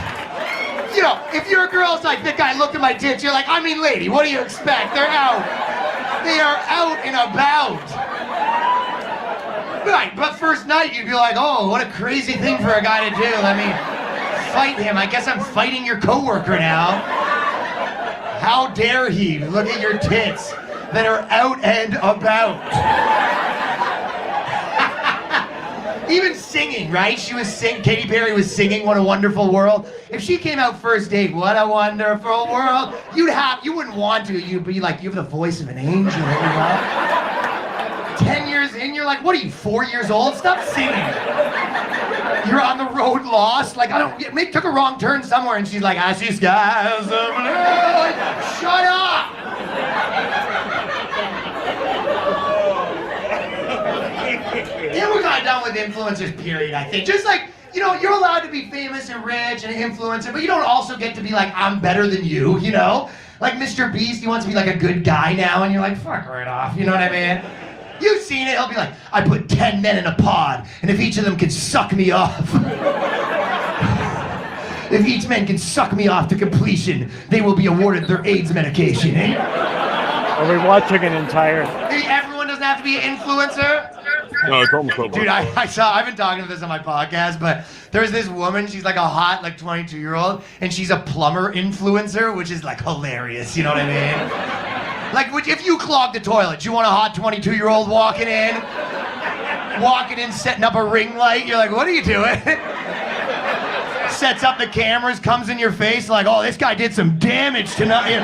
you know, if your girl's like, that guy looked at my tits, you're like, I mean, lady, what do you expect? They're out. They are out and about. Right, but first night, you'd be like, oh, what a crazy thing for a guy to do. Let me fight him. I guess I'm fighting your coworker now. How dare he look at your tits that are out and about. Even singing, right? Katy Perry was singing What a Wonderful World. If she came out first date, what a wonderful world, you wouldn't want to. You'd be like, you have the voice of an angel. You know? 10 years in, you're like, what are you, 4 years old? Stop singing. You're on the road lost, like, took a wrong turn somewhere, and she's like, I see skies of blue. Like, shut up! Yeah, we're kind of done with influencers, period, I think. Just like, you know, you're allowed to be famous and rich and an influencer, but you don't also get to be like, I'm better than you, you know? Like Mr. Beast, he wants to be like a good guy now, and you're like, fuck right off, you know what I mean? You've seen it, he'll be like, I put 10 men in a pod, and if each of them can suck me off, if each man can suck me off to completion, they will be awarded their AIDS medication, eh? Are we watching an entire... Everyone doesn't have to be an influencer? No, it's almost over. Dude, I've been talking to this on my podcast, but there's this woman, she's like a hot, like 22-year-old, and she's a plumber influencer, which is like hilarious, you know what I mean? Like, if you clog the toilet, you want a hot 22-year-old walking in, setting up a ring light, you're like, what are you doing? Sets up the cameras, comes in your face like, oh, this guy did some damage tonight.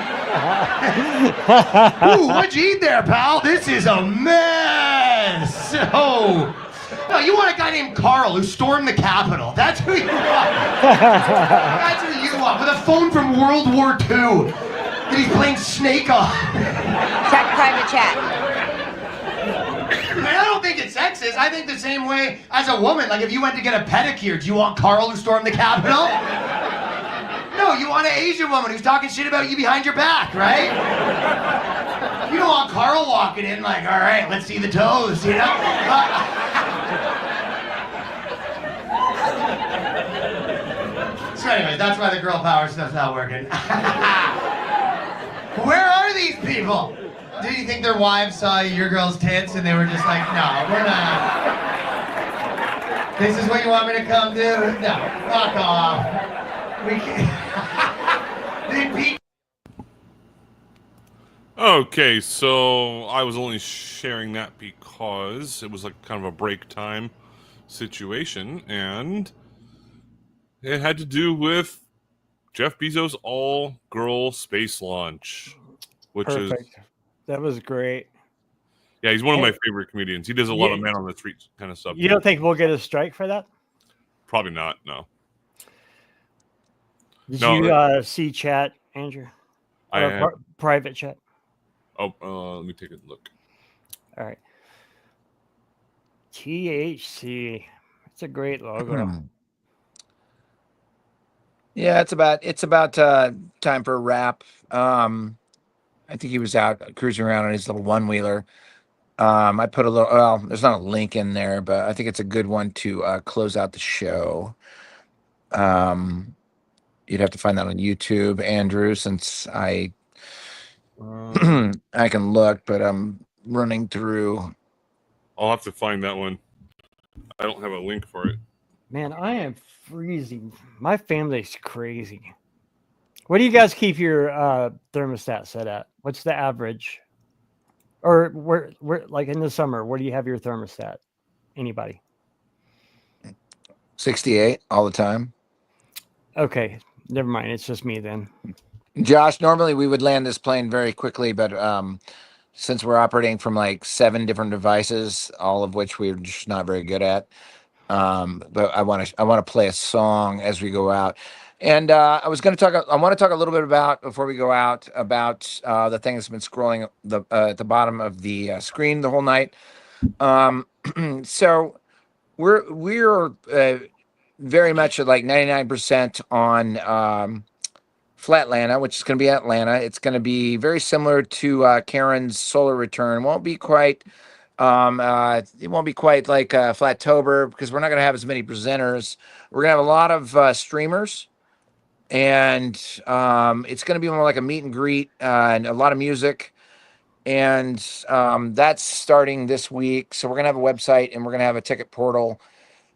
Ooh, what'd you eat there, pal? This is a mess. Oh. No, you want a guy named Carl who stormed the Capitol. That's who you want. That's who you want, with a phone from World War II. And he's playing Snake on. Check private chat. Man, I don't don't think it's sexist. I think the same way as a woman. Like if you went to get a pedicure, do you want Carl who stormed the Capitol? No, you want an Asian woman who's talking shit about you behind your back, right? You don't want Carl walking in like, all right, let's see the toes, you know? So anyways, that's why the girl power stuff's not working. Where are these people? Do you think their wives saw your girl's tits and they were just like, no, we're not. This is what you want me to come do? No, fuck off. We can't. Okay, so I was only sharing that because it was like kind of a break time situation, and it had to do with Jeff Bezos' all-girl space launch, which Perfect. is... That was great. Yeah, he's one of my favorite comedians. He does a lot of man on the street kind of stuff. You don't think we'll get a strike for that? Probably not, no. Did you see chat, Andrew? I have. Private chat. Oh, let me take a look. All right. THC. It's a great logo. Yeah, it's about time for a wrap. I think he was out cruising around on his little one-wheeler. I put a little, well, there's not a link in there, but I think it's a good one to close out the show. You'd have to find that on YouTube, Andrew, since I I can look, but I'm running through. I'll have to find that one. I don't have a link for it. Man, I am freezing. My family's crazy. What do you guys keep your thermostat set at? What's the average? Or where like in the summer, where do you have your thermostat? Anybody? 68 all the time. Okay, never mind. It's just me then. Josh, normally we would land this plane very quickly, but since we're operating from like 7 different devices, all of which we're just not very good at, but I want to play a song as we go out. And I want to talk a little bit about, before we go out, about the thing that's been scrolling at the bottom of the screen the whole night. So we're very much at like 99% on Flatlanta, which is going to be Atlanta. It's going to be very similar to Karen's solar return. It won't be quite like Flattober, because we're not going to have as many presenters. We're going to have a lot of streamers, and it's going to be more like a meet and greet and a lot of music. And that's starting this week. So we're going to have a website, and we're going to have a ticket portal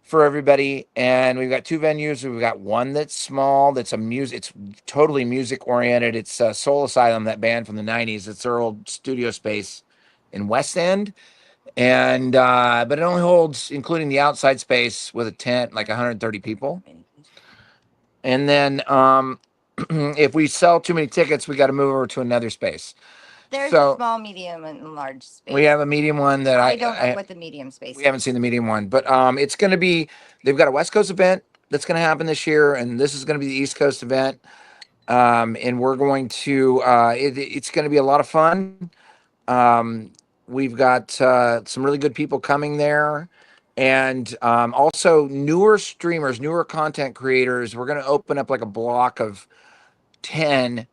for everybody. And we've got 2 venues. We've got one that's small, it's totally music oriented. It's Soul Asylum, that band from the 90s. It's their old studio space in West End. And but it only holds, including the outside space with a tent, like 130 people. And then if we sell too many tickets, we got to move over to another space. There's a small, medium, and large space. We have a medium one that I don't know what the medium space is. We haven't seen the medium one, but it's going to be, they've got a West Coast event that's going to happen this year, and this is going to be the East Coast event. And we're going to, it's going to be a lot of fun. We've got some really good people coming there, and also newer streamers, newer content creators. We're going to open up like a block of 10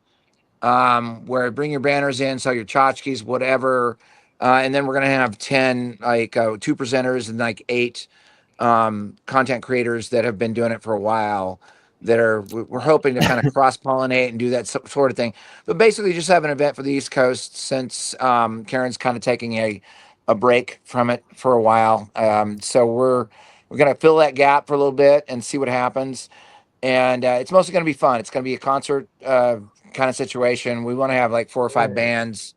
where bring your banners in, sell your tchotchkes, whatever. And then we're going to have 10, like 2 presenters and like 8 content creators that have been doing it for a while, we're hoping to kind of cross-pollinate and do that sort of thing. But basically just have an event for the East Coast, since Karen's kind of taking a break from it for a while. So we're going to fill that gap for a little bit and see what happens. And it's mostly going to be fun. It's going to be a concert kind of situation. We want to have like 4 or 5 bands.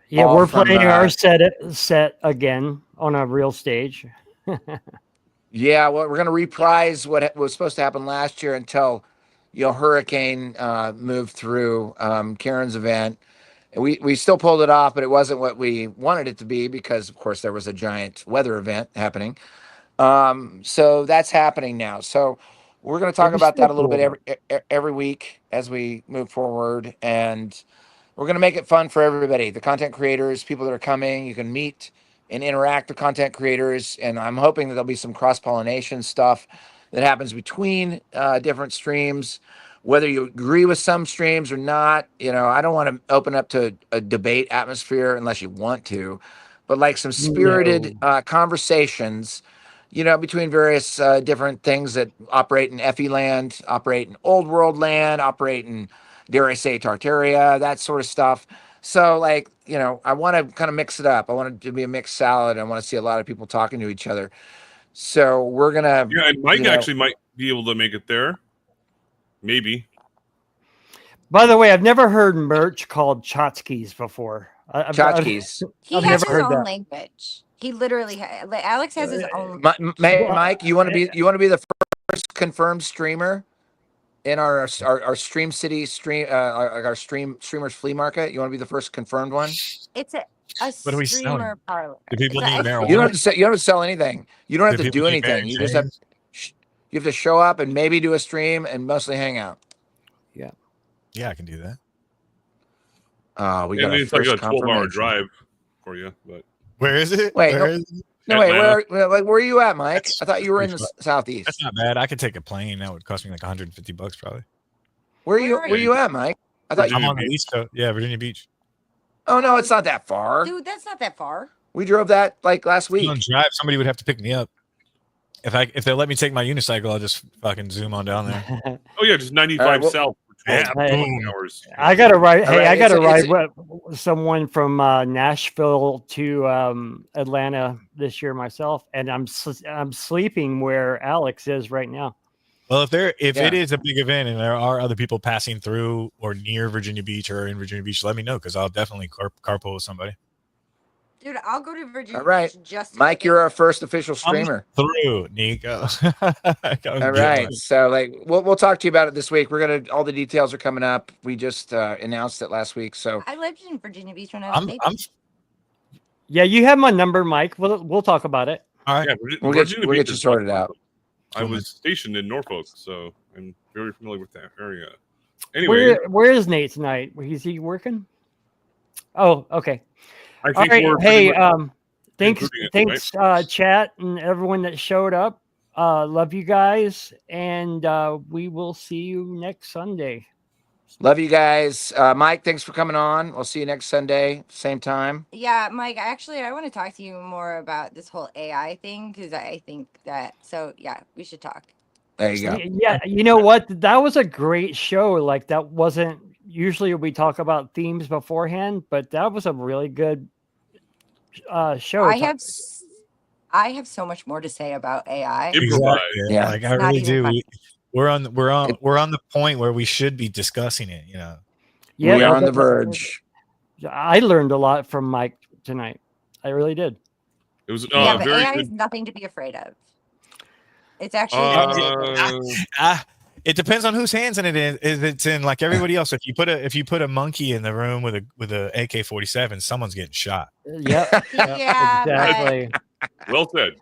Yeah, we're playing our set again on a real stage. Yeah, well, we're going to reprise what was supposed to happen last year until, hurricane moved through Karen's event. And we still pulled it off, but it wasn't what we wanted it to be because, of course, there was a giant weather event happening. So that's happening now. So we're going to talk about that a little bit every week as we move forward, and we're going to make it fun for everybody. The content creators, people that are coming, you can meet and interact with content creators. And I'm hoping that there'll be some cross-pollination stuff that happens between different streams, whether you agree with some streams or not. You know, I don't want to open up to a debate atmosphere unless you want to, but like some spirited conversations, you know, between various different things that operate in Effie land, operate in old world land, operate in, dare I say, Tartaria, that sort of stuff. So, like, you know, I want to kind of mix it up. I want it to be a mixed salad. I want to see a lot of people talking to each other. So we're gonna. Yeah, and Mike actually might be able to make it there. Maybe. By the way, I've never heard merch called tchotchkes before. Tchotchkes. He has his own language. He literally Alex has his own. Mike, you want to be the first confirmed streamer in our Stream City our streamers flea market? You want to be the first confirmed one? It's a What are we streamer selling? parlor. Do people need marijuana? You don't have to sell anything. You don't have to do anything. You just have you have to show up and maybe do a stream and mostly hang out. Yeah, I can do that. We got it's like a 12-hour drive for you, but where is it? Wait, where are you at, Mike? I thought you were in the southeast. That's not bad. I could take a plane. That would cost me like $150 probably. Where are you at, Mike? I thought I'm on the East Coast. Yeah, Virginia Beach. Oh no, it's not that far. Dude, that's not that far. We drove that like last week. Drive. Somebody would have to pick me up. If they let me take my unicycle, I'll just fucking zoom on down there. Oh yeah, just 95 south. Yeah, hours. I got to ride. Hey, right, I got to ride with someone from Nashville to Atlanta this year myself, and I'm sleeping where Alex is right now. Well, if it is a big event and there are other people passing through or near Virginia Beach or in Virginia Beach, let me know because I'll definitely carpool with somebody. Dude, I'll go to Virginia. All right, Beach just Mike, you're our first official streamer. Through Nico. All right, so like we'll talk to you about it this week. All the details are coming up. We just announced it last week. So I lived in Virginia Beach when I was a baby. Yeah, you have my number, Mike. We'll talk about it. All right, yeah, we'll get you sorted out. I was stationed in Norfolk, so I'm very familiar with that area. Anyway, where is Nate tonight? Is he working? Oh, okay. I think all right. Hey, thanks, right? chat and everyone that showed up. Love you guys, and we will see you next Sunday. Love you guys. Mike, thanks for coming on. We'll see you next Sunday, same time. Yeah, Mike, actually, I want to talk to you more about this whole AI thing because I think that, so yeah, we should talk. There you go. Yeah, you know what? That was a great show. Like, that wasn't, usually we talk about themes beforehand, but that was a really good show. I have so much more to say about AI. Exactly. Yeah, like I really do. We're on the point where we should be discussing it. You know, we are on the verge. I learned a lot from Mike tonight. I really did. It was but AI is nothing to be afraid of. It's actually it depends on whose hands it is. If it's in like everybody else, if you put a monkey in the room with a AK-47, someone's getting shot. Yep. Yeah, exactly. Well said.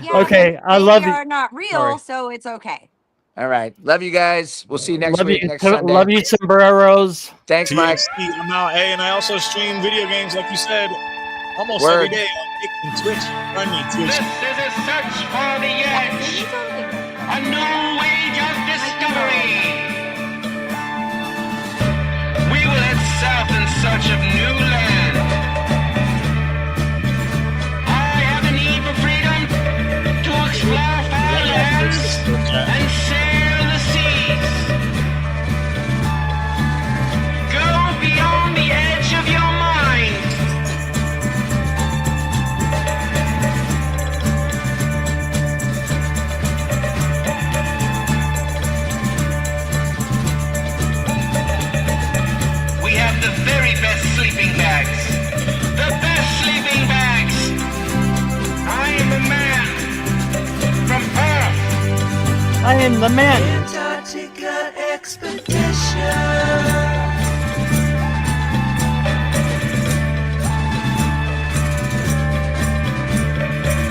Yeah, okay, I love you. They are not real, so it's okay. All right, love you guys. We'll see you next week. Next Sunday. Love you, sombreros. Thanks, Mike. I'm out. Hey, and I also stream video games, like you said, almost every day on Twitch. Run me, Twitch. This is a search for the edge, a new age of discovery. We will head south in search of new land. I have a need for freedom to explore far lands and sail the seas. Go beyond the edge of your mind. We have the very best sleeping bags. The best sleeping bags. I am a man from Earth. I am the man. Antarctica expedition.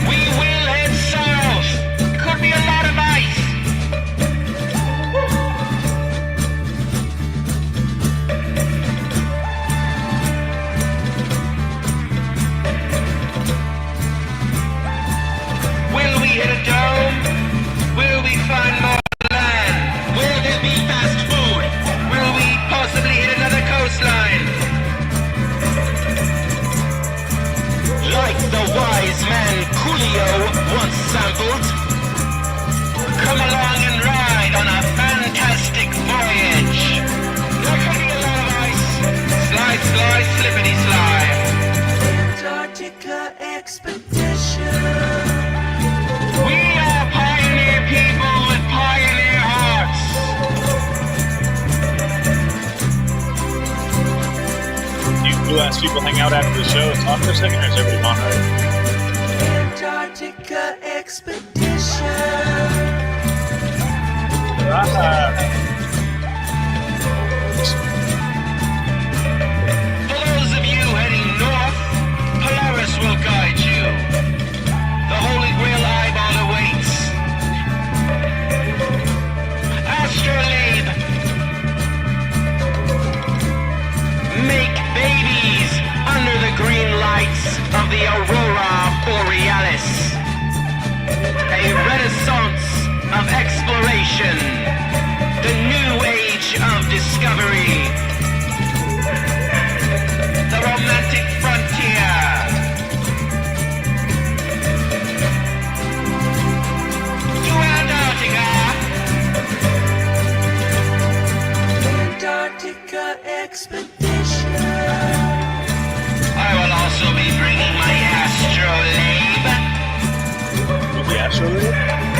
We will head south. Could be a lot of ice. You ask people hang out after the show and talk for a second, or is everybody on right? Antarctica expedition. For those of you heading north, Polaris will guide you. The Holy Grail eyeball awaits. Astrolabe. Make babies under the green lights of the Aurora Borealis. A renaissance of exploration. The new age of discovery. The romantic frontier. To Antarctica. Antarctica expedition. I will also be bringing my astrolabe. The astrolabe?